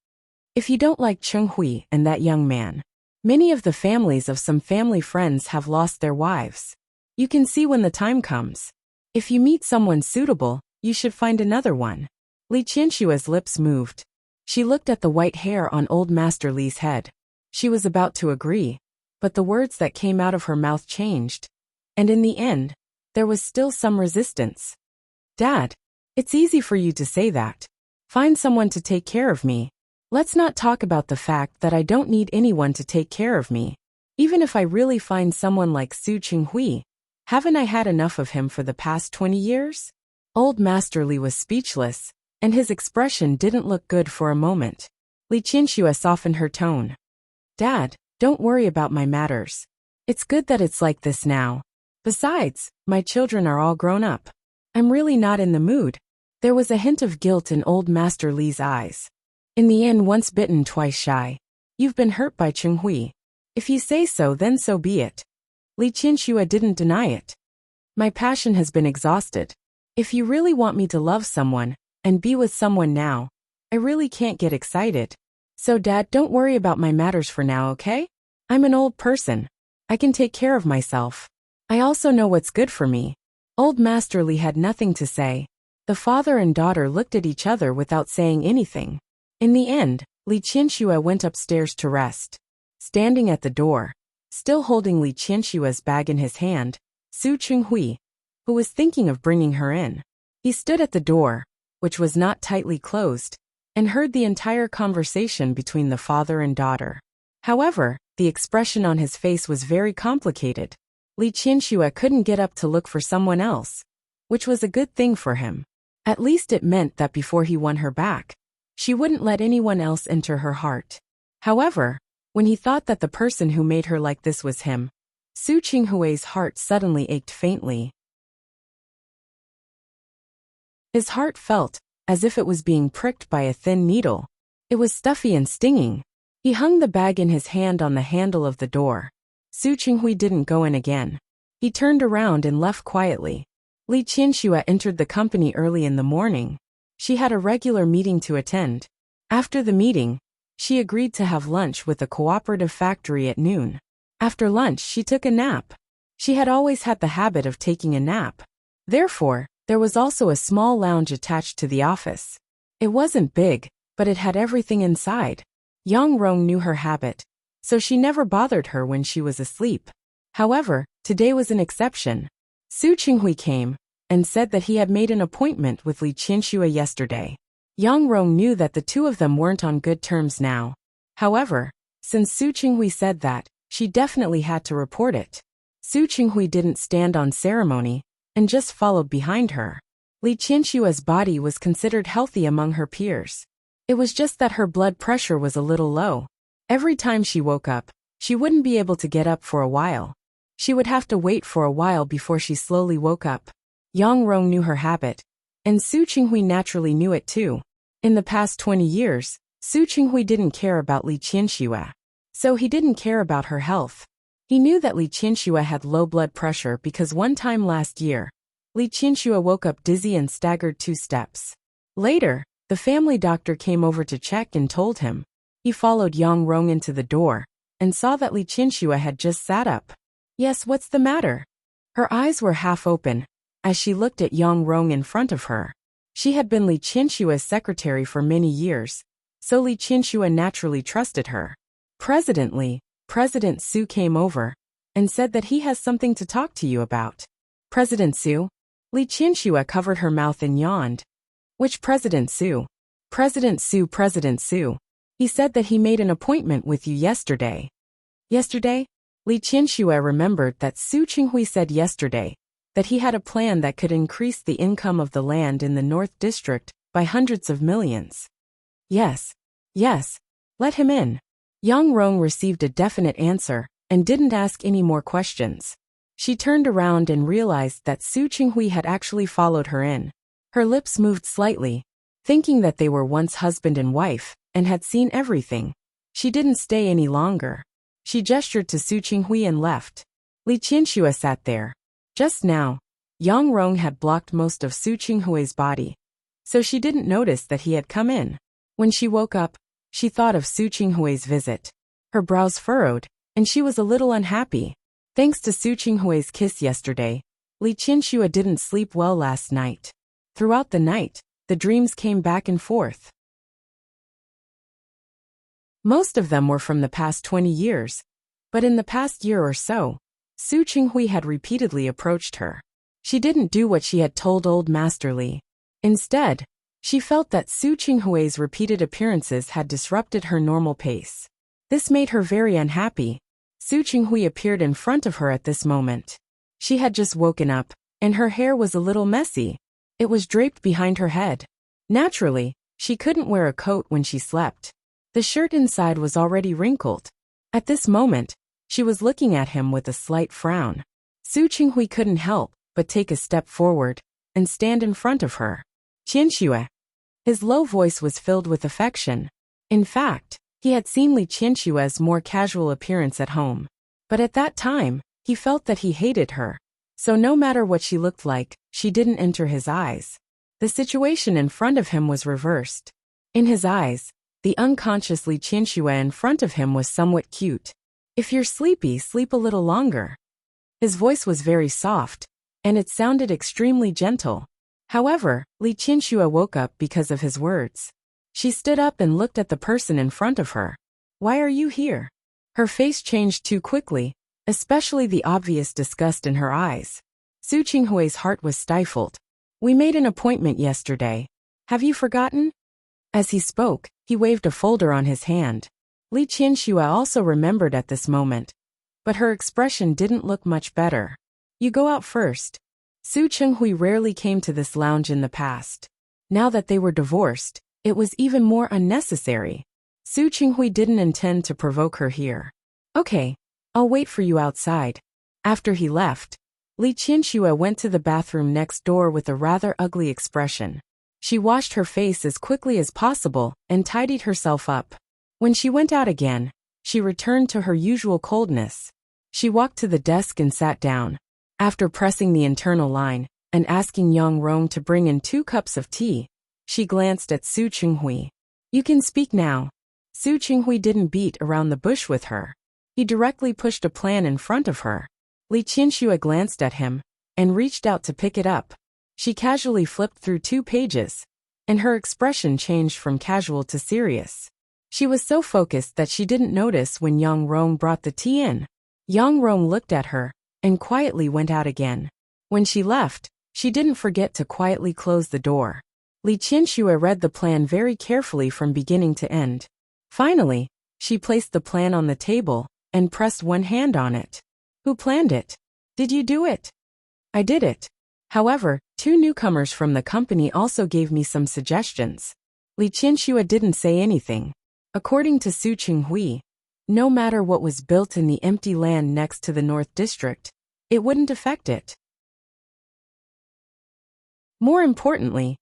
If you don't like Cheng Hui and that young man, many of the families of some family friends have lost their wives. You can see when the time comes. If you meet someone suitable, you should find another one. Li Qianxue's lips moved. She looked at the white hair on old Master Li's head. She was about to agree, but the words that came out of her mouth changed. And in the end, there was still some resistance. Dad, it's easy for you to say that. Find someone to take care of me. Let's not talk about the fact that I don't need anyone to take care of me. Even if I really find someone like Su Qinghui, haven't I had enough of him for the past 20 years? Old Master Li was speechless, and his expression didn't look good for a moment. Li Qianxue softened her tone. Dad, don't worry about my matters. It's good that it's like this now. Besides, my children are all grown up. I'm really not in the mood. There was a hint of guilt in old Master Li's eyes. In the end, once bitten, twice shy. You've been hurt by Cheng Hui. If you say so, then so be it. Li Qianxue didn't deny it. My passion has been exhausted. If you really want me to love someone, and be with someone now, I really can't get excited. So Dad, don't worry about my matters for now, okay? I'm an old person. I can take care of myself. I also know what's good for me. Old Master Li had nothing to say. The father and daughter looked at each other without saying anything. In the end, Li Qianxue went upstairs to rest. Standing at the door, still holding Li Qianxue's bag in his hand, Su Qinghui, who was thinking of bringing her in. He stood at the door, which was not tightly closed, and heard the entire conversation between the father and daughter. However, the expression on his face was very complicated. Li Qianxue couldn't get up to look for someone else, which was a good thing for him. At least it meant that before he won her back, she wouldn't let anyone else enter her heart. However, when he thought that the person who made her like this was him, Su Qinghui's heart suddenly ached faintly. His heart felt as if it was being pricked by a thin needle. It was stuffy and stinging. He hung the bag in his hand on the handle of the door. Su Qinghui didn't go in again. He turned around and left quietly. Li Qianxue entered the company early in the morning. She had a regular meeting to attend. After the meeting, she agreed to have lunch with the cooperative factory at noon. After lunch, she took a nap. She had always had the habit of taking a nap. Therefore, there was also a small lounge attached to the office. It wasn't big, but it had everything inside. Yang Rong knew her habit, so she never bothered her when she was asleep. However, today was an exception. Su Qinghui came and said that he had made an appointment with Li Qianxue yesterday. Yang Rong knew that the two of them weren't on good terms now. However, since Su Qinghui said that, she definitely had to report it. Su Qinghui didn't stand on ceremony and just followed behind her. Li Qianxue's body was considered healthy among her peers. It was just that her blood pressure was a little low. Every time she woke up, she wouldn't be able to get up for a while. She would have to wait for a while before she slowly woke up. Yang Rong knew her habit, and Su Qinghui naturally knew it too. In the past 20 years, Su Qinghui didn't care about Li Qianxue. So he didn't care about her health. He knew that Li Qianxue had low blood pressure because one time last year, Li Qianxue woke up dizzy and staggered 2 steps. Later, the family doctor came over to check and told him. He followed Yang Rong into the door and saw that Li Qianxue had just sat up. Yes, what's the matter? Her eyes were half open as she looked at Yang Rong in front of her. She had been Li Qianxue's secretary for many years, so Li Qianxue naturally trusted her. President Su came over and said that he has something to talk to you about. President Su? Li Qianxue covered her mouth and yawned. Which President Su? President Su. He said that he made an appointment with you yesterday. Yesterday? Li Qianxue remembered that Su Qinghui said yesterday that he had a plan that could increase the income of the land in the North District by hundreds of millions. Yes. Let him in. Yang Rong received a definite answer and didn't ask any more questions. She turned around and realized that Su Qinghui had actually followed her in. Her lips moved slightly, thinking that they were once husband and wife and had seen everything. She didn't stay any longer. She gestured to Su Qinghui and left. Li Qianxue sat there. Just now, Yang Rong had blocked most of Su Qinghui's body, so she didn't notice that he had come in. When she woke up, she thought of Su Qinghui's visit. Her brows furrowed, and she was a little unhappy. Thanks to Su Qinghui's kiss yesterday, Li Qianxue didn't sleep well last night. Throughout the night, the dreams came back and forth. Most of them were from the past 20 years, but in the past year or so, Su Qinghui had repeatedly approached her. She didn't do what she had told old Master Li. Instead, she felt that Su Qinghui's repeated appearances had disrupted her normal pace. This made her very unhappy. Su Qinghui appeared in front of her at this moment. She had just woken up, and her hair was a little messy. It was draped behind her head. Naturally, she couldn't wear a coat when she slept. The shirt inside was already wrinkled. At this moment, she was looking at him with a slight frown. Su Qinghui couldn't help but take a step forward and stand in front of her. Qianxue. His low voice was filled with affection. In fact, he had seen Li Qianxue's more casual appearance at home. But at that time, He felt that he hated her. So no matter what she looked like, she didn't enter his eyes. The situation in front of him was reversed. In his eyes, the unconscious Li Qianxue in front of him was somewhat cute. If you're sleepy, sleep a little longer. His voice was very soft, and it sounded extremely gentle. However, Li Qianxue woke up because of his words. She stood up and looked at the person in front of her. Why are you here? Her face changed too quickly, especially the obvious disgust in her eyes. Su Qinghui's heart was stifled. We made an appointment yesterday. Have you forgotten? As he spoke, he waved a folder on his hand. Li Qianxue also remembered at this moment, but her expression didn't look much better. You go out first. Su Qinghui rarely came to this lounge in the past. Now that they were divorced, it was even more unnecessary. Su Qinghui didn't intend to provoke her here. Okay, I'll wait for you outside. After he left, Li Qianxue went to the bathroom next door with a rather ugly expression. She washed her face as quickly as possible and tidied herself up. When she went out again, she returned to her usual coldness. She walked to the desk and sat down. After pressing the internal line and asking Yang Rong to bring in 2 cups of tea, she glanced at Su Qinghui. You can speak now. Su Qinghui didn't beat around the bush with her. He directly pushed a plan in front of her. Li Qianxue glanced at him and reached out to pick it up. She casually flipped through 2 pages, and her expression changed from casual to serious. She was so focused that she didn't notice when Yang Rong brought the tea in. Yang Rong looked at her and quietly went out again. When she left, she didn't forget to quietly close the door. Li Qianxue read the plan very carefully from beginning to end. Finally, she placed the plan on the table and pressed one hand on it. Who planned it? Did you do it? I did it. However, 2 newcomers from the company also gave me some suggestions. Li Qianxue didn't say anything. According to Su Qinghui, no matter what was built in the empty land next to the North District, it wouldn't affect it. More importantly,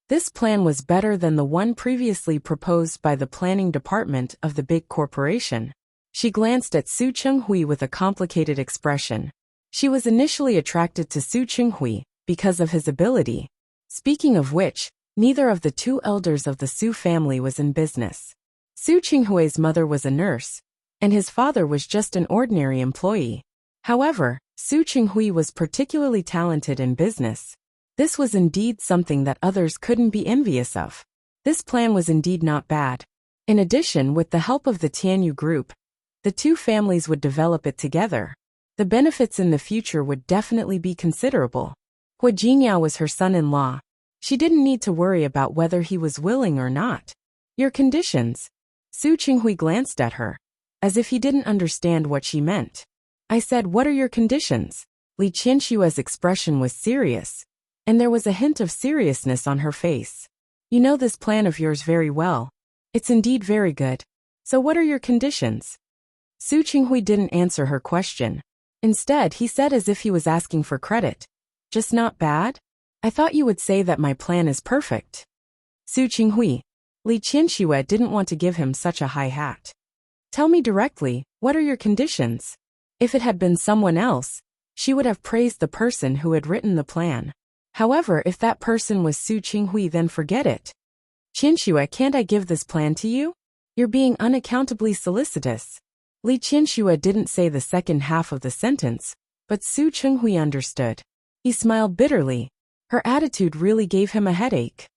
this plan was better than the one previously proposed by the planning department of the big corporation. She glanced at Su Qinghui with a complicated expression. She was initially attracted to Su Qinghui because of his ability. Speaking of which, neither of the 2 elders of the Su family was in business. Su Qinghui's mother was a nurse, and his father was just an ordinary employee. However, Su Qinghui was particularly talented in business. This was indeed something that others couldn't be envious of. This plan was indeed not bad. In addition, with the help of the Tianyu group, the 2 families would develop it together. The benefits in the future would definitely be considerable. Hua Jingyao was her son-in-law. She didn't need to worry about whether he was willing or not. Your conditions? Su Qinghui glanced at her, as if he didn't understand what she meant. I said, what are your conditions? Li Qianxue's expression was serious, and there was a hint of seriousness on her face. You know this plan of yours very well. It's indeed very good. So what are your conditions? Su Qinghui didn't answer her question. Instead, he said as if he was asking for credit. Just not bad? I thought you would say that my plan is perfect. Su Qinghui. Li Qianxue didn't want to give him such a high hat. Tell me directly, what are your conditions? If it had been someone else, she would have praised the person who had written the plan. However, if that person was Su Qinghui, then forget it. Qianxue, can't I give this plan to you? You're being unaccountably solicitous. Li Qianxue didn't say the second half of the sentence, but Su Qinghui understood. He smiled bitterly. Her attitude really gave him a headache.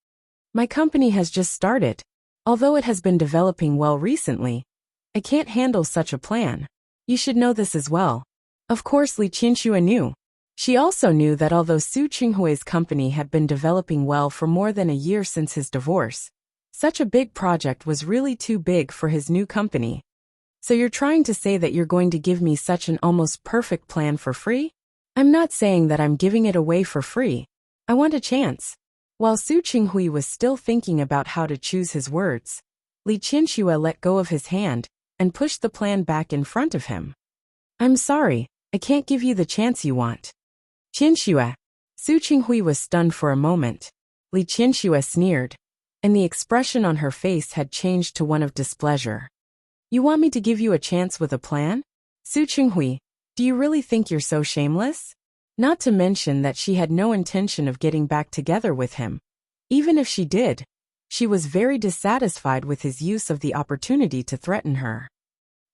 My company has just started. Although it has been developing well recently, I can't handle such a plan. You should know this as well. Of course, Li Qianxue knew. She also knew that although Su Qinghui's company had been developing well for more than a year since his divorce, such a big project was really too big for his new company. So you're trying to say that you're going to give me such an almost perfect plan for free? I'm not saying that I'm giving it away for free. I want a chance. While Su Qinghui was still thinking about how to choose his words, Li Qianxue let go of his hand and pushed the plan back in front of him. I'm sorry, I can't give you the chance you want. Qianxue. Su Qinghui was stunned for a moment. Li Qianxue sneered, and the expression on her face had changed to one of displeasure. You want me to give you a chance with a plan? Su Qinghui. Do you really think you're so shameless? Not to mention that she had no intention of getting back together with him. Even if she did, she was very dissatisfied with his use of the opportunity to threaten her.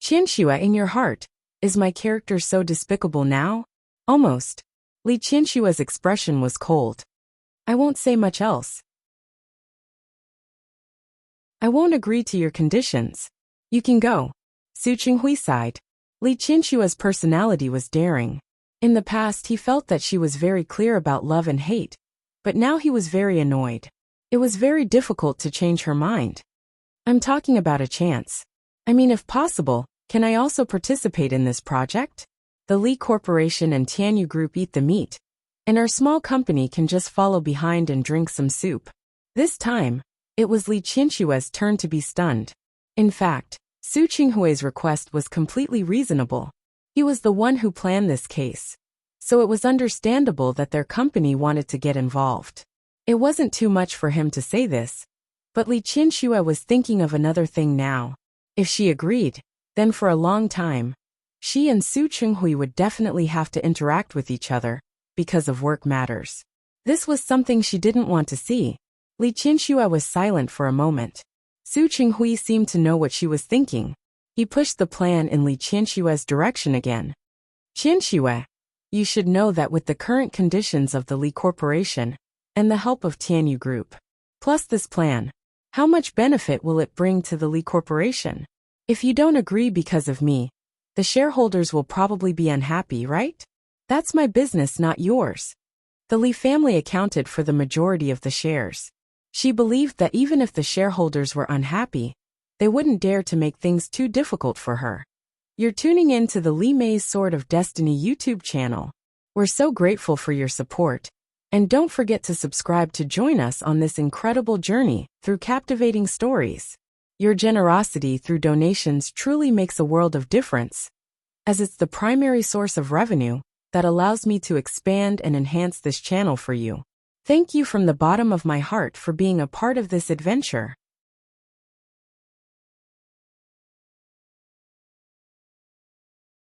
Qianxue, in your heart, is my character so despicable now? Almost. Li Qianxue's expression was cold. I won't say much else. I won't agree to your conditions. You can go. Su Qinghui sighed. Li Qianxue's personality was daring. In the past he felt that she was very clear about love and hate, but now he was very annoyed. It was very difficult to change her mind. I'm talking about a chance. I mean, if possible, can I also participate in this project? The Li Corporation and Tianyu Group eat the meat, and our small company can just follow behind and drink some soup. This time, it was Li Qianxue's turn to be stunned. In fact, Su Qinghui's request was completely reasonable. He was the one who planned this case, so it was understandable that their company wanted to get involved. It wasn't too much for him to say this, but Li Qianxue was thinking of another thing now. If she agreed, then for a long time, she and Su Qinghui would definitely have to interact with each other, because of work matters. This was something she didn't want to see. Li Qianxue was silent for a moment. Su Qinghui seemed to know what she was thinking. He pushed the plan in Li Qianxue's direction again. Qianxue, you should know that with the current conditions of the Li Corporation, and the help of Tianyu Group, plus this plan, how much benefit will it bring to the Li Corporation? If you don't agree because of me, the shareholders will probably be unhappy, right? That's my business, not yours. The Li family accounted for the majority of the shares. She believed that even if the shareholders were unhappy, they wouldn't dare to make things too difficult for her. You're tuning in to the Li Mei's Sword of Destiny YouTube channel. We're so grateful for your support. And don't forget to subscribe to join us on this incredible journey through captivating stories. Your generosity through donations truly makes a world of difference, as it's the primary source of revenue that allows me to expand and enhance this channel for you. Thank you from the bottom of my heart for being a part of this adventure.